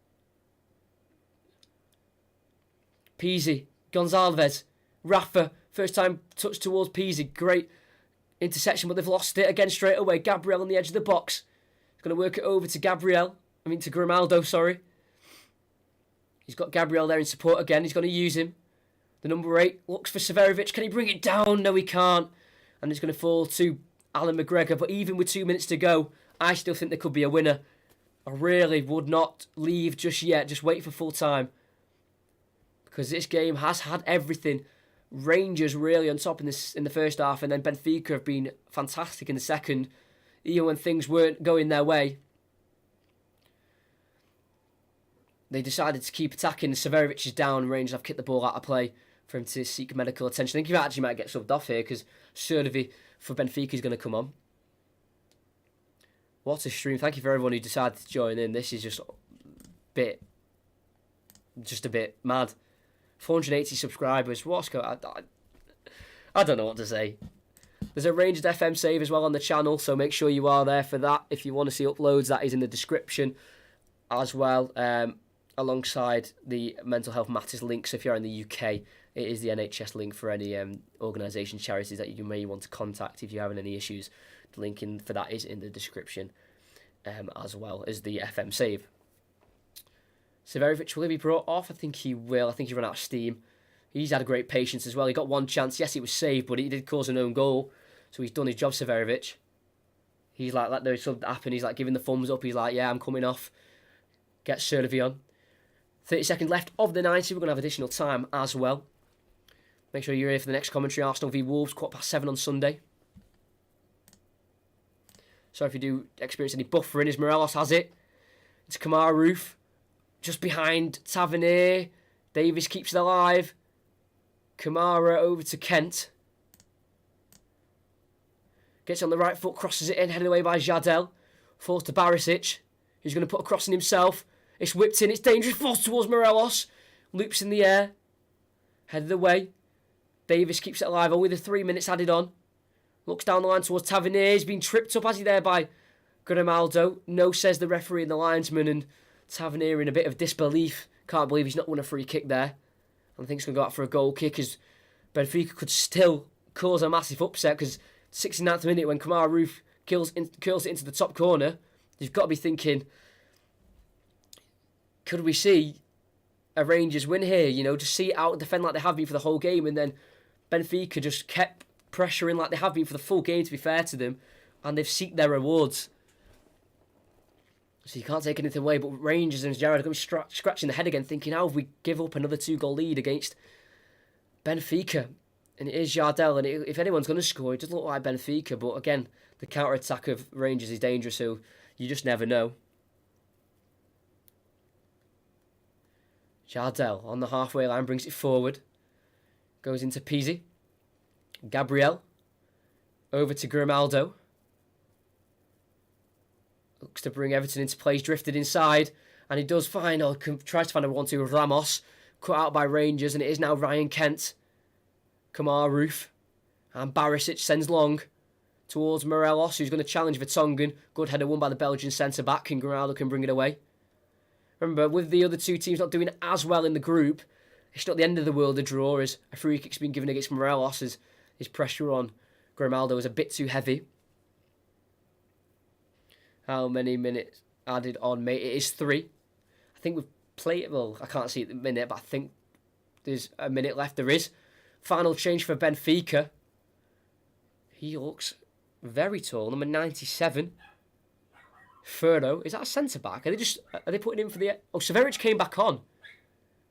Peasy, Gonzalez, Rafa. First time touch towards Peasy. Great interception, but they've lost it again straight away. Gabriel on the edge of the box. He's going to work it over to Grimaldo, sorry. He's got Gabriel there in support again. He's going to use him. The number 8 looks for Severovic. Can he bring it down? No, he can't. And it's going to fall to Alan McGregor. But even with 2 minutes to go, I still think there could be a winner. I really would not leave just yet. Just wait for full time. Because this game has had everything. Rangers really on top in the first half. And then Benfica have been fantastic in the second. Even when things weren't going their way. They decided to keep attacking. Severovic is down. Rangers have kicked the ball out of play for him to seek medical attention. I think he actually might get subbed off here because Surdevi for Benfica is going to come on. What a stream. Thank you for everyone who decided to join in. This is just a bit mad. 480 subscribers. What's going on? I don't know what to say. There's a Rangers FM save as well on the channel, so make sure you are there for that. If you want to see uploads, that is in the description as well. Alongside the Mental Health Matters link. So if you're in the UK, it is the NHS link for any organisations, charities that you may want to contact if you're having any issues. The link for that is in the description, as well as the FM save. Severovic, will he be brought off? I think he will. I think he's run out of steam. He's had a great patience as well. He got one chance. Yes, it was saved, but he did cause an own goal. So he's done his job, Severovic. He's like, let there's something happen. He's like giving the thumbs up. He's like, yeah, I'm coming off. Get Surdevi on. 30 seconds left of the 90. We're going to have additional time as well. Make sure you're here for the next commentary. Arsenal v Wolves, 7:15 on Sunday. So if you do experience any buffering, as Morelos has it. It's Kamara Roof. Just behind Tavernier. Davis keeps it alive. Kamara over to Kent. Gets on the right foot, crosses it in, headed away by Jardel. Falls to Barisic. He's going to put a cross in himself. It's whipped in, it's dangerous, falls towards Morelos. Loops in the air. Headed away. Davis keeps it alive, only the 3 minutes added on. Looks down the line towards Tavernier. He's been tripped up, has he there, by Grimaldo. No, says the referee and the linesman, and Tavernier in a bit of disbelief. Can't believe he's not won a free kick there. I think he's going to go out for a goal kick, as Benfica could still cause a massive upset, because 69th minute when Kamara Roof curls it into the top corner, you've got to be thinking, could we see a Rangers win here? You know, just see it out and defend like they have been for the whole game, and then Benfica just kept pressuring like they have been for the full game, to be fair to them, and they've seeked their rewards. So you can't take anything away, but Rangers and Gerrard are going to be scratching the head again, thinking, how have we give up another 2-goal lead against Benfica? And it is Jardel, and if anyone's going to score, it doesn't look like Benfica, but again, the counter-attack of Rangers is dangerous, so you just never know. Jardel on the halfway line, brings it forward. Goes into Pizzi. Gabriel. Over to Grimaldo. Looks to bring Everton into play. He's drifted inside. And he does find, tries to find a 1-2 with Ramos. Cut out by Rangers. And it is now Ryan Kent. Kamara Roof. And Barisic sends long towards Morelos, who's going to challenge Vertonghen. Good header won by the Belgian centre-back. And Grimaldo can bring it away. Remember, with the other two teams not doing as well in the group, it's not the end of the world, a draw, as a free kick's been given against Morelos, as his pressure on Grimaldo was a bit too heavy. How many minutes added on, mate? It is 3. I think we've played, well, I can't see it at the minute, but I think there's a minute left. There is. Final change for Benfica. He looks very tall, number 97. Furno, is that a centre-back? Are they putting him for the... Oh, Severovic came back on.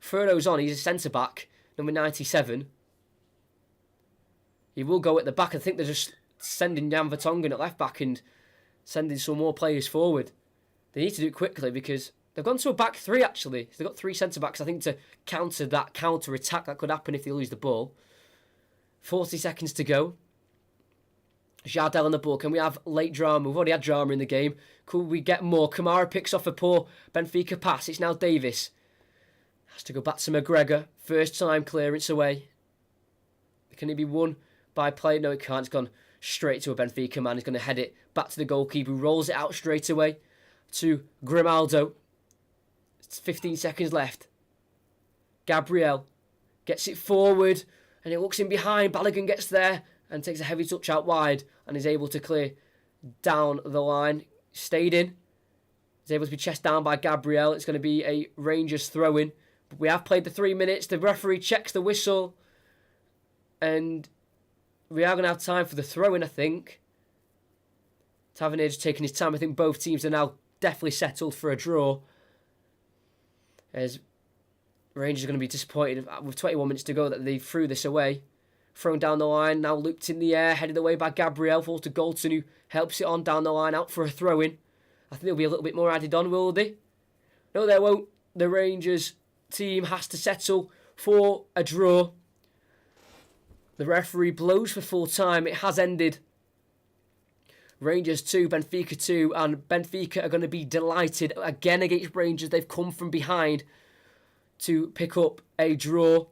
Furno's on, he's a centre-back, number 97. He will go at the back. I think they're just sending down Vertonghen at left-back and sending some more players forward. They need to do it quickly because they've gone to a back 3, actually. So they've got 3 centre-backs, I think, to counter that counter-attack that could happen if they lose the ball. 40 seconds to go. Jardel on the ball. Can we have late drama? We've already had drama in the game. Could we get more? Kamara picks off a poor Benfica pass. It's now Davis. Has to go back to McGregor. First time clearance away. Can he be won by play? No, he can't. It's gone straight to a Benfica man. He's going to head it back to the goalkeeper, who rolls it out straight away to Grimaldo. It's 15 seconds left. Gabriel gets it forward, and it looks in behind. Balogun gets there, and takes a heavy touch out wide and is able to clear down the line. Stayed in. Is able to be chest down by Gabriel. It's going to be a Rangers throw-in. But we have played the 3 minutes. The referee checks the whistle. And we are going to have time for the throw-in, I think. Tavernier just taking his time. I think both teams are now definitely settled for a draw. As Rangers are going to be disappointed with 21 minutes to go that they threw this away. Thrown down the line, now looped in the air, headed away by Gabriel. Falls to Goldson, who helps it on down the line, out for a throw-in. I think there'll be a little bit more added on, will they? No, there won't. The Rangers team has to settle for a draw. The referee blows for full time. It has ended. Rangers 2, Benfica 2, and Benfica are going to be delighted again against Rangers. They've come from behind to pick up a draw.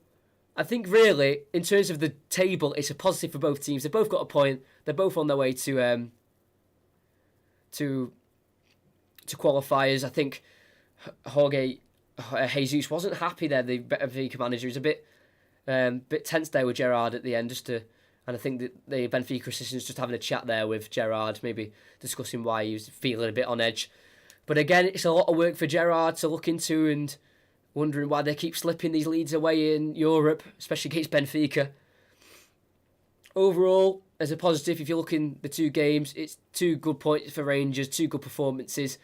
I think really, in terms of the table, it's a positive for both teams. They've both got a point. They're both on their way to qualifiers. I think Jorge Jesus wasn't happy there. The Benfica manager was a bit tense there with Gerrard at the end, and I think that the Benfica assistant's just having a chat there with Gerrard, maybe discussing why he was feeling a bit on edge. But again, it's a lot of work for Gerrard to look into, and wondering why they keep slipping these leads away in Europe, especially against Benfica. Overall, as a positive, if you look in the 2 games, it's 2 good points for Rangers, 2 good performances.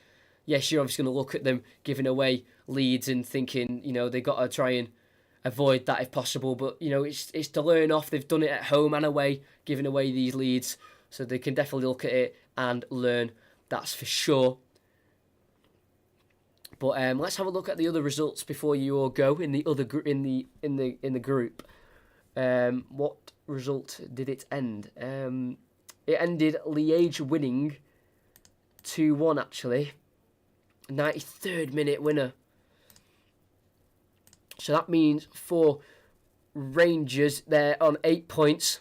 Yes, you're obviously going to look at them giving away leads and thinking, they've got to try and avoid that if possible. But, it's to learn off. They've done it at home and away, giving away these leads. So they can definitely look at it and learn, that's for sure. But let's have a look at the other results before you all go in the other in the group. What result did it end? It ended Liège winning 2-1 actually. 93rd minute winner. So that means for Rangers they're on 8 points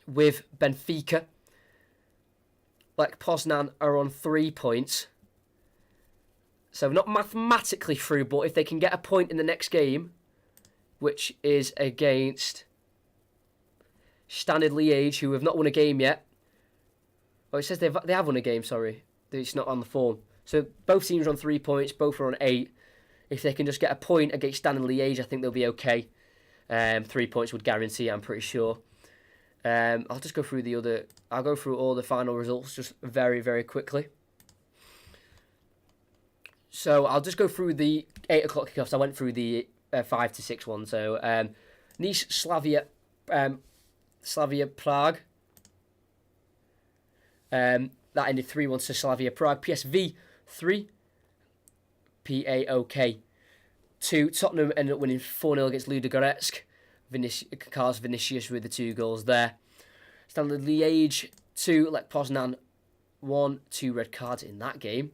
with Benfica. Like Poznan are on 3 points. So not mathematically through, but if they can get a point in the next game, which is against Standard Liège, who have not won a game yet. Oh, it says they have won a game, sorry. It's not on the form. So both teams are on 3 points, both are on 8. If they can just get a point against Standard Liège, I think they'll be okay. 3 points would guarantee, I'm pretty sure. I'll just go through I'll go through all the final results just very, very quickly. So I'll just go through the 8 o'clock kickoffs. I went through the 5 to 6 one. So Nice, Slavia Prague. That ended 3-1 to Slavia Prague. PSV 3. PAOK 2. Tottenham ended up winning 4-0 against Ludogorets. Carlos Vinicius with the 2 goals there. Standard Liège 2. Lech Poznan 1. 2 red cards in that game.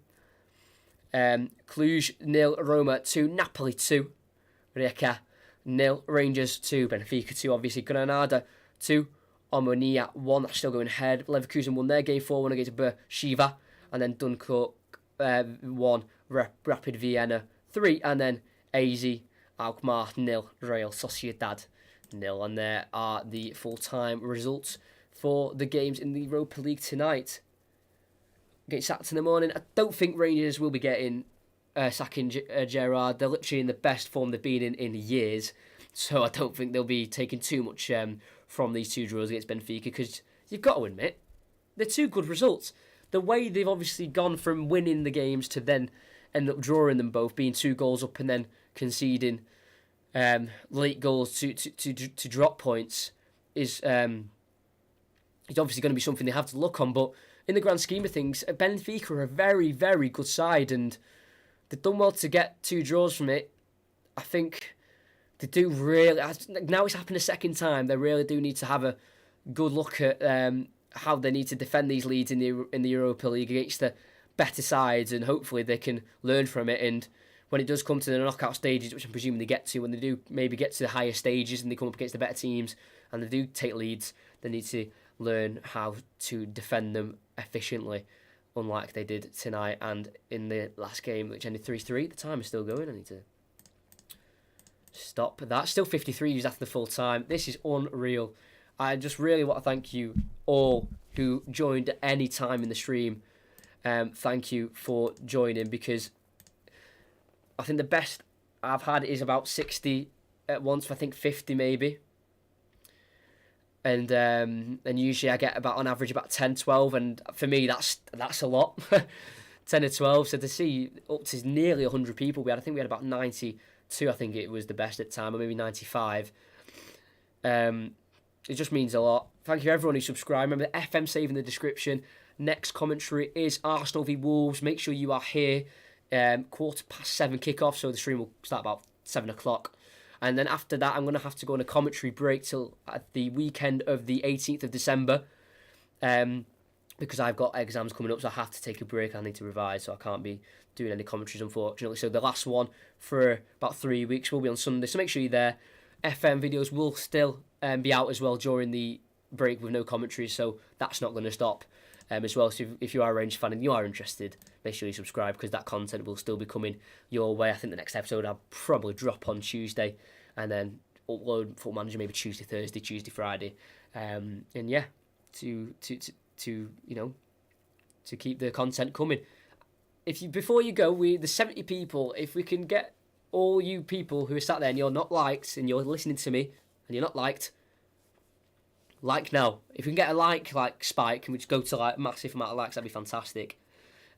Cluj 0, Roma 2, Napoli 2, Rijeka 0, Rangers 2, Benfica 2, obviously Granada 2, Omonia 1, that's still going ahead. Leverkusen won their game 4-1 against Beersheva, and then Dunkirk 1, Rapid Vienna 3, and then AZ Alkmaar 0, Real Sociedad 0, and there are the full-time results for the games in the Europa League tonight. Get sacked in the morning. I don't think Rangers will be getting sacking Gerrard. They're literally in the best form they've been in years. So I don't think they'll be taking too much from these 2 draws against Benfica, because you've got to admit, they're 2 good results. The way they've obviously gone from winning the games to then end up drawing them both, being 2 goals up and then conceding late goals to drop points is obviously going to be something they have to look on. But in the grand scheme of things, Benfica are a very, very good side, and they've done well to get 2 draws from it. I think they do really. Now it's happened a second time. They really do need to have a good look at how they need to defend these leads in the Europa League against the better sides, and hopefully they can learn from it. And when it does come to the knockout stages, which I'm presuming they get to, when they do maybe get to the higher stages and they come up against the better teams and they do take leads, they need to learn how to defend them efficiently, unlike they did tonight and in the last game, which ended 3-3. The time is still going. I need to stop that. Still 53 after the full time. This is unreal. I just really want to thank you all who joined at any time in the stream. Thank you for joining, because I think the best I've had is about 60 at once, I think 50 maybe. And usually I get about, on average, about 10, 12, and for me that's a lot. 10 or 12, so to see up to nearly 100 people, I think we had about 92, I think it was the best at the time, or maybe 95. It just means a lot. Thank you everyone who subscribed. Remember the FM save in the description. Next commentary is Arsenal v Wolves. Make sure you are here. 7:15 kickoff, so the stream will start about 7 o'clock. And then after that, I'm going to have to go on a commentary break till the weekend of the 18th of December. Because I've got exams coming up, so I have to take a break. I need to revise, so I can't be doing any commentaries, unfortunately. So the last one for about 3 weeks will be on Sunday, so make sure you're there. FM videos will still be out as well during the break with no commentaries, so that's not going to stop as well. So if you are a Rangers fan and you are interested, make sure you subscribe, because that content will still be coming your way. I think the next episode I'll probably drop on Tuesday, and then upload Football Manager maybe Tuesday, Thursday, Tuesday, Friday, and yeah, to keep the content coming. Before you go, the 70 people, if we can get all you people who are sat there and you're not liked and you're listening to me and you're not liked, like now. If we can get a like spike and we just go to like massive amount of likes, that'd be fantastic.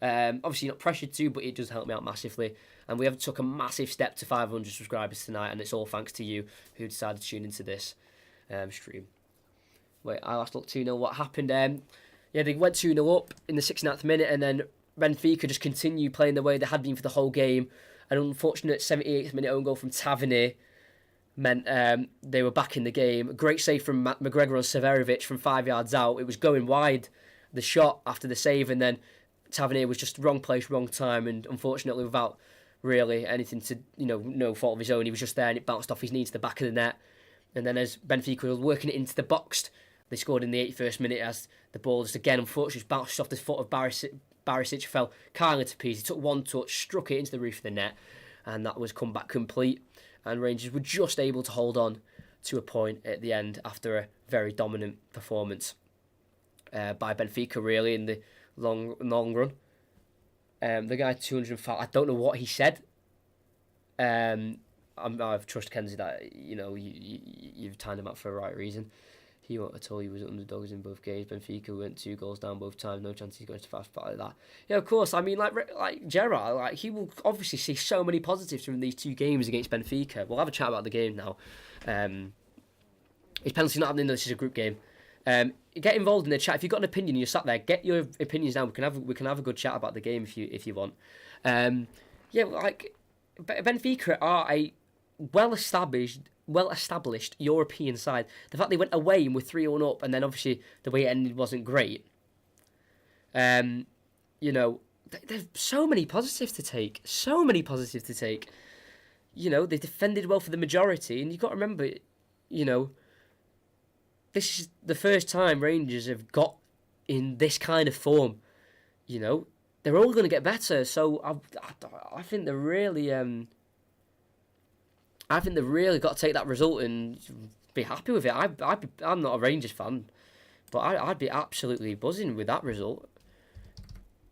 Obviously you're not pressured to, but it does help me out massively. And we have took a massive step to 500 subscribers tonight, and it's all thanks to you who decided to tune into this stream. Wait, I last looked 2-0. What happened? Yeah, they went 2-0 up in the 69th minute, and then Benfica just continued playing the way they had been for the whole game. An unfortunate 78th minute own goal from Tavernier meant they were back in the game. A great save from McGregor on Severovic from 5 yards out. It was going wide, the shot after the save, and then Tavernier was just wrong place, wrong time, and unfortunately without really anything to, no fault of his own, he was just there and it bounced off his knee to the back of the net. And then as Benfica were working it into the box, they scored in the 81st minute as the ball just again unfortunately bounced off the foot of Barisic, fell kindly to pieces. He took one touch, struck it into the roof of the net, and that was comeback complete. And Rangers were just able to hold on to a point at the end after a very dominant performance by Benfica, really, in the long run. The guy 205, I don't know what he said. I've trust Kenzie that you've timed him up for the right reason. He won't at all. He was underdogs in both games. Benfica went 2 goals down both times. No chance he's going to fast back like that. Yeah, of course. I mean, like Gerrard, he will obviously see so many positives from these 2 games against Benfica. We'll have a chat about the game now. His penalty's not happening. This is a group game. Get involved in the chat. If you've got an opinion, you're sat there. Get your opinions down. We can have a good chat about the game if you want. Benfica are a well-established European side. The fact they went away and were 3-1 up, and then obviously the way it ended wasn't great. There's so many positives to take. They defended well for the majority, and you've got to remember, this is the first time Rangers have got in this kind of form. They're all going to get better. So I think they're really, got to take that result and be happy with it. I'm not a Rangers fan, but I'd be absolutely buzzing with that result.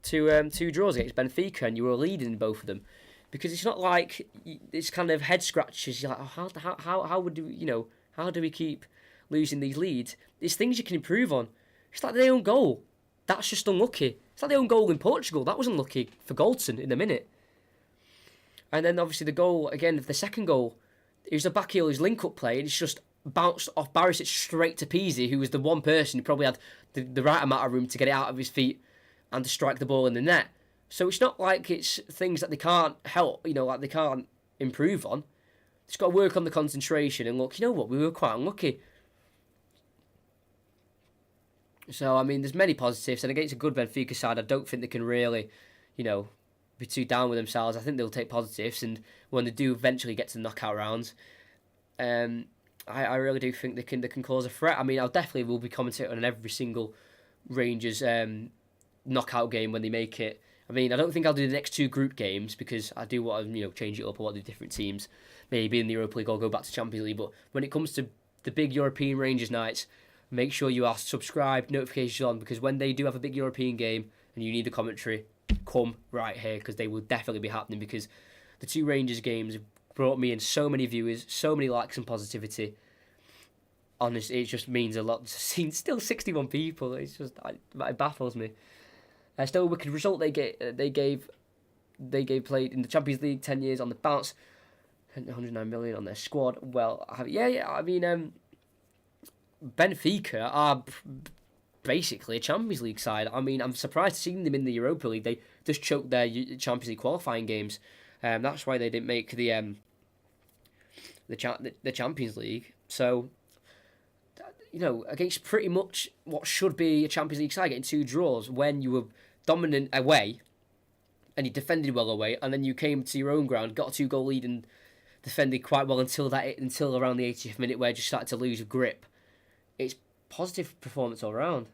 2 draws against Benfica, and you were leading in both of them, because it's not like it's kind of head scratches. You're like, how do we keep losing these leads? There's things you can improve on. It's like their own goal. That's just unlucky. It's like their own goal in Portugal. That was unlucky for Goldson in the minute. And then obviously the goal, again, the second goal, it was a backheel's link-up play, and it's just bounced off Barisic straight to Pizzi, who was the one person who probably had the right amount of room to get it out of his feet and to strike the ball in the net. So it's not like it's things that they can't help, like they can't improve on. It's got to work on the concentration and look, you know what, we were quite unlucky. So, I mean, there's many positives, and against a good Benfica side, I don't think they can really, be too down with themselves. I think they'll take positives, and when they do eventually get to the knockout rounds, I really do think they can cause a threat. I mean, I'll definitely will be commentating on every single Rangers knockout game when they make it. I mean, I don't think I'll do the next 2 group games, because I do want to, change it up. I want to do different teams, maybe in the Europa League or go back to Champions League. But when it comes to the big European Rangers nights, make sure you are subscribed, notifications on, because when they do have a big European game and you need the commentary, come right here, because they will definitely be happening, because the two Rangers games have brought me in so many viewers, so many likes and positivity. Honestly, it just means a lot. Still 61 people. It's just, it baffles me. Still a wicked result they gave played in the Champions League 10 years on the bounce, 109 million on their squad. Well, I mean, Benfica are basically a Champions League side. I mean, I'm surprised seeing them in the Europa League. They just choked their Champions League qualifying games. That's why they didn't make the Champions League. So, against pretty much what should be a Champions League side, getting 2 draws when you were dominant away and you defended well away, and then you came to your own ground, got a 2-goal lead and defended quite well until around the 80th minute, where you just started to lose grip. It's positive performance all round.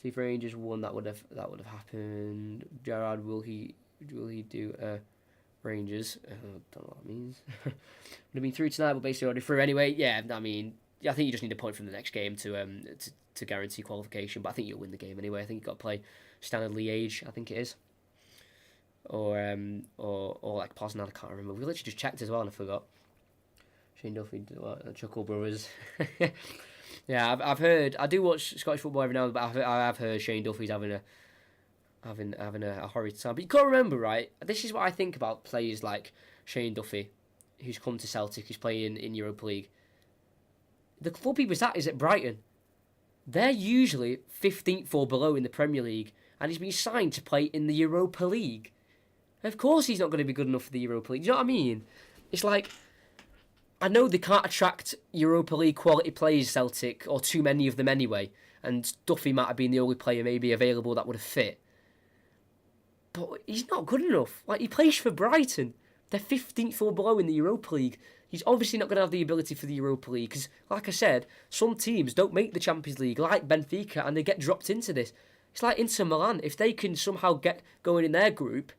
See if Rangers won, that would have happened. Gerrard, will he do Rangers? I don't know what that means. Would have been through tonight, but basically already through anyway. Yeah, I mean, I think you just need a point from the next game to guarantee qualification. But I think you'll win the game anyway. I think you've got to play Standard Liège, I think it is, or like Poznan. I can't remember. We literally just checked as well, and I forgot. Shane Duffy, Chuckle Brothers. Yeah, I've heard. I do watch Scottish football every now and then, but I've heard Shane Duffy's having a horrid time. But you got to remember, right? This is what I think about players like Shane Duffy, who's come to Celtic, who's playing in Europa League. The club he was at is at Brighton. They're usually 15th or below in the Premier League, and he's been signed to play in the Europa League. Of course he's not going to be good enough for the Europa League. Do you know what I mean? It's like, I know they can't attract Europa League quality players, Celtic, or too many of them anyway, and Duffy might have been the only player maybe available that would have fit. But he's not good enough. Like, he plays for Brighton. They're 15th or below in the Europa League. He's obviously not going to have the ability for the Europa League, because, like I said, some teams don't make the Champions League, like Benfica, and they get dropped into this. It's like Inter Milan. If they can somehow get going in their group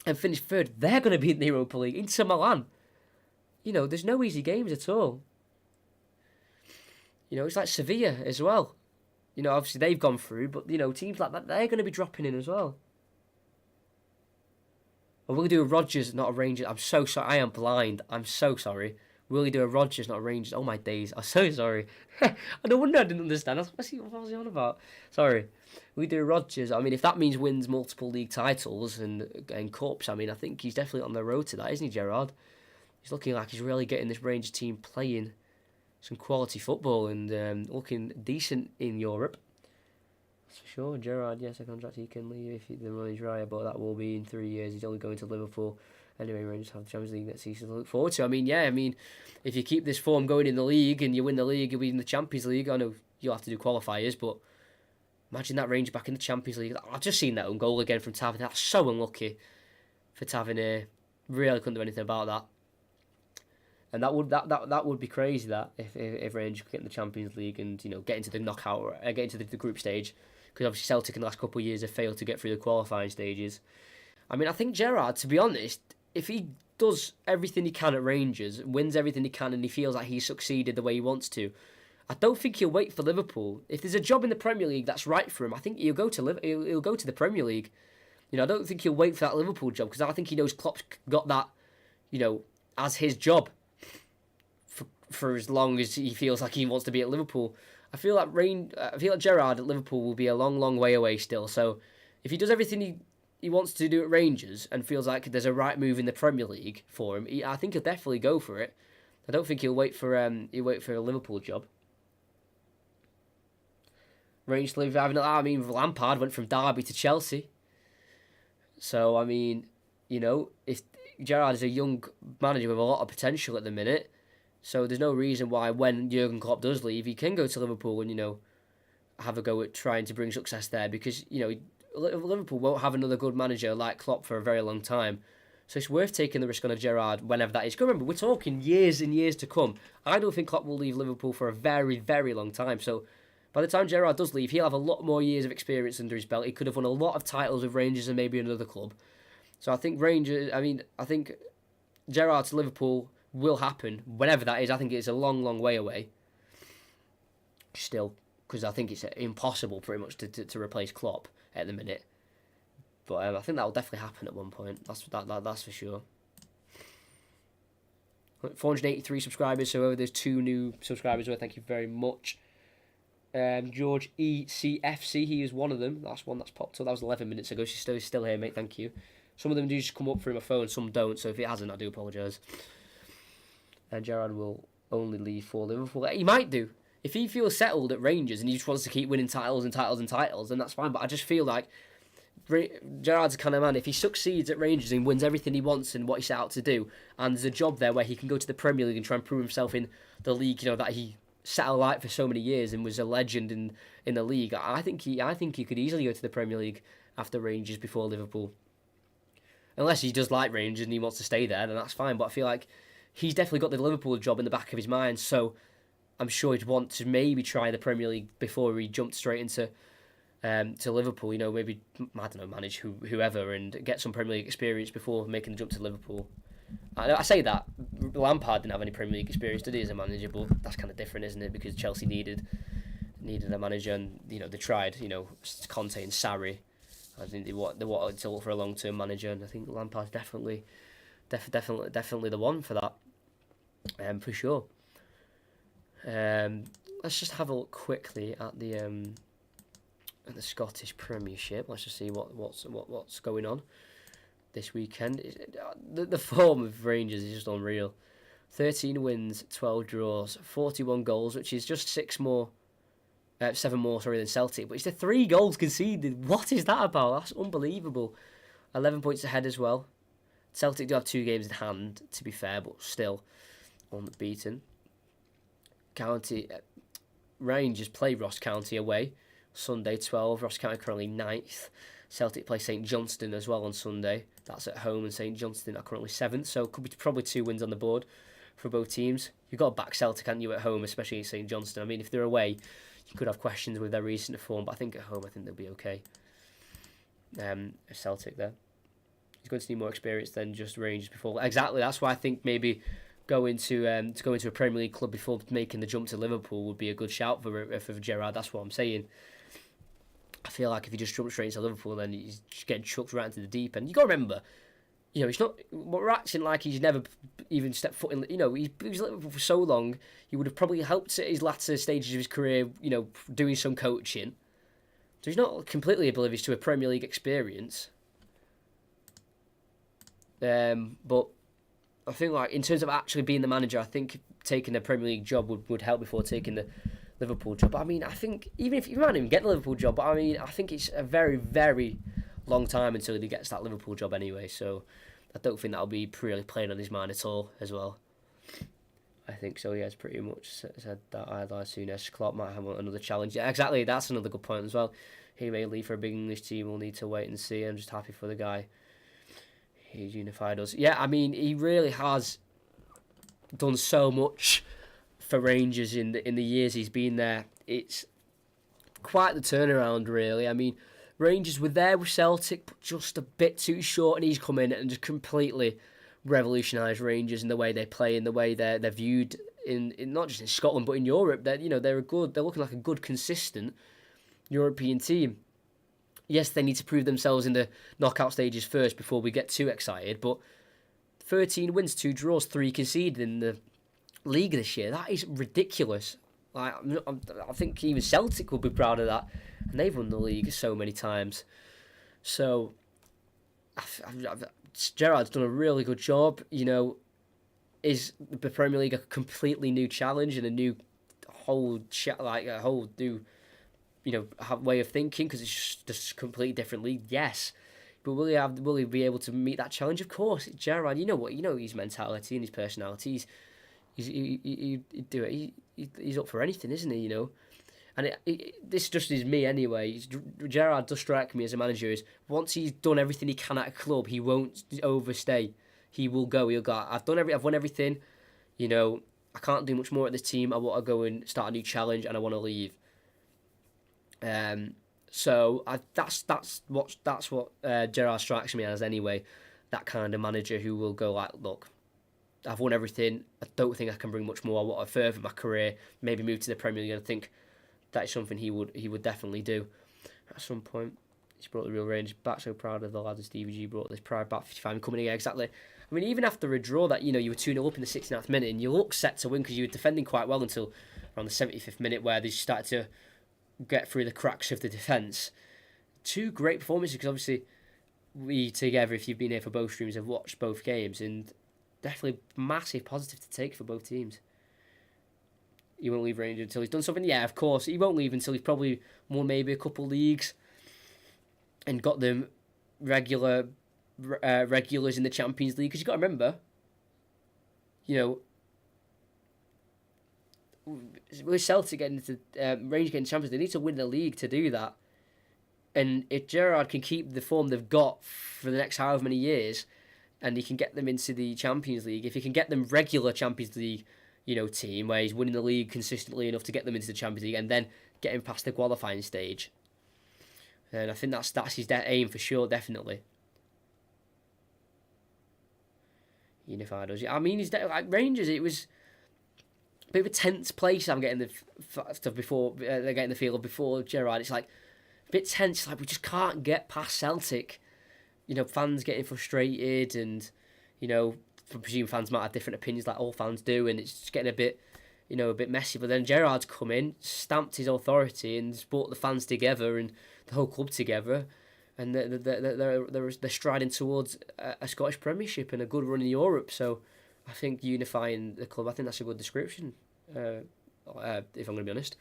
and finish third, they're going to be in the Europa League. Inter Milan. There's no easy games at all. It's like Sevilla as well. Obviously they've gone through, but, teams like that, they're going to be dropping in as well. Or will he do a Rodgers, not a Rangers? I'm so sorry. I am blind. I'm so sorry. Will he do a Rodgers, not a Rangers? Oh, my days. I'm so sorry. No wonder I didn't understand. What was he on about? Sorry. Will he do a Rodgers? I mean, if that means wins multiple league titles and cups, I mean, I think he's definitely on the road to that, isn't he, Gerrard? He's looking like he's really getting this Rangers team playing some quality football and looking decent in Europe. For sure, Gerrard, yes, a contract he can leave if the money's right, but that will be in 3 years. He's only going to Liverpool. Anyway, Rangers have the Champions League next season to look forward to. I mean, if you keep this form going in the league and you win the league, you'll be in the Champions League. I know you'll have to do qualifiers, but imagine that Rangers back in the Champions League. I've just seen that own goal again from Tavernier. That's so unlucky for Tavernier. Really couldn't do anything about that. And that would be crazy, that if Rangers could get in the Champions League and get into the knockout, get into the group stage. Because obviously Celtic in the last couple of years have failed to get through the qualifying stages. I mean, I think Gerrard, to be honest, if he does everything he can at Rangers, wins everything he can, and he feels like he's succeeded the way he wants to, I don't think he'll wait for Liverpool. If there's a job in the Premier League that's right for him, I think he'll go to the Premier League. I don't think he'll wait for that Liverpool job, because I think he knows Klopp's got that, as his job for as long as he feels like he wants to be at Liverpool. I feel like Gerrard at Liverpool will be a long, long way away still. So if he does everything he wants to do at Rangers and feels like there's a right move in the Premier League for him, I think he'll definitely go for it. I don't think he'll wait for a Liverpool job. Rangers Lampard went from Derby to Chelsea. So I mean, if Gerrard is a young manager with a lot of potential at the minute. So there's no reason why when Jurgen Klopp does leave, he can go to Liverpool and, have a go at trying to bring success there, because, Liverpool won't have another good manager like Klopp for a very long time. So it's worth taking the risk on a Gerrard whenever that is. Because remember, we're talking years and years to come. I don't think Klopp will leave Liverpool for a very, very long time. So by the time Gerrard does leave, he'll have a lot more years of experience under his belt. He could have won a lot of titles with Rangers and maybe another club. So I think Gerrard to Liverpool will happen, whenever that is. I think it's a long, long way away. still, because I think it's impossible pretty much to replace Klopp at the minute. But I think that will definitely happen at one point. That's for sure. 483 subscribers, so there's 2 new subscribers there. Thank you very much. George ECFC, he is one of them. That's one that's popped up. That was 11 minutes ago. She's still here, mate. Thank you. Some of them do just come up through my phone, some don't. So if it hasn't, I do apologise. And Gerrard will only leave for Liverpool. He might do. If he feels settled at Rangers and he just wants to keep winning titles, then that's fine. But I just feel like Gerrard's the kind of man, if he succeeds at Rangers and wins everything he wants and what he set out to do, and there's a job there where he can go to the Premier League and try and prove himself in the league, that he set alight for so many years and was a legend in the league, I think he could easily go to the Premier League after Rangers before Liverpool. Unless he does like Rangers and he wants to stay there, then that's fine. But I feel like he's definitely got the Liverpool job in the back of his mind, so I'm sure he'd want to maybe try the Premier League before he jumped straight into to Liverpool. Maybe, I don't know, manage whoever and get some Premier League experience before making the jump to Liverpool. I say that Lampard didn't have any Premier League experience, did he, as a manager? But that's kind of different, isn't it? Because Chelsea needed a manager, and they tried, Conte and Sarri. I think they wanted to look for a long-term manager, and I think Lampard's definitely the one for that, for sure. Let's just have a look quickly at the Scottish Premiership. Let's just see what's going on this weekend. The form of Rangers is just unreal. 13 wins, 12 draws, 41 goals, which is just 7 more than Celtic. But it's the 3 goals conceded. What is that about? That's unbelievable. 11 points ahead as well. Celtic do have 2 games in hand, to be fair, but still unbeaten. Rangers play Ross County away Sunday 12. Ross County currently 9th. Celtic play St Johnstone as well on Sunday. That's at home, and St Johnstone are currently 7th. So could be probably 2 wins on the board for both teams. You've got to back Celtic, haven't you, at home, especially at St Johnstone. I mean, if they're away, you could have questions with their recent form, but I think at home, I think they'll be okay. Celtic there. He's going to need more experience than just Rangers before. Exactly. That's why I think maybe go into a Premier League club before making the jump to Liverpool would be a good shout for Gerrard. That's what I'm saying. I feel like if he just jumps straight into Liverpool, then he's just getting chucked right into the deep end. You got to remember, it's not. We're acting like he's never even stepped foot in. He was at Liverpool for so long. He would have probably helped at his latter stages of his career. Doing some coaching. So he's not completely oblivious to a Premier League experience. But I think, like, in terms of actually being the manager, I think taking the Premier League job would help before taking the Liverpool job. But I mean, I think even if you might not even get the Liverpool job, but I mean, I think it's a very, very long time until he gets that Liverpool job anyway. So I don't think that'll be really playing on his mind at all as well. I think so. He has pretty much said that either as soon as Klopp might have another challenge. Yeah, exactly. That's another good point as well. He may leave for a big English team. We'll need to wait and see. I'm just happy for the guy. He's unified us. Yeah, I mean, he really has done so much for Rangers in the years he's been there. It's quite the turnaround, really. I mean, Rangers were there with Celtic, but just a bit too short, and he's come in and just completely revolutionised Rangers in the way they play, in the way they're viewed in not just in Scotland but in Europe. They're they're looking like a good, consistent European team. Yes, they need to prove themselves in the knockout stages first before we get too excited, but 13 wins, 2 draws, 3 conceded in the league this year. That is ridiculous. I think even Celtic will be proud of that, and they've won the league so many times. So Gerrard's done a really good job. Is the Premier League a completely new challenge and a whole new way of thinking because it's just a completely different league? Yes, but will he be able to meet that challenge? Of course. Gerrard, his mentality and his personality. He'd do it. He's up for anything, isn't he? And this just is me anyway. Gerrard does strike me as a manager is once he's done everything he can at a club, he won't overstay. He will go. He'll go. I've won everything. I can't do much more at this team. I want to go and start a new challenge, and I want to leave. So that's what Gerrard strikes me as anyway. That kind of manager who will go like, look, I've won everything. I don't think I can bring much more. I want to further my career. Maybe move to the Premier League and think that is something he would definitely do at some point. He's brought the real range back. So proud of the lads. Stevie G brought this pride back. 55 coming in exactly. I mean, even after a draw that you were 2-0 up in the 69th minute, and you look set to win because you were defending quite well until around the 75th minute, where they started to get through the cracks of the defence. Two great performances, because obviously we together, if you've been here for both streams, have watched both games, and definitely massive positive to take for both teams. He won't leave Rangers until he's done something. Yeah, of course, he won't leave until he's probably won maybe a couple leagues and got them regulars in the Champions League. Because you've got to remember, with Celtic getting into Rangers getting Champions, they need to win the league to do that. And if Gerrard can keep the form they've got for the next however many years, and he can get them into the Champions League, if he can get them regular Champions League, team where he's winning the league consistently enough to get them into the Champions League and then getting past the qualifying stage, and I think that's his aim for sure, definitely. Unified us. I mean, like Rangers, it was a bit of a tense place. I'm getting the stuff before they're getting the feel of before Gerrard. It's like a bit tense. Like we just can't get past Celtic. Fans getting frustrated, and I presume fans might have different opinions, like all fans do, and it's just getting a bit messy. But then Gerrard's come in, stamped his authority, and brought the fans together and the whole club together, and they're striding towards a Scottish Premiership and a good run in Europe. So I think unifying the club, I think that's a good description, if I'm going to be honest.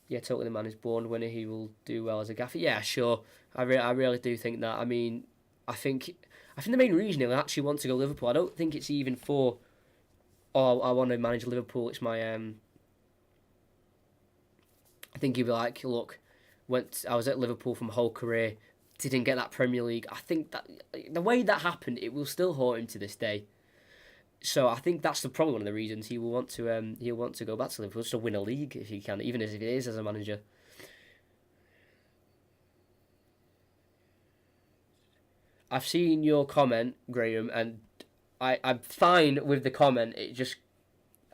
Yeah, totally the man is born winner. He will do well as a gaffer. Yeah, sure. I really do think that. I mean, I think the main reason he'll actually want to go Liverpool, I don't think it's even for, I want to manage Liverpool. It's my, I think he'll be like, look, I was at Liverpool for my whole career, didn't get that Premier League. I think that the way that happened, it will still haunt him to this day. So I think that's probably one of the reasons he'll want to go back to Liverpool, just to win a league if he can, even if it is as a manager. I've seen your comment, Graham, and I'm fine with the comment.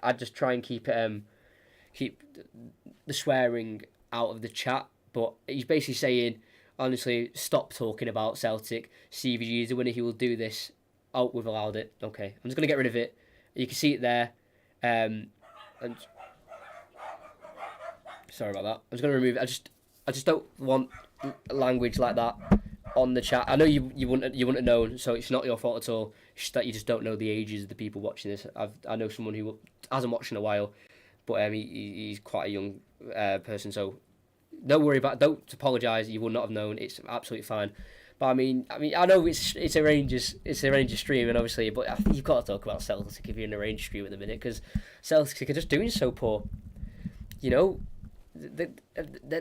I just try and keep the swearing out of the chat. But he's basically saying, honestly, stop talking about Celtic. CVG is the winner. He will do this. Oh, we've allowed it. Okay, I'm just gonna get rid of it. You can see it there. And sorry about that. I'm just gonna remove it. I just don't want language like that on the chat. I know you wouldn't have known, so it's not your fault at all. It's just that you just don't know the ages of the people watching this. I know someone who hasn't watched in a while, but he's quite a young person, so don't worry about. Don't apologise. You would not have known. It's absolutely fine. But I mean, I know it's a Rangers stream, and obviously, but I think you've got to talk about Celtic if you're in a Rangers stream at the minute, because Celtic are just doing so poor. They're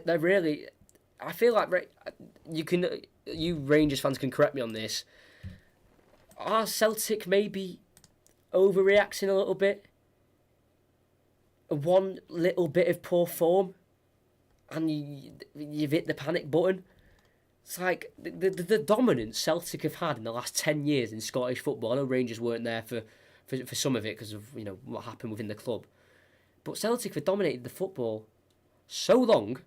really. I feel like you Rangers fans can correct me on this. Are Celtic maybe overreacting a little bit? One little bit of poor form, and you've hit the panic button. It's like the dominance Celtic have had in the last 10 years in Scottish football. I know Rangers weren't there for some of it because of what happened within the club, but Celtic have dominated the football so long,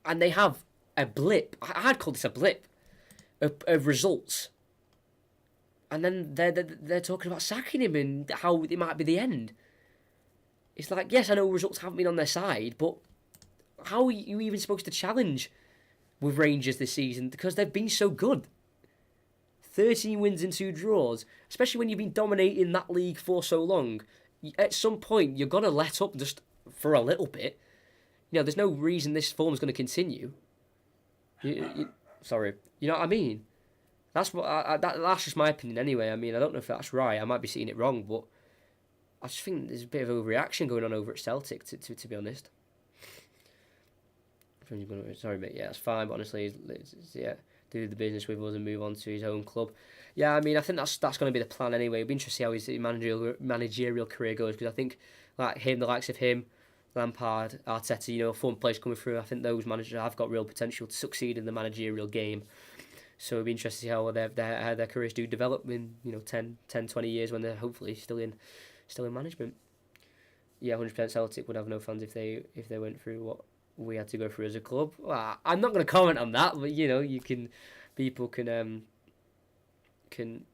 and they have a blip. I'd call this a blip of results, and then they're talking about sacking him and how it might be the end. It's like, yes, I know results haven't been on their side, but how are you even supposed to challenge with Rangers this season, because they've been so good? 13 wins and 2 draws, especially when you've been dominating that league for so long. At some point, you're going to let up just for a little bit. There's no reason this form's going to continue. Sorry, you know what I mean? That's that's just my opinion anyway. I mean, I don't know if that's right. I might be seeing it wrong, but I just think there's a bit of overreaction going on over at Celtic, to be honest. Sorry, mate. Yeah, that's fine. But honestly, do the business with us and move on to his own club. Yeah, I mean, I think that's going to be the plan anyway. It'll be interesting to see how his managerial career goes, because I think the likes of him, Lampard, Arteta, fun players coming through. I think those managers have got real potential to succeed in the managerial game. So it'll be interesting to see how their careers do develop in 10, 20 years when they're hopefully still in management. yeah, 100% Celtic would have no fans if they went through what we had to go through as a club. Well, I'm not going to comment on that, but you can, people can can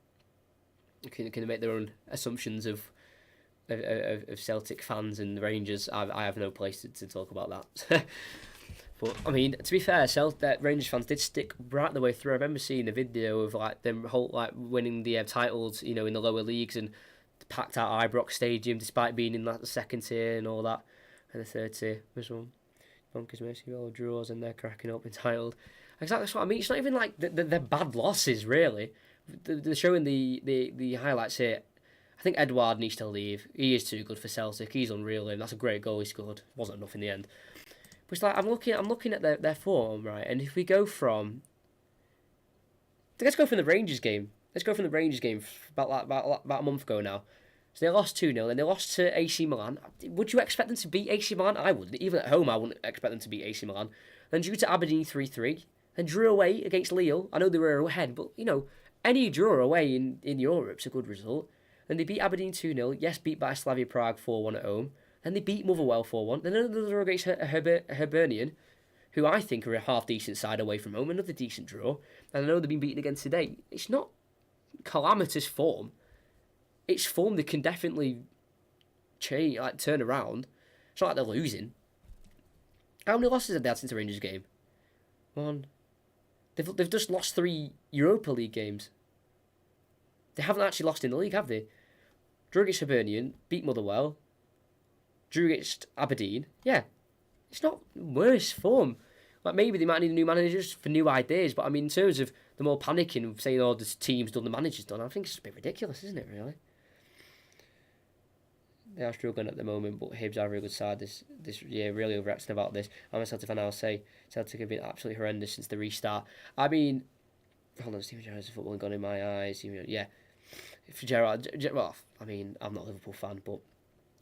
make their own assumptions of Celtic fans and the Rangers. I have no place to talk about that. But I mean, to be fair, Rangers fans did stick right the way through. I remember seeing a video of like them winning the titles, in the lower leagues and packed out Ibrox Stadium despite being in the second tier and all that, and the third tier was one. Bonkers Mercy all draws and they're cracking up entitled. Exactly, that's what I mean. It's not even like they're bad losses really. They're showing the highlights here. I think Edouard needs to leave. He is too good for Celtic. He's unreal, and that's a great goal he scored. Wasn't enough in the end. But it's like I'm looking at their form, right? And if we go from, let's go from the Rangers game. About a month ago now. So they lost 2-0, and they lost to AC Milan. Would you expect them to beat AC Milan? I wouldn't. Even at home, I wouldn't expect them to beat AC Milan. Then drew to Aberdeen 3-3. Then drew away against Lille. I know they were ahead, but any draw away in Europe's a good result. Then they beat Aberdeen 2-0. Yes, beat by Slavia Prague 4-1 at home. Then they beat Motherwell 4-1. Then another draw against Hibernian, who I think are a half-decent side away from home. Another decent draw. And I know they've been beaten again today. It's not calamitous form. It's form that can definitely change, turn around. It's not like they're losing. How many losses have they had since the Rangers game? One. They've just lost 3 Europa League games. They haven't actually lost in the league, have they? Drew against Hibernian, beat Motherwell, drew against Aberdeen. Yeah, it's not worse form. Like, maybe they might need new managers for new ideas, but I mean, in terms of the more panicking of saying, oh, this team's done, the manager's done, I think it's a bit ridiculous, isn't it, really? They are struggling at the moment, but Hibs are a really good side this year, really overacting about this. I'm a Celtic fan, I'll say Celtic have been absolutely horrendous since the restart. I mean, hold on, Steven Gerrard's football gone in my eyes. Yeah, for Gerrard, well, I mean, I'm not a Liverpool fan, but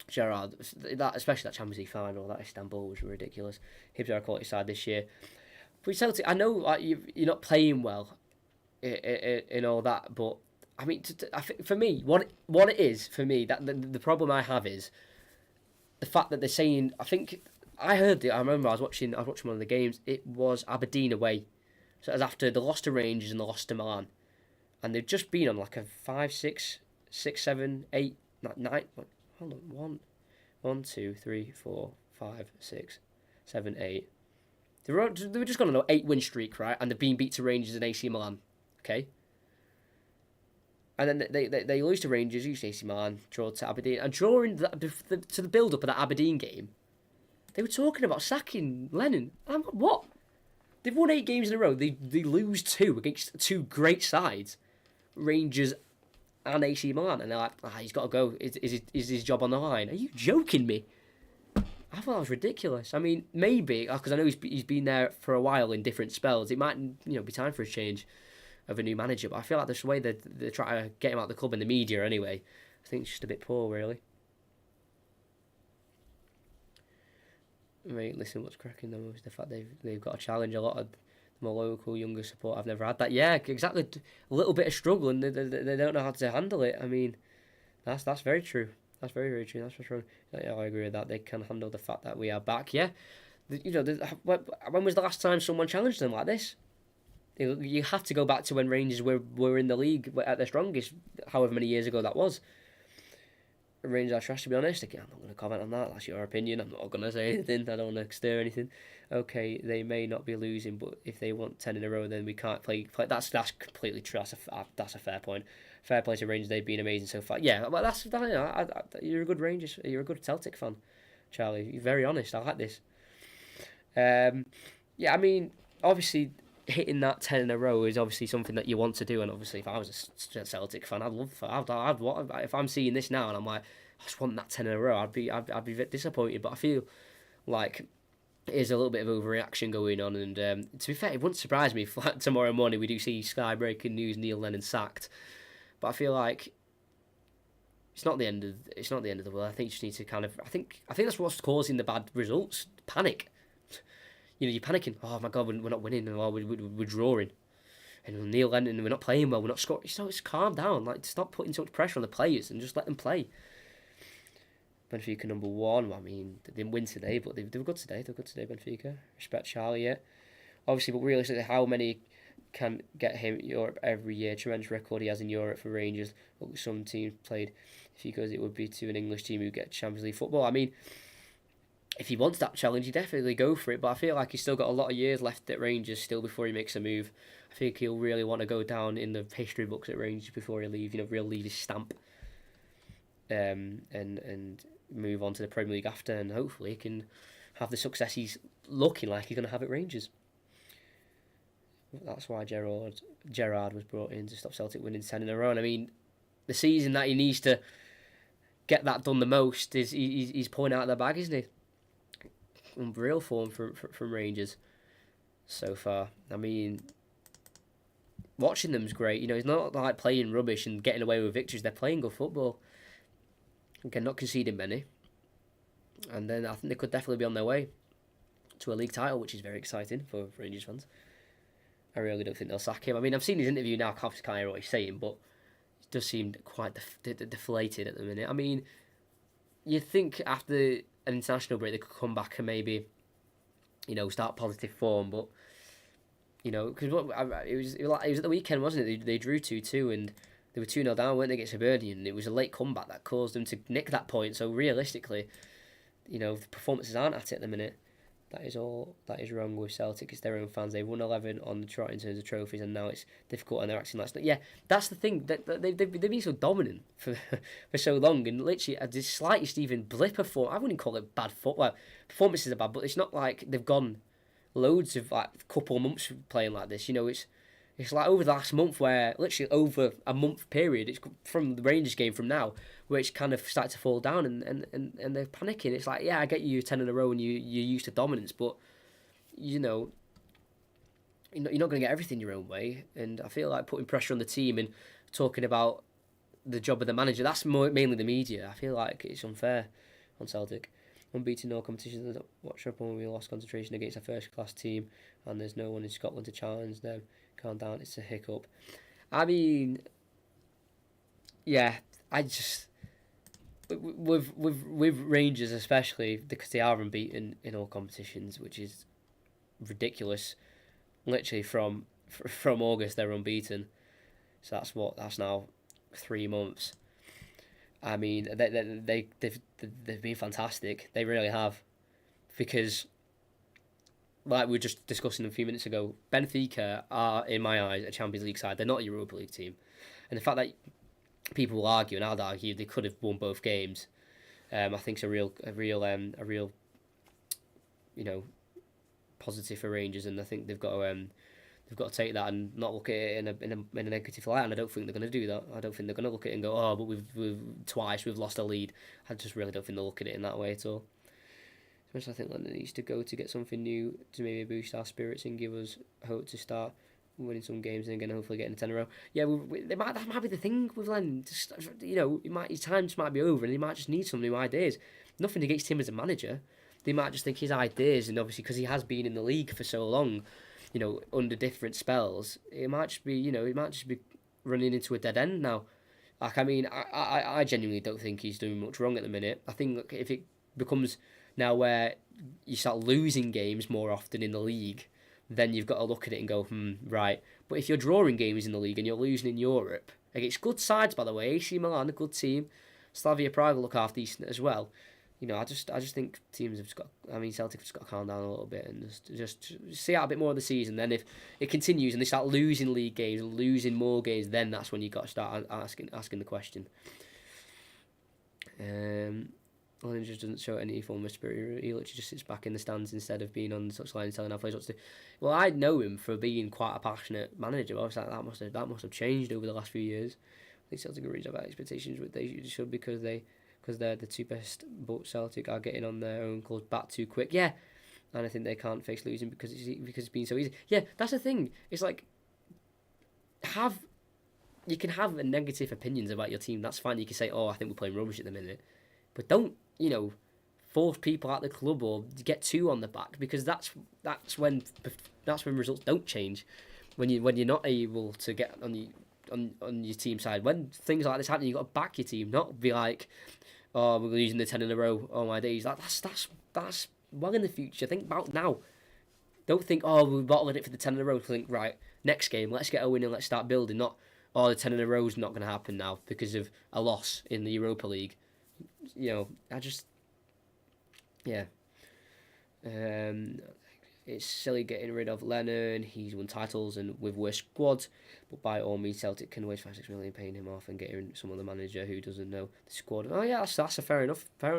Gerrard, especially that Champions League final, that Istanbul was ridiculous. Hibs are a quality side this year. But Celtic, I know you're not playing well in all that, but I mean, I think for me, what it is for me, that the problem I have is the fact that they're saying. I think I heard it. I remember I was watching one of the games. It was Aberdeen away, so it was after the loss to Rangers and the loss to Milan, and they've just been on like a 5, 6, 7, 8, 9. Hold on, 1, 2, 3, 4, 5, 6, 7, 8. They were just gone on an 8-win streak, right? And they've been beat to Rangers and AC Milan. Okay. And then they lose to Rangers, lose to AC Milan, draw to Aberdeen. And during to the build-up of that Aberdeen game, they were talking about sacking Lennon. I'm like, what? They've won 8 games in a row. They lose 2 against 2 great sides, Rangers and AC Milan. And they're like, he's got to go. Is his job on the line? Are you joking me? I thought that was ridiculous. I mean, maybe, because I know he's been there for a while in different spells. It might be time for a change of a new manager, but I feel like the way they're trying to get him out of the club in the media anyway, I think it's just a bit poor, really. Mate, listen, what's cracking though is the fact they've got to challenge a lot of the more local, younger support. I've never had that. Yeah, exactly. A little bit of struggle, and they don't know how to handle it. I mean, that's very true. That's very, very true. That's for sure. Yeah, I agree with that. They can handle the fact that we are back. Yeah, when was the last time someone challenged them like this? You have to go back to when Rangers were in the league at their strongest, however many years ago that was. Rangers are trash, to be honest. Again, I'm not going to comment on that. That's your opinion. I'm not going to say anything. I don't want to stir anything. Okay, they may not be losing, but if they want 10 in a row, then we can't play. That's completely true. That's a fair point. Fair play to Rangers. They've been amazing so far. Yeah, well, you're a good Rangers. You're a good Celtic fan, Charlie. You're very honest. I like this. Yeah, I mean, obviously, hitting that 10 in a row is obviously something that you want to do, and obviously if I was a Celtic fan, if I'm seeing this now and I'm like, I just want that 10 in a row, I'd be a bit disappointed. But I feel like there's a little bit of overreaction going on, and to be fair, it wouldn't surprise me if tomorrow morning we do see Sky breaking news Neil Lennon sacked. But I feel like it's not the end of the world. I think you just need to kind of I think that's what's causing the bad results. Panic. You're panicking. Oh my God, we're not winning, or we're drawing, and Neil Lennon, we're not playing well, we're not scoring. It's calm down. Like, stop putting so much pressure on the players and just let them play. Benfica number 1. Well, I mean, they didn't win today, but they were good today. They were good today, Benfica. Respect Charlie, yeah. Obviously, but realistically, how many can get him Europe every year? Tremendous record he has in Europe for Rangers. Look, some teams played. If he goes, it would be to an English team who get Champions League football. I mean, if he wants that challenge, he definitely go for it. But I feel like he's still got a lot of years left at Rangers still before he makes a move. I think he'll really want to go down in the history books at Rangers before he leaves. Real leave his stamp. And move on to the Premier League after, and hopefully he can have the success he's looking like he's going to have at Rangers. That's why Gerrard was brought in to stop Celtic winning 10 in a row. And I mean, the season that he needs to get that done the most is he's pulling out of the bag, isn't he? Unreal form from Rangers so far. I mean, watching them's great. It's not like playing rubbish and getting away with victories. They're playing good football. Again, not conceding many. And then I think they could definitely be on their way to a league title, which is very exciting for Rangers fans. I really don't think they'll sack him. I mean, I've seen his interview now. I can't hear what he's saying, but it does seem quite deflated at the minute. I mean, you'd think after an international break they could come back and maybe, start positive form. But, because it was at the weekend, wasn't it? They drew 2-2 and they were 2-0 down, weren't they, against Hibernian? And it was a late comeback that caused them to nick that point. So realistically, the performances aren't at it at the minute. That is wrong with Celtic. It's their own fans. They've won 11 on the trot in terms of trophies, and now it's difficult, and they're acting like... Yeah, that's the thing. They've been so dominant for so long, and literally the slightest even blip of form... I wouldn't call it bad football. Performances are bad, but it's not like they've gone loads of couple of months playing like this. It's like over the last month, where literally over a month period, it's from the Rangers game from now, where it's kind of started to fall down and they're panicking. It's like, yeah, I get you 10 in a row and you're used to dominance, but, you're not going to get everything your own way. And I feel like putting pressure on the team and talking about the job of the manager, that's mainly the media. I feel like it's unfair on Celtic. Unbeaten in all competitions. Watch up when we lost concentration against a first-class team, and there's no one in Scotland to challenge them. Calm down, it's a hiccup. I mean, yeah, I just with Rangers especially, because they are unbeaten in all competitions, which is ridiculous. Literally from August they're unbeaten, so that's now 3 months. I mean, they've been fantastic. They really have, because, like we were just discussing a few minutes ago, Benfica are, in my eyes, a Champions League side. They're not a Europa League team, and the fact that people will argue, and I'd argue, they could have won both games, I think it's a real positive for Rangers, and I think they've got to take that and not look at it in a negative light, and I don't think they're going to do that. I don't think they're going to look at it and go, oh, but we've lost a lead. I just really don't think they'll look at it in that way at all. I think London needs to go to get something new to maybe boost our spirits and give us hope to start winning some games and again hopefully getting a 10 in a row. Yeah, that might be the thing with Len. Just, his time just might be over and he might just need some new ideas. Nothing against him as a manager. They might just think his ideas, and obviously because he has been in the league for so long, under different spells, it might just be running into a dead end now. Like, I mean, I genuinely don't think he's doing much wrong at the minute. I think if it becomes now where you start losing games more often in the league, then you've got to look at it and go, right. But if you're drawing games in the league and you're losing in Europe, against good sides, by the way, AC Milan, a good team, Slavia Prague look half decent as well. I just think teams have just got... I mean, Celtic have just got to calm down a little bit and just see out a bit more of the season. Then if it continues and they start losing league games and losing more games, then that's when you've got to start asking the question. Lynn just doesn't show any form of spirit. He literally just sits back in the stands instead of being on the touchline and telling our players what to do. Well, I know him for being quite a passionate manager. But I was like, that must have changed over the last few years. I think Celtic have reached our expectations, but they should, because they're the two best, but Celtic are getting on their own goals back too quick. Yeah, and I think they can't face losing because it's been so easy. Yeah, that's the thing. It's like, you can have negative opinions about your team. That's fine. You can say, oh, I think we're playing rubbish at the minute, but don't force people out of the club or get too on the back, because that's when results don't change. When you're not able to get on your team side, when things like this happen, you got to back your team, not be like, oh, we're losing the 10 in a row. Oh my days, that's well in the future. Think about now. Don't think, oh, we're bottling it for the 10 in a row. Think, right, next game, let's get a win and let's start building. Not, oh, the 10 in a row is not going to happen now because of a loss in the Europa League. Yeah. It's silly getting rid of Lennon. He's won titles and with worse squads, but by all means, Celtic can waste 5-6 million paying him off and getting some other manager who doesn't know the squad. Oh yeah, that's a fair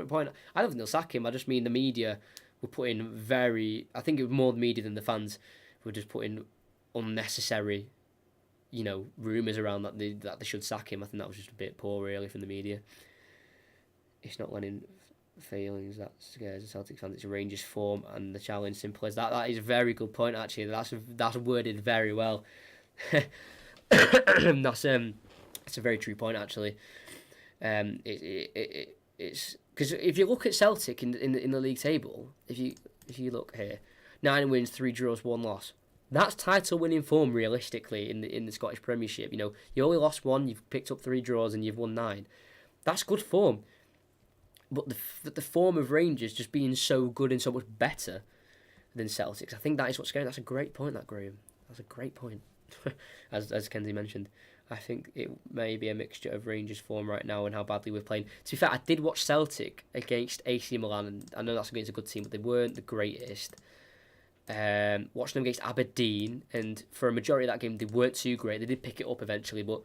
point. I don't think they'll sack him. I just mean the media were putting I think it was more the media than the fans were just putting unnecessary, rumours around that they should sack him. I think that was just a bit poor, really, from the media. It's not Lennon failings that scares the Celtic fans. It's a Rangers form and the challenge. Simple as that. That is a very good point, actually. That's worded very well. That's a very true point, actually. It's because if you look at Celtic in the league table, if you look here, 9 wins, 3 draws, 1 loss. That's title winning form realistically in the Scottish Premiership. You only lost 1, you've picked up 3 draws, and you've won 9. That's good form. But the form of Rangers just being so good and so much better than Celtics, I think that is what's scary. That's a great point, that, Graham. That's a great point. as Kenzie mentioned, I think it may be a mixture of Rangers' form right now and how badly we're playing. To be fair, I did watch Celtic against AC Milan, and I know that's against a good team, but they weren't the greatest. Watching them against Aberdeen, and for a majority of that game, they weren't too great. They did pick it up eventually, but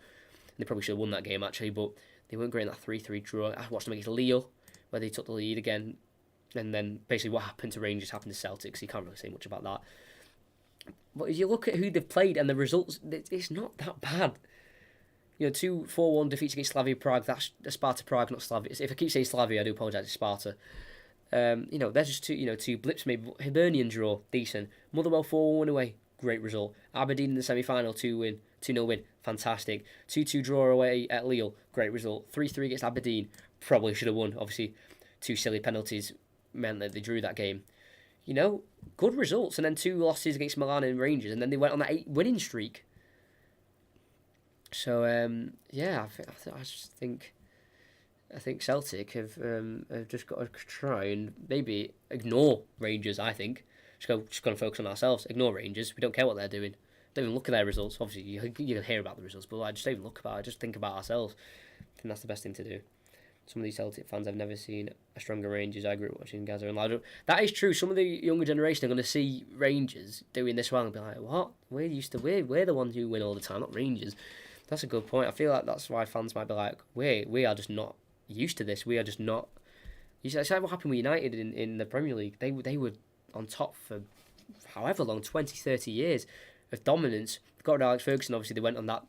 they probably should have won that game, actually, but they weren't great in that 3-3 draw. I watched them against Lille, where they took the lead again, and then basically what happened to Rangers happened to Celtic, so you can't really say much about that. But if you look at who they've played and the results, it's not that bad. 2 4-1 defeats against Slavia Prague. That's Sparta Prague, not Slavia. If I keep saying Slavia, I do apologise. It's Sparta. There's just two blips maybe. Hibernian draw, decent. Motherwell 4-1 away, great result. Aberdeen in the semi-final, 2-0 win, fantastic. 2-2 draw away at Lille, great result. 3-3 against Aberdeen, probably should have won. Obviously, 2 silly penalties meant that they drew that game. Good results, and then 2 losses against Milan and Rangers, and then they went on that 8 winning streak. So I think Celtic have just got to try and maybe ignore Rangers. I think just got to focus on ourselves. Ignore Rangers. We don't care what they're doing. Don't even look at their results. Obviously, you can hear about the results, but just don't even look about it. Just think about ourselves. I think that's the best thing to do. Some of these Celtic fans, I've never seen a stronger Rangers. I grew up watching Gaza and Louder. That is true. Some of the younger generation are going to see Rangers doing this well and be like, what? We're the ones who win all the time, not Rangers. That's a good point. I feel like that's why fans might be like, we are just not used to this. We are just not... It's like what happened with United in the Premier League. They were on top for however long, 20, 30 years of dominance. Got rid of Alex Ferguson, obviously they went on that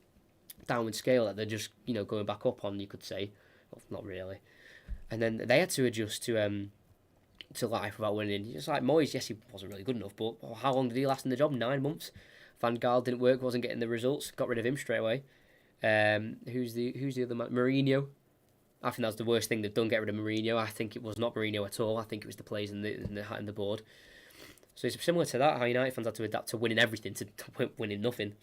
downward scale that they're just, going back up on, you could say. Well, not really. And then they had to adjust to life without winning. Just like Moyes, yes, he wasn't really good enough, but how long did he last in the job? 9 months. Van Gaal didn't work, wasn't getting the results. Got rid of him straight away. Who's the other man? Mourinho. I think that's the worst thing they've done. Get rid of Mourinho. I think it was not Mourinho at all. I think it was the players and the board. So it's similar to that. How United fans had to adapt to winning everything to winning nothing.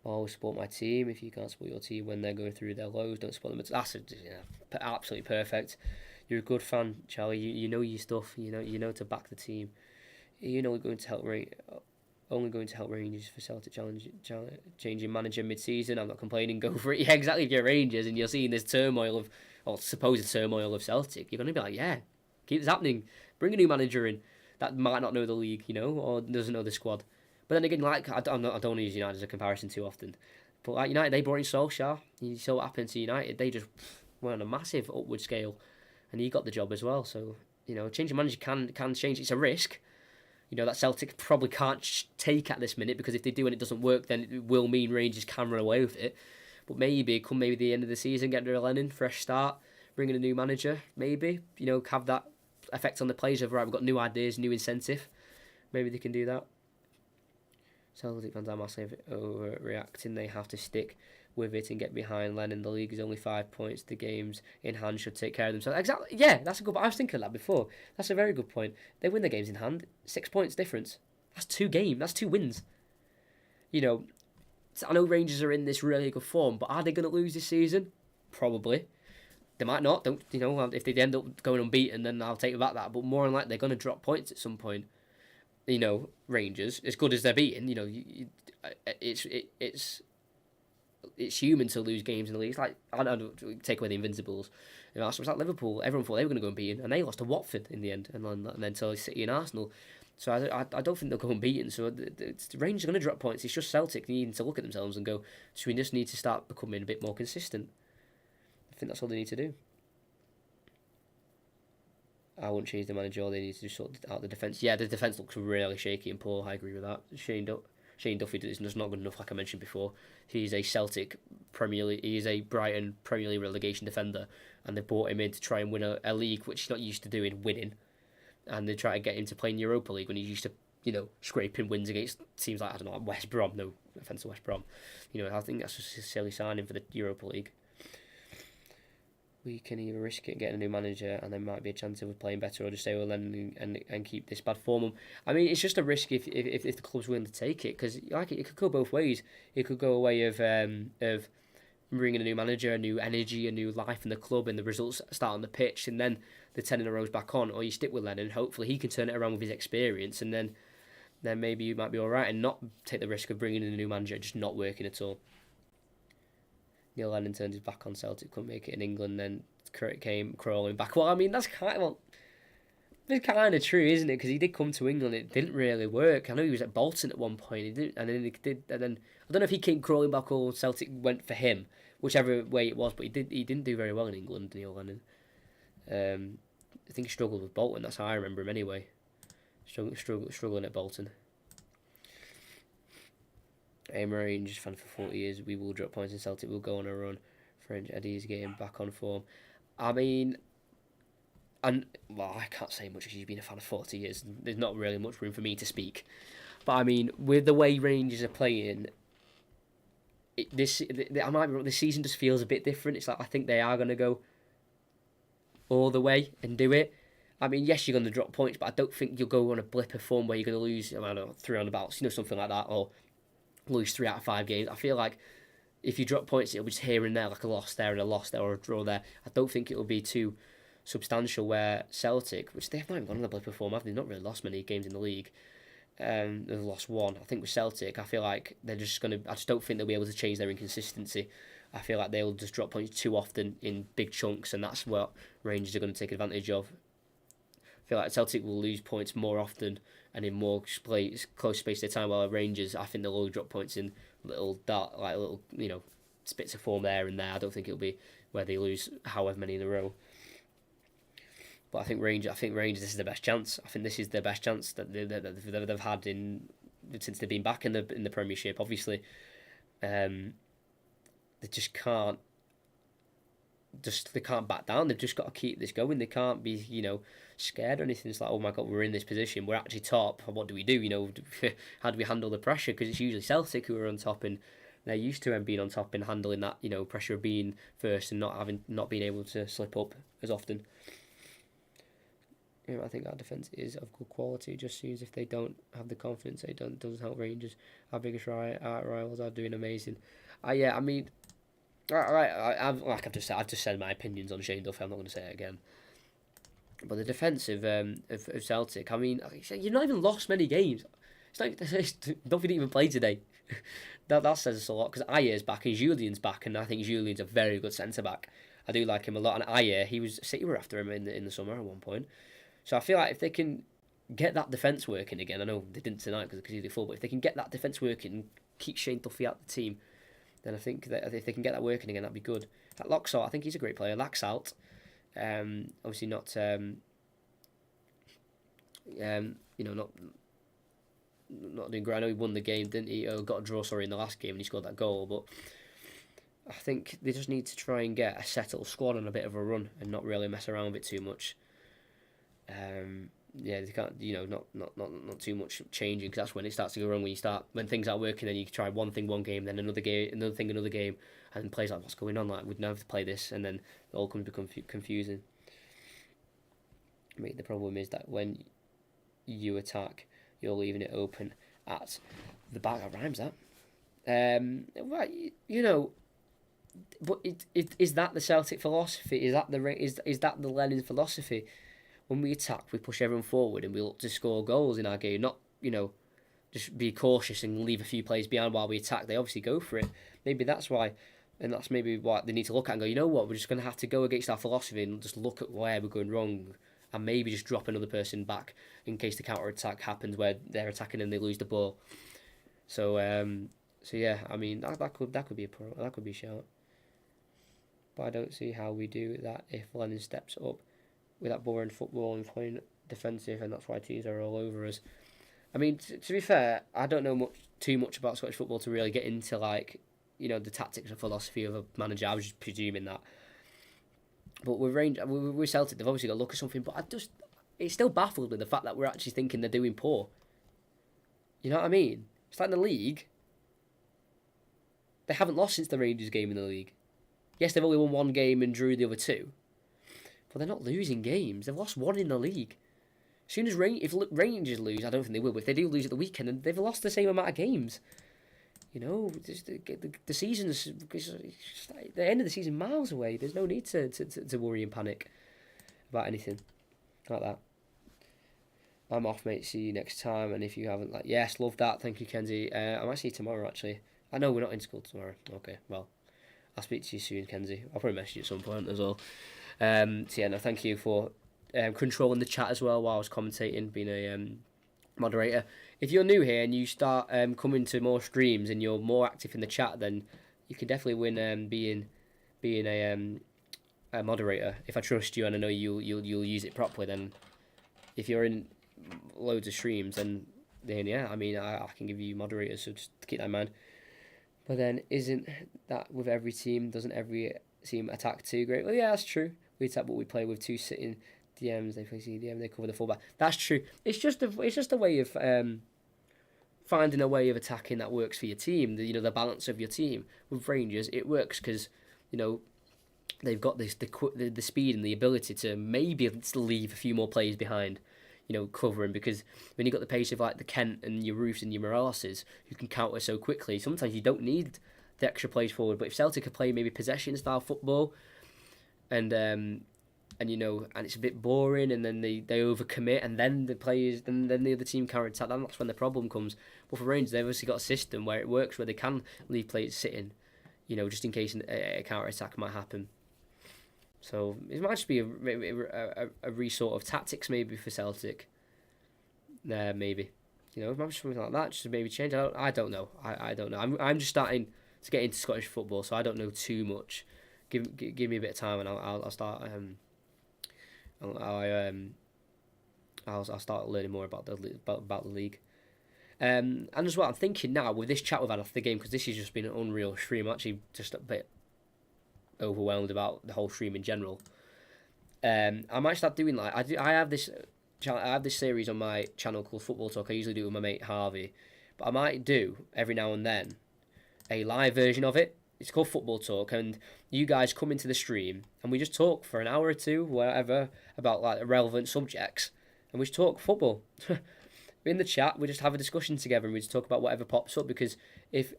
Always support my team. If you can't support your team when they're going through their lows, don't support them. That's absolutely perfect. You're a good fan, Charlie. You know your stuff. You know to back the team. You're only going to help Rangers for Celtic changing manager mid-season. I'm not complaining. Go for it. Yeah, exactly. If you're Rangers and you're seeing this supposed turmoil of Celtic, you're going to be like, yeah, keep this happening. Bring a new manager in that might not know the league, or doesn't know the squad. But then again, I don't want to use United as a comparison too often. But like United, they brought in Solskjaer. You saw what happened to United. They just went on a massive upward scale, and he got the job as well. So changing manager can change. It's a risk. That Celtic probably can't take at this minute, because if they do and it doesn't work, then it will mean Rangers can run away with it. But maybe the end of the season, get rid of Lennon, fresh start, bring in a new manager. Maybe have that effect on the players of right. We've got new ideas, new incentive. Maybe they can do that. Celtic fans are massive overreacting. They have to stick with it and get behind Lennon. The league is only 5 points. The games in hand should take care of themselves. Exactly. Yeah, that's a good point. I was thinking of that before. That's a very good point. They win the games in hand. 6 points difference. That's 2 games. That's 2 wins. I know Rangers are in this really good form, but are they going to lose this season? Probably. They might not. Don't you know? If they end up going unbeaten, then I'll take back that. But more than likely, they're going to drop points at some point. Rangers, as good as they're beating, it's human to lose games in the league. It's like, I don't take away the Invincibles. It's like Liverpool. Everyone thought they were going to go unbeaten, and they lost to Watford in the end, and then to City and Arsenal. So I don't think they'll go unbeaten. So the Rangers are going to drop points. It's just Celtic needing to look at themselves and go, so we just need to start becoming a bit more consistent. I think that's all they need to do. I wouldn't change the manager. All they need to do is sort out the defence. Yeah, the defence looks really shaky and poor. I agree with that. Shane Duffy is just not good enough, like I mentioned before. He's a Celtic Premier League. He's a Brighton Premier League relegation defender, and they brought him in to try and win a league which he's not used to doing, winning. And they try to get him to play in Europa League when he's used to, scraping wins against teams like, I don't know, West Brom. No offence to West Brom. I think that's just a silly signing for the Europa League. We can either risk it getting a new manager and there might be a chance of playing better, or just stay with Lennon and keep this bad form. I mean, it's just a risk if the club's willing to take it, because it could go both ways. It could go a way of bringing a new manager, a new energy, a new life in the club, and the results start on the pitch, and then the 10 in a row's back on. Or you stick with Lennon, hopefully he can turn it around with his experience, and then maybe you might be all right and not take the risk of bringing in a new manager just not working at all. Neil Lennon turned his back on Celtic, couldn't make it in England, then came crawling back. Well, I mean, it's kind of true, isn't it? Because he did come to England, it didn't really work. I know he was at Bolton at one point, and then I don't know if he came crawling back or Celtic went for him, whichever way it was. But he didn't do very well in England, Neil Lennon. I think he struggled with Bolton. That's how I remember him anyway. Struggling at Bolton. I'm a Rangers fan for 40 years. We will drop points in Celtic. We'll go on a run. French Eddie's getting back on form. I mean, I can't say much because you've been a fan of 40 years. There's not really much room for me to speak. But I mean, with the way Rangers are playing, I might be wrong. This season just feels a bit different. It's like I think they are going to go all the way and do it. I mean, yes, you're going to drop points, but I don't think you'll go on a blip of form where you're going to lose, I don't know, 3 roundabouts, something like that, or lose 3 out of 5 games. I feel like if you drop points, it'll be just here and there, like a loss there and a loss there or a draw there. I don't think it'll be too substantial where Celtic, which they have not even gone on a blip of form, have they? They've not really lost many games in the league. They've lost 1. I think with Celtic, I feel like they're just going to, I just don't think they'll be able to change their inconsistency. I feel like they'll just drop points too often in big chunks, and that's what Rangers are going to take advantage of. I feel like Celtic will lose points more often and in more close space of time, while Rangers, I think they'll only drop points in little spits of form there and there. I don't think it'll be where they lose however many in a row. But I think Rangers, this is the best chance. I think this is the best chance that they've had since they've been back in the Premiership. Obviously, they just can't. They can't back down. They've just got to keep this going. They can't be, scared or anything. It's like, oh my God, we're in this position. We're actually top. What do we do? How do we handle the pressure? Because it's usually Celtic who are on top, and they're used to them being on top and handling that, pressure of being first and not being able to slip up as often. I think our defence is of good quality. It just seems if they don't have the confidence, it doesn't help Rangers. Our biggest rivals are doing amazing. I mean. Right, I've just said my opinions on Shane Duffy. I'm not going to say it again. But the defence of Celtic, I mean, you've not even lost many games. Duffy didn't even play today. that says us a lot, because Ayer's back and Julian's back, and I think Julian's a very good centre back. I do like him a lot. And Ayer, City were after him in the summer at one point. So I feel like if they can get that defence working again, I know they didn't tonight because he's full, but if they can get that defence working and keep Shane Duffy out the team, then I think that if they can get that working again, that'd be good. That Loxalt, I think he's a great player. Laxalt, obviously not, not doing great. I know he won the game, didn't he? Got a draw, in the last game, and he scored that goal. But I think they just need to try and get a settled squad on a bit of a run and not really mess around with it too much. They can't, not too much changing, because that's when it starts to go wrong. When things aren't working, then you try one thing one game, then another game, another game, and players like, what's going on? Like, we'd never have to play this, and then it all comes to become confusing. I mean, the problem is that when you attack, you're leaving it open at the back. That rhymes, that. Right, But is that the Celtic philosophy? Is that the Lennon philosophy? When we attack, we push everyone forward and we look to score goals in our game, not, just be cautious and leave a few plays behind while we attack. They obviously go for it. Maybe that's why, and that's maybe what they need to look at and go, you know what, we're just going to have to go against our philosophy and just look at where we're going wrong and maybe just drop another person back in case the counter attack happens where they're attacking and they lose the ball. So yeah, I mean that could be a shout. But I don't see how we do that if Lennon steps up with that boring football and playing defensive, and that's why teams are all over us. I mean, to be fair, I don't know too much about Scottish football to really get into the tactics and philosophy of a manager. I was just presuming that. But with Celtic, they've obviously got to look at something. But it's still baffled with the fact that we're actually thinking they're doing poor. You know what I mean? It's like in the league. They haven't lost since the Rangers game in the league. Yes, they've only won one game and drew the other two. But they're not losing games. They've lost one in the league. As soon as if Rangers lose, I don't think they will, but if they do lose at the weekend, then they've lost the same amount of games. The season's the end of the season miles away. There's no need to worry and panic about anything like that. I'm off, mate. See you next time. And if you haven't, yes, love that. Thank you, Kenzie. I might see you tomorrow, actually. I know we're not in school tomorrow. Okay, well, I'll speak to you soon, Kenzie. I'll probably message you at some point as well. Thank you for controlling the chat as well while I was commentating, being a moderator. If you're new here and you start coming to more streams and you're more active in the chat, then you can definitely win being a moderator. If I trust you and I know you'll use it properly, then if you're in loads of streams, then yeah, I mean I can give you moderators, so just keep that in mind. But then isn't that with every team? Doesn't every team attack too great? Well, yeah, that's true. We attack, but we play with two sitting DMs. They play CDM. They cover the fullback. That's true. It's just a way of finding a way of attacking that works for your team. The balance of your team. With Rangers, it works because they've got the speed and the ability to maybe leave a few more players behind. Covering, because when you've got the pace of the Kent and your Roofs and your Moraleses who can counter so quickly, sometimes you don't need the extra plays forward. But if Celtic are playing maybe possession style football and it's a bit boring and then they overcommit and then the players then the other team counter attack, that's when the problem comes. But for Rangers, they've obviously got a system where it works, where they can leave players sitting, just in case a counter attack might happen. So it might just be a resort of tactics maybe for Celtic. Maybe, it might be something like that. Just maybe change. I don't know. I don't know. I'm just starting to get into Scottish football, so I don't know too much. Give me a bit of time, and I'll start. I'll start learning more about the league. And as well, I'm thinking now with this chat we've had after the game, because this has just been an unreal stream. I'm actually just a bit overwhelmed about the whole stream in general. I might start doing I have this series on my channel called Football Talk. I usually do it with my mate Harvey, but I might do every now and then a live version of it. It's called Football Talk, and you guys come into the stream and we just talk for an hour or two, whatever, about relevant subjects, and we just talk football. In the chat, we just have a discussion together and we just talk about whatever pops up, because if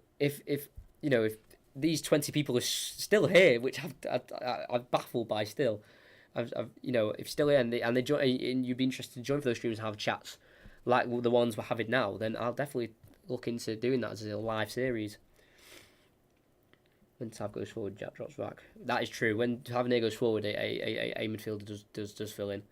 these 20 people are still here, which I'm baffled by still. If still here and they join, and you'd be interested to join for those streams and have chats like the ones we're having now, then I'll definitely look into doing that as a live series. When Tab goes forward, Jack drops back. That is true. When Tavernier goes forward, a midfielder does fill in.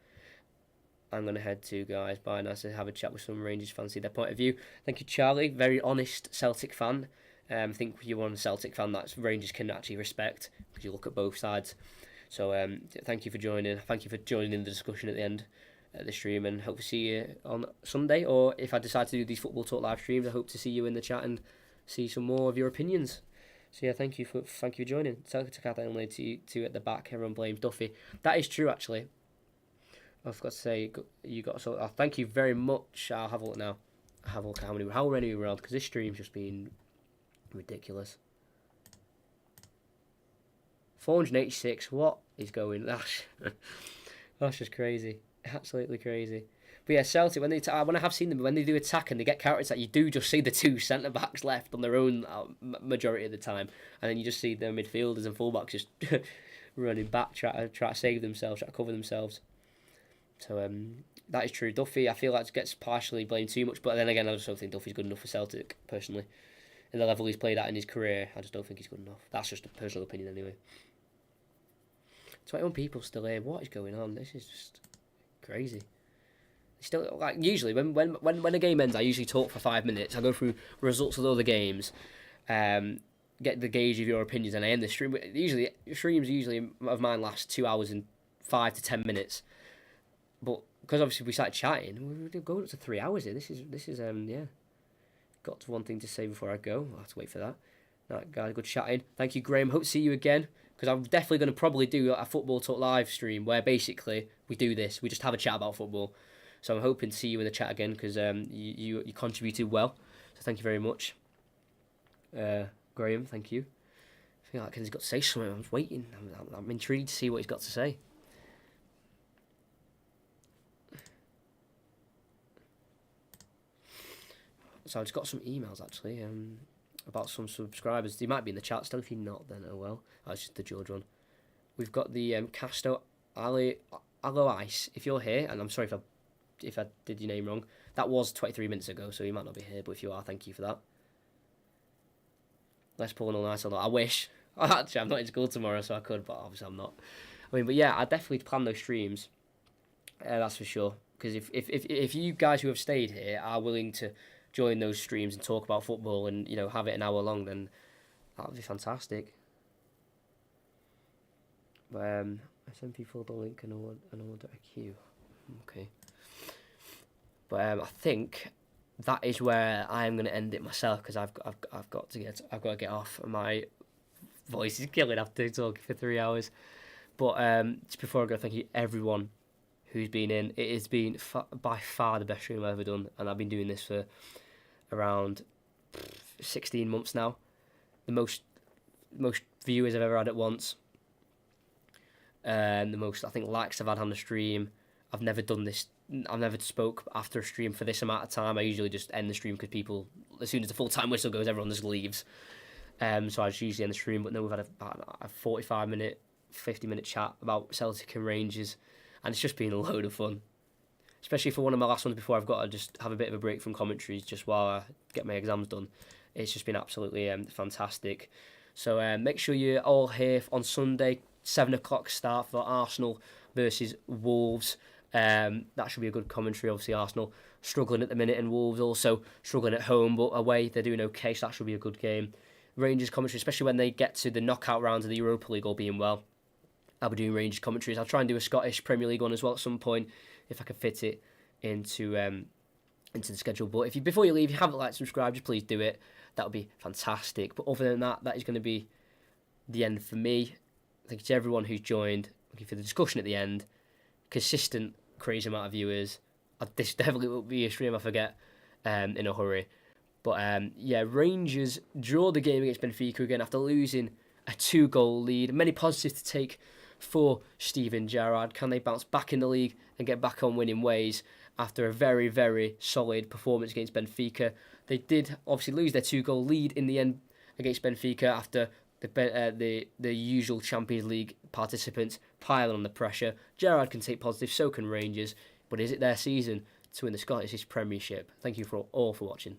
I'm going to head to, guys. Bye. Nice to have a chat with some Rangers fans, see their point of view. Thank you, Charlie. Very honest Celtic fan. I think you're one Celtic fan that Rangers can actually respect, because you look at both sides. So thank you for joining. Thank you for joining in the discussion at the end of the stream, and hope to see you on Sunday. Or if I decide to do these Football Talk live streams, I hope to see you in the chat and see some more of your opinions. So yeah, thank you for joining. Celtic took out only two at the back. Everyone blames Duffy. That is true, actually. I forgot to say you got so. Thank you very much. I'll have a look now. Have a look at how many we're on, because this stream's just been ridiculous. 486. What is going? That's just crazy. Absolutely crazy. But yeah, Celtic, when I have seen them, when they do attack and they get counter attack, you do just see the two centre backs left on their own majority of the time, and then you just see their midfielders and fullbacks just running back, try to save themselves, try to cover themselves. So that is true. Duffy, I feel like gets partially blamed too much, but then again, I just don't think Duffy's good enough for Celtic personally. In the level he's played at in his career, I just don't think he's good enough. That's just a personal opinion anyway. 21 people still here. What is going on? This is just crazy. Still, like usually when a game ends, I usually talk for 5 minutes. I go through results of the other games, get the gauge of your opinions, and I end the stream. Usually, streams of mine last 2 hours and 5 to 10 minutes. But because obviously we started chatting, we're going up to 3 hours here. This is yeah. Got to one thing to say before I go. I'll have to wait for that. Right, guys, good chatting. Thank you, Graham. Hope to see you again. Because I'm definitely going to probably do a Football Talk live stream where basically we do this. We just have a chat about football. So I'm hoping to see you in the chat again because you contributed well. So thank you very much. Graham, thank you. I feel like he's got to say something. I'm just waiting. I'm intrigued to see what he's got to say. So I've just got some emails actually about some subscribers. They might be in the chat still. If you're not, then oh well. That's just the George one. We've got the Casto Alois. If you're here, and I'm sorry if I did your name wrong. That was 23 minutes ago, so you might not be here. But if you are, thank you for that. Let's pull an all-nighter. I wish. Actually, I'm not in school tomorrow, so I could, but obviously I'm not. I mean, but yeah, I definitely plan those streams. That's for sure. Because if you guys who have stayed here are willing to join those streams and talk about football and have it an hour long, then that would be fantastic. But I send people the link and order a queue. Okay. But I think that is where I am going to end it myself because I've got to get off. My voice is killing after talking for 3 hours. But just before I go, thank you everyone who's been in. It has been by far the best stream I've ever done, and I've been doing this for around 16 months now. The most viewers I've ever had at once. The most, I think, likes I've had on the stream. I've never done this. I've never spoke after a stream for this amount of time. I usually just end the stream because people, as soon as the full-time whistle goes, everyone just leaves. So I just usually end the stream. But then we've had a 45-minute, 50-minute chat about Celtic and Rangers. And it's just been a load of fun. Especially for one of my last ones before I've got to just have a bit of a break from commentaries just while I get my exams done. It's just been absolutely fantastic. So make sure you're all here on Sunday, 7 o'clock start for Arsenal versus Wolves. That should be a good commentary. Obviously, Arsenal struggling at the minute and Wolves also struggling at home, but away they're doing okay, so that should be a good game. Rangers commentary, especially when they get to the knockout rounds of the Europa League, all being well. I'll be doing Rangers commentaries. I'll try and do a Scottish Premier League one as well at some point if I can fit it into the schedule. But before you leave, if you haven't liked, subscribed, just please do it. That would be fantastic. But other than that, that is going to be the end for me. Thank you to everyone who's joined. Thank you for the discussion at the end. Consistent, crazy amount of viewers. This definitely will be a stream I forget in a hurry. But yeah, Rangers draw the game against Benfica again after losing a 2-goal lead. Many positives to take for Steven Gerrard. Can they bounce back in the league and get back on winning ways after a very, very solid performance against Benfica? They did obviously lose their 2-goal lead in the end against Benfica after the usual Champions League participants pile on the pressure. Gerrard can take positive, so can Rangers. But is it their season to win the Scottish Premiership? Thank you all for watching.